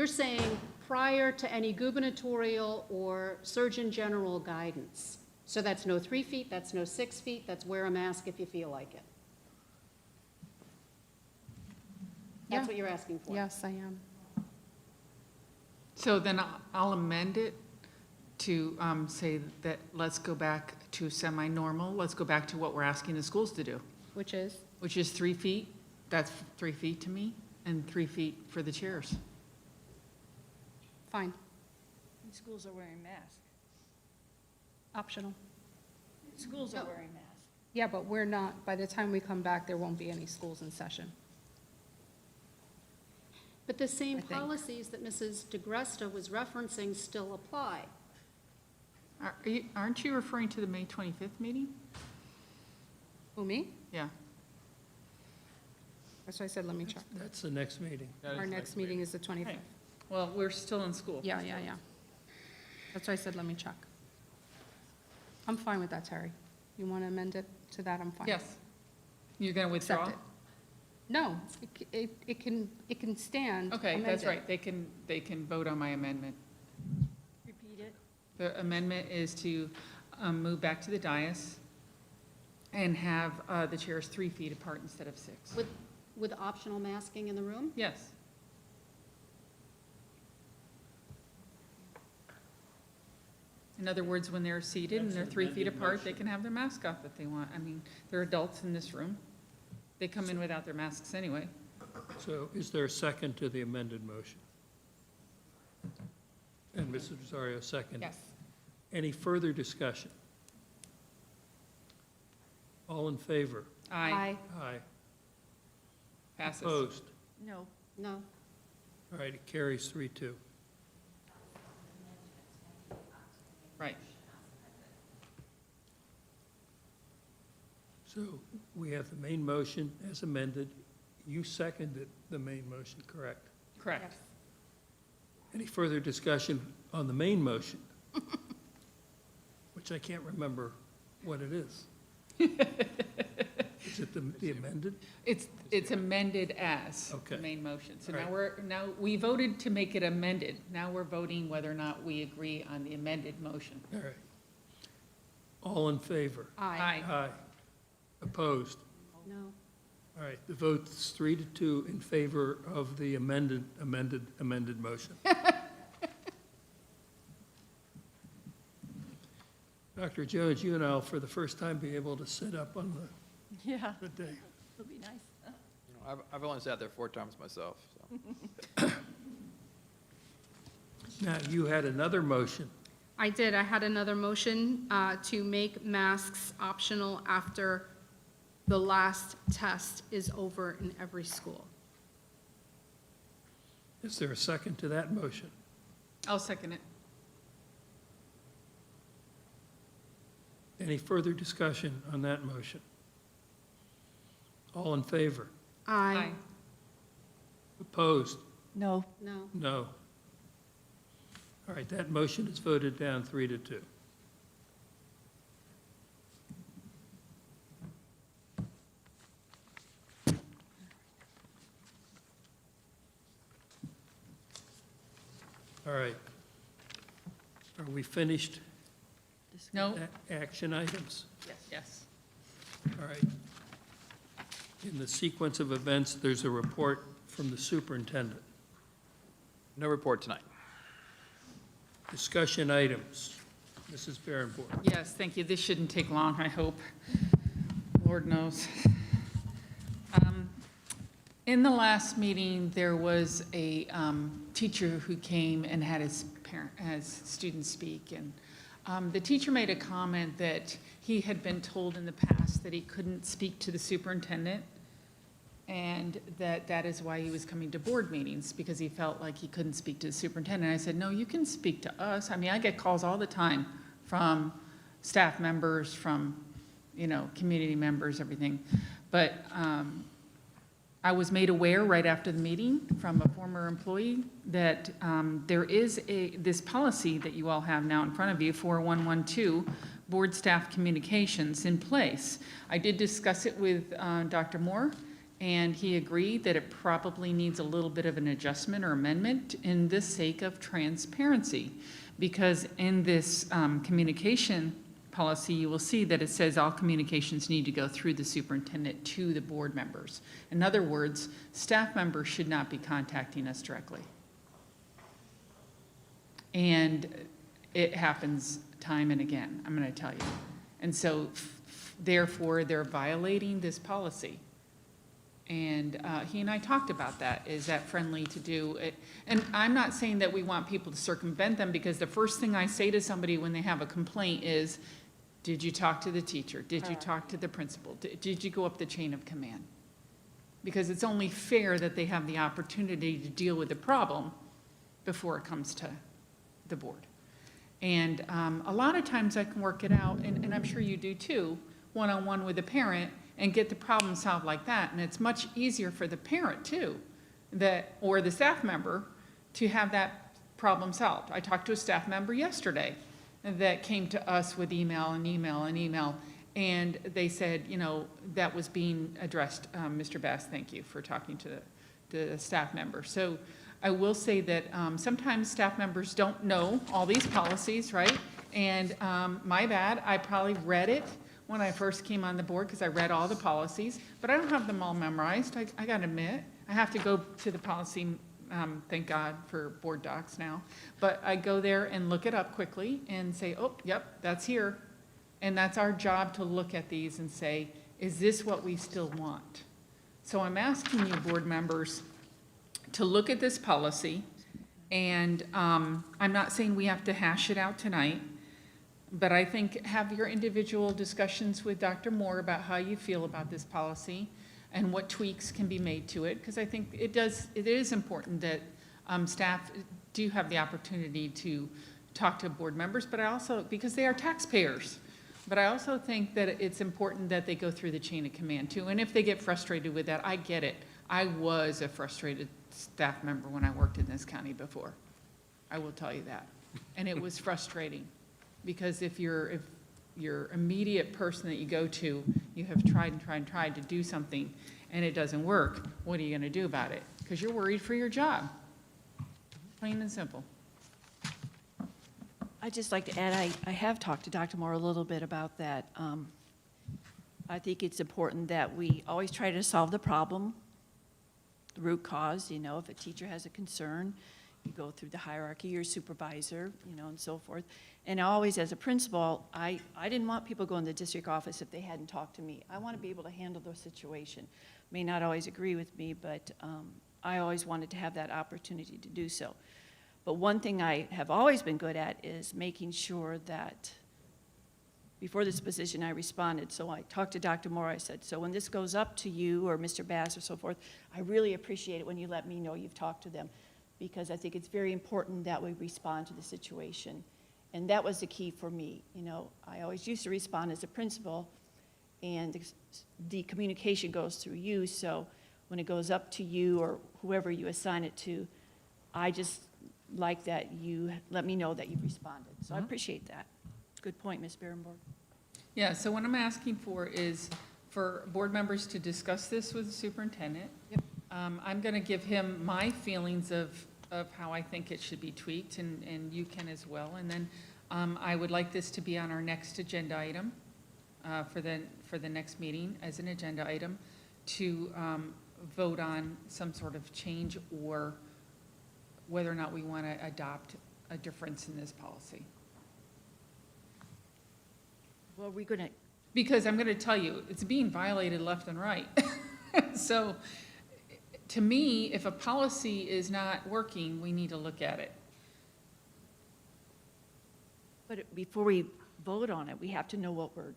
saying prior to any gubernatorial or Surgeon General guidance. So that's no 3 feet, that's no 6 feet, that's wear a mask if you feel like it. That's Yeah. what you're asking for? Yes, I am. So then I'll amend it to say that let's go back to semi-normal. Let's go back to what we're asking the schools to do, Which is? which is 3 feet. That's 3 feet to me, and 3 feet for the chairs. Fine, Schools are wearing masks. optional. Schools are wearing masks. Yeah, but we're not, by the time we come back, there won't be any schools in session. But the same I think. policies that Mrs. DeGresta was referencing still apply. Aren't you referring to the May 25th meeting? Who, me? Yeah. That's why I said, let me check. That's the next meeting. Our next meeting is the 25th. Well, we're still in school. Yeah. That's why I said, let me check. I'm fine with that, Terry. You want to amend it to that, I'm fine. Yes. You're going to Accept withdraw? it. No, it can stand. Okay, that's amended. right. They can vote on my amendment. Repeat it. The amendment is to move back to the dais and have the chairs 3 feet apart instead of 6. With optional masking in the room? Yes. In other words, when they're seated and they're 3 feet apart, they can have their mask off if they want. I mean, they're adults in this room. They come in without their masks anyway. So is there a second to the amended motion? And Mrs. Rosario seconded. Yes. Any further discussion? All in favor? Aye. Aye. Passes. Opposed? No. No. All right, it carries 3-2. Right. So we have the main motion as amended. You seconded the main motion, correct? Correct. Any further discussion on the main motion? Which I can't remember what it is. Is it the amended? It's amended as the Okay. main motion. So All now we voted to make it amended. Now we're voting whether or not we agree on the amended motion. All right. All in favor? Aye. Aye. Opposed? No. All right, the vote's 3-2 in favor of the amended motion. Dr. Jones, you and I'll, for the first time, be able to sit up on Yeah. the day. It'll be nice. I've only sat there 4 times myself, so. Now, you had another motion. I did. I had another motion to make masks optional after the last test is over in every school. Is there a second to that motion? I'll second it. Any further discussion on that motion? All in favor? Aye. Opposed? No. No. No. All right, that motion is voted down 3-2. All right. Are we finished? No? Action items? Yes. All right. In the sequence of events, there's a report from the superintendent. No report tonight. Discussion items. Mrs. Berenborn. Yes, thank you. This shouldn't take long, I hope. Lord knows. In the last meeting, there was a teacher who came and had his students speak, and the teacher made a comment that he had been told in the past that he couldn't speak to the superintendent, and that is why he was coming to board meetings, because he felt like he couldn't speak to the superintendent. I said, no, you can speak to us. I mean, I get calls all the time from staff members, from, community members, everything. But I was made aware right after the meeting from a former employee that there is this policy that you all have now in front of you, 4112, board staff communications in place. I did discuss it with Dr. Moore, and he agreed that it probably needs a little bit of an adjustment or amendment in the sake of transparency. Because in this communication policy, you will see that it says all communications need to go through the superintendent to the board members. In other words, staff members should not be contacting us directly. And it happens time and again, I'm going to tell you. And so, therefore, they're violating this policy. And he and I talked about that. Is that friendly to do it? And I'm not saying that we want people to circumvent them, because the first thing I say to somebody when they have a complaint is, did you talk to the teacher? Did you talk to the principal? Did you go up the chain of command? Because it's only fair that they have the opportunity to deal with the problem before it comes to the board. And a lot of times I can work it out, and I'm sure you do too, one-on-one with a parent, and get the problem solved like that. And it's much easier for the parent too, or the staff member, to have that problem solved. I talked to a staff member yesterday that came to us with email, and they said, that was being addressed. Mr. Bass, thank you for talking to the staff member. So I will say that sometimes staff members don't know all these policies, right? And my bad, I probably read it when I first came on the board, because I read all the policies, but I don't have them all memorized. I gotta admit, I have to go to the policy, thank God for board docs now, but I go there and look it up quickly and say, oh, yep, that's here. And that's our job, to look at these and say, is this what we still want? So I'm asking you, board members, to look at this policy, and I'm not saying we have to hash it out tonight, but I think have your individual discussions with Dr. Moore about how you feel about this policy and what tweaks can be made to it, because I think it is important that staff do have the opportunity to talk to board members, but I also, because they are taxpayers, but I also think that it's important that they go through the chain of command too. And if they get frustrated with that, I get it. I was a frustrated staff member when I worked in this county before. I will tell you that. And it was frustrating. Because if your immediate person that you go to, you have tried to do something and it doesn't work, what are you going to do about it? Because you're worried for your job. Plain and simple. I'd just like to add, I have talked to Dr. Moore a little bit about that. I think it's important that we always try to solve the problem, the root cause. If a teacher has a concern, you go through the hierarchy, your supervisor, and so forth. And always, as a principal, I didn't want people going to the district office if they hadn't talked to me. I want to be able to handle the situation. May not always agree with me, but I always wanted to have that opportunity to do so. But one thing I have always been good at is making sure that before this position I responded. So I talked to Dr. Moore, I said, so when this goes up to you or Mr. Bass or so forth, I really appreciate it when you let me know you've talked to them, because I think it's very important that we respond to the situation. And that was the key for me. I always used to respond as a principal, and the communication goes through you. So when it goes up to you or whoever you assign it to, I just like that you let me know that you've responded. So I appreciate that. Good point, Ms. Berenborg. Yeah, so what I'm asking for is for board members to discuss this with the superintendent. Yep. I'm going to give him my feelings of how I think it should be tweaked, and you can as well. And then I would like this to be on our next agenda item for the next meeting as an agenda item, to vote on some sort of change or whether or not we want to adopt a difference in this policy. Well, we're going to, Because I'm going to tell you, it's being violated left and right. So, to me, if a policy is not working, we need to look at it. but before we vote on it, we have to know what we're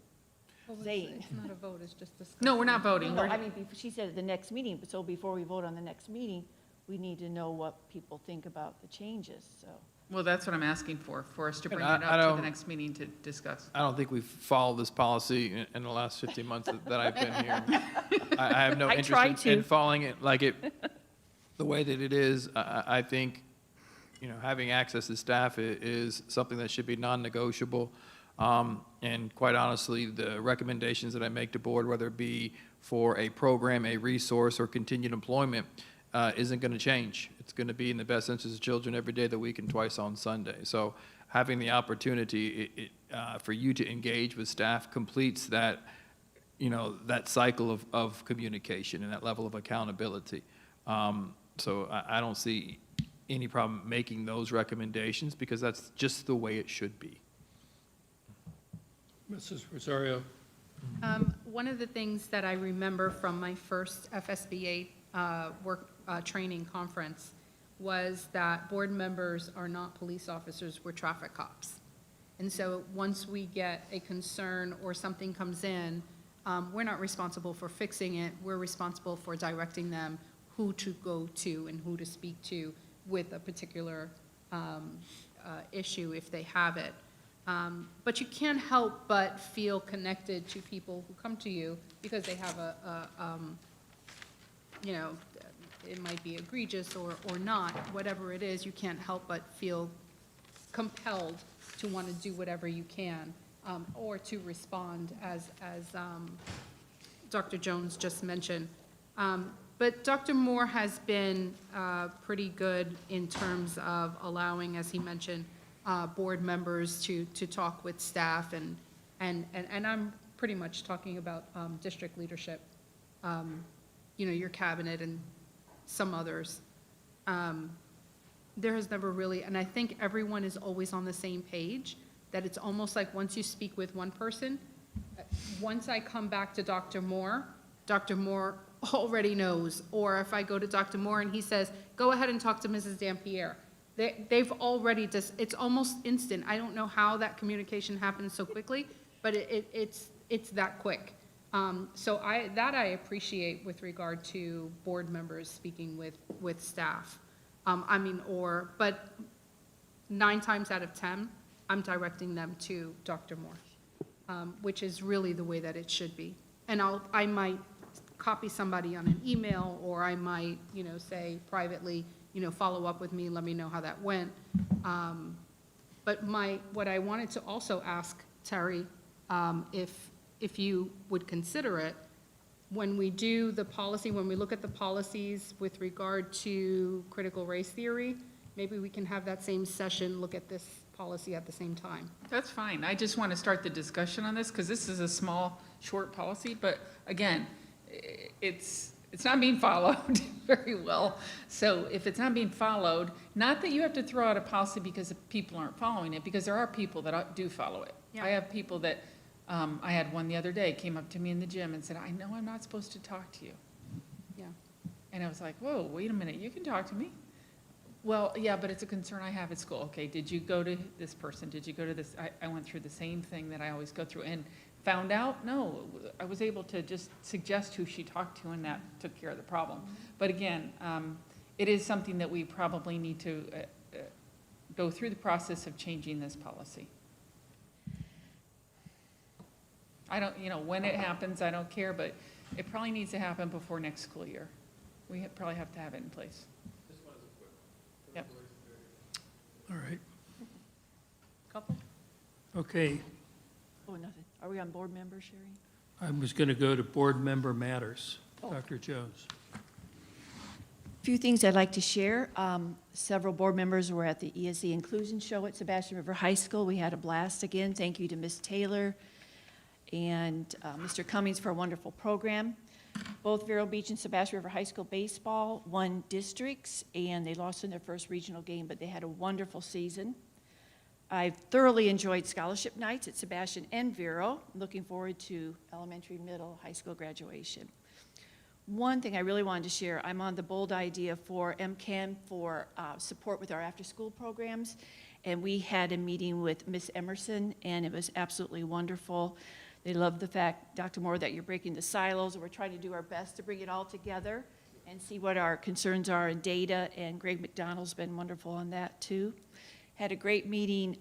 saying. It's not a vote, it's just discussion. No, we're not voting. No, We're- I mean, she said at the next meeting, so before we vote on the next meeting, we need to know what people think about the changes, so. Well, that's what I'm asking for us to bring And it I up to don't- the next meeting to discuss. I don't think we've followed this policy in the last 15 months that I've been here. I have no I tried interest to. in following it like it, the way that it is. I think, having access to staff is something that should be non-negotiable. And quite honestly, the recommendations that I make to board, whether it be for a program, a resource, or continued employment, isn't going to change. It's going to be in the best interest of children every day of the week and twice on Sunday. So having the opportunity for you to engage with staff completes that, that cycle of communication and that level of accountability. So I don't see any problem making those recommendations because that's just the way it should be. Mrs. Rosario? One of the things that I remember from my first FSBA training conference was that board members are not police officers, we're traffic cops. And so once we get a concern or something comes in, we're not responsible for fixing it, we're responsible for directing them who to go to and who to speak to with a particular issue if they have it. But you can't help but feel connected to people who come to you because they have it might be egregious or not, whatever it is, you can't help but feel compelled to want to do whatever you can, or to respond as Dr. Jones just mentioned. But Dr. Moore has been pretty good in terms of allowing, as he mentioned, board members to talk with staff, and I'm pretty much talking about district leadership, your cabinet and some others. There has never really, and I think everyone is always on the same page, that it's almost like once you speak with one person, once I come back to Dr. Moore already knows, or if I go to Dr. Moore and he says, go ahead and talk to Mrs. Dampierre. They've already it's almost instant. I don't know how that communication happens so quickly, but it's that quick. So I appreciate with regard to board members speaking with staff. But 9 times out of 10, I'm directing them to Dr. Moore, which is really the way that it should be. And I might copy somebody on an email, or I might, say privately, follow up with me, let me know how that went. But what I wanted to also ask Terry, if you would consider it, when we do the policy, when we look at the policies with regard to critical race theory, maybe we can have that same session, look at this policy at the same time. That's fine. I just want to start the discussion on this because this is a small, short policy, but again, it's not being followed very well. So if it's not being followed, not that you have to throw out a policy because people aren't following it, because there are people that do follow it. Yeah. I have people that, I had one the other day, came up to me in the gym and said, I know I'm not supposed to talk to you. Yeah. And I was like, whoa, wait a minute, you can talk to me. Well, yeah, but it's a concern I have at school. Okay, did you go to this person? Did you go to this? I went through the same thing that I always go through and found out, no, I was able to just suggest who she talked to, and that took care of the problem. But again, it is something that we probably need to go through the process of changing this policy. I don't, when it happens, I don't care, but it probably needs to happen before next school year. We probably have to have it in place. Yep. All right. Couple? Okay, Oh, nothing. Are we on board members, Sherry? I was going to go to board member matters. Oh. Dr. Jones. Few things I'd like to share. Several board members were at the ESE Inclusion Show at Sebastian River High School. We had a blast again. Thank you to Ms. Taylor and Mr. Cummings for a wonderful program. Both Vero Beach and Sebastian River High School baseball won districts, and they lost in their first regional game, but they had a wonderful season. I've thoroughly enjoyed scholarship nights at Sebastian and Vero. Looking forward to elementary, middle, high school graduation. One thing I really wanted to share, I'm on the bold idea for MCAN for support with our after-school programs, and we had a meeting with Miss Emerson, and it was absolutely wonderful. They love the fact, Dr. Moore, that you're breaking the silos, and we're trying to do our best to bring it all together and see what our concerns are in data, and Greg McDonald's been wonderful on that too. Had a great meeting,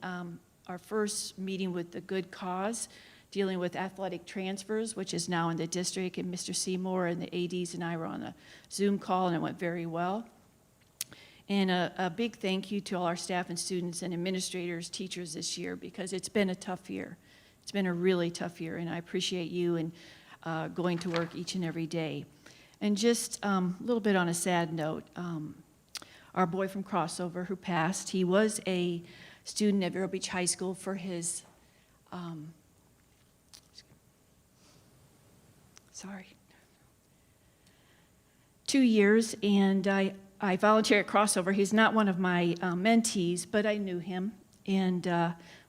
our first meeting with the Good Cause, dealing with athletic transfers, which is now in the district, and Mr. Seymour and the ADs and I were on a Zoom call, and it went very well. And a big thank you to all our staff and students and administrators, teachers this year, because it's been a tough year. It's been a really tough year, and I appreciate you and going to work each and every day. And just a little bit on a sad note, our boy from Crossover who passed, he was a student at Vero Beach High School for his, 2 years, and I volunteer at Crossover. He's not one of my mentees, but I knew him, and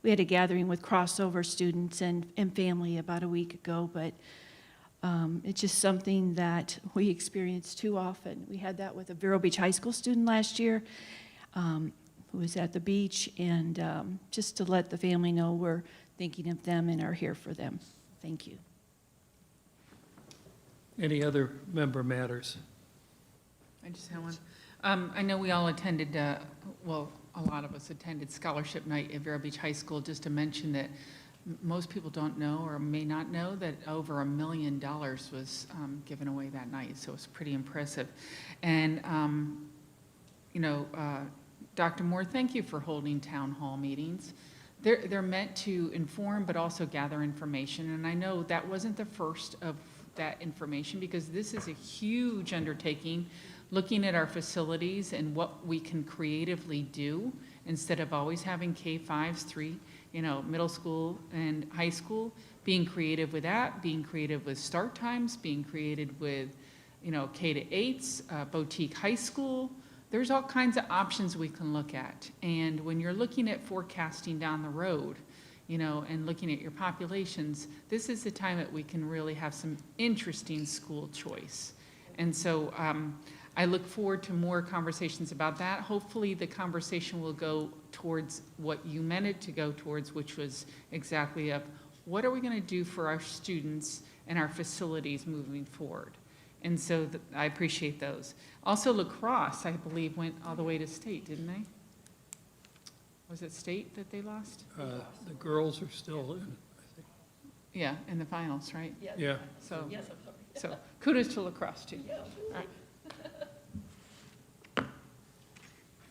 we had a gathering with Crossover students and family about a week ago, but it's just something that we experience too often. We had that with a Vero Beach High School student last year who was at the beach, and just to let the family know we're thinking of them and are here for them. Thank you. Any other member matters? I just have one. I know we all attended, well, a lot of us attended Scholarship Night at Vero Beach High School. Just to mention that most people don't know or may not know that over $1 million was given away that night, so it's pretty impressive. And, Dr. Moore, thank you for holding town hall meetings. They're meant to inform but also gather information, and I know that wasn't the first of that information because this is a huge undertaking, looking at our facilities and what we can creatively do instead of always having K-5s, middle school and high school, being creative with that, being creative with start times, being creative with, K-8s, boutique high school. There's all kinds of options we can look at. And when you're looking at forecasting down the road, and looking at your populations, this is the time that we can really have some interesting school choice. And so I look forward to more conversations about that. Hopefully the conversation will go towards what you meant it to go towards, which was exactly of what are we going to do for our students and our facilities moving forward. And so I appreciate those. Also lacrosse, I believe, went all the way to state, didn't they? Was it state that they lost? The girls are still in, I think. Yeah, in the finals, right? Yeah. So, so kudos to lacrosse too. All right.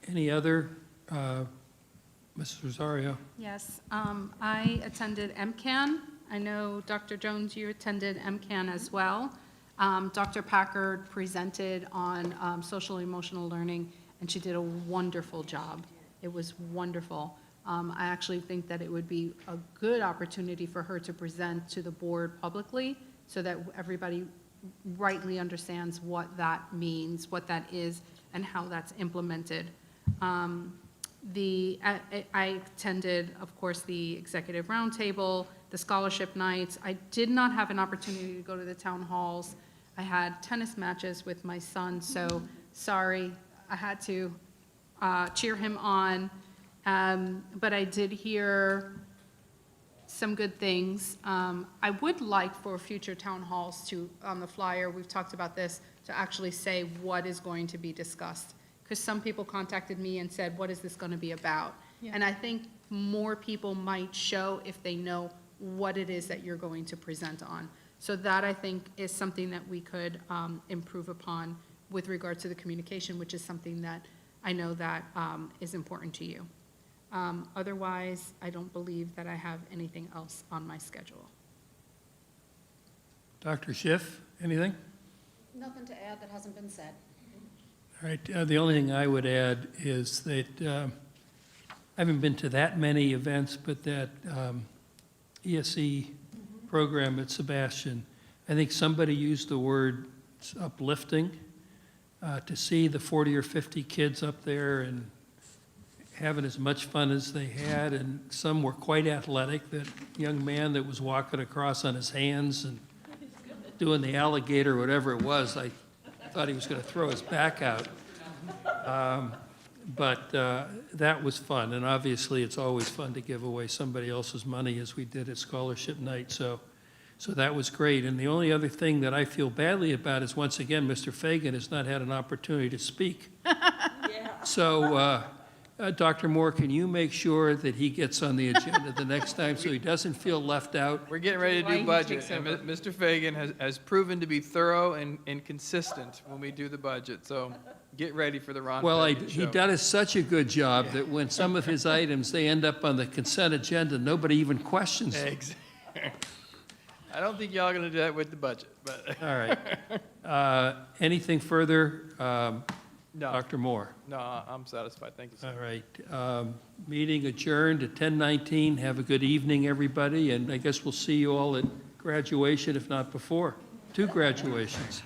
Any other, Mrs. Rosario? Yes, I attended MCAN. I know, Dr. Jones, you attended MCAN as well. Dr. Packard presented on social emotional learning, and she did a wonderful job. It was wonderful. I actually think that it would be a good opportunity for her to present to the board publicly so that everybody rightly understands what that means, what that is, and how that's implemented. I attended, of course, the executive roundtable, the scholarship nights. I did not have an opportunity to go to the town halls. I had tennis matches with my son, so sorry, I had to cheer him on, but I did hear some good things. I would like for future town halls to, on the flyer, we've talked about this, to actually say what is going to be discussed. Because some people contacted me and said, what is this going to be about? Yeah. And I think more people might show if they know what it is that you're going to present on. So that, I think, is something that we could improve upon with regard to the communication, which is something that I know that is important to you. Otherwise, I don't believe that I have anything else on my schedule. Dr. Schiff, anything? Nothing to add that hasn't been said. All right, the only thing I would add is that I haven't been to that many events, but that ESE program at Sebastian, I think somebody used the word uplifting, to see the 40 or 50 kids up there and having as much fun as they had, and some were quite athletic. That young man that was walking across on his hands and doing the alligator, whatever it was, I thought he was going to throw his back out. But that was fun, and obviously it's always fun to give away somebody else's money, as we did at Scholarship Night, so that was great. And the only other thing that I feel badly about is, once again, Mr. Fagan has not had an opportunity to speak. So, Dr. Moore, can you make sure that he gets on the agenda the next time so he doesn't feel left out? We're getting ready to do budget, and Mr. Fagan has proven to be thorough and consistent when we do the budget, so get ready for the Ron Well, Fagan he show. does such a good job that when some of his items, they end up on the consent agenda, nobody even questions them. I don't think y'all are going to do that with the budget, but. All right. Anything further, No. Dr. Moore? No, I'm satisfied. Thank you, sir. All right. Meeting adjourned at 10:19. Have a good evening, everybody, and I guess we'll see you all at graduation, if not before. 2 graduations.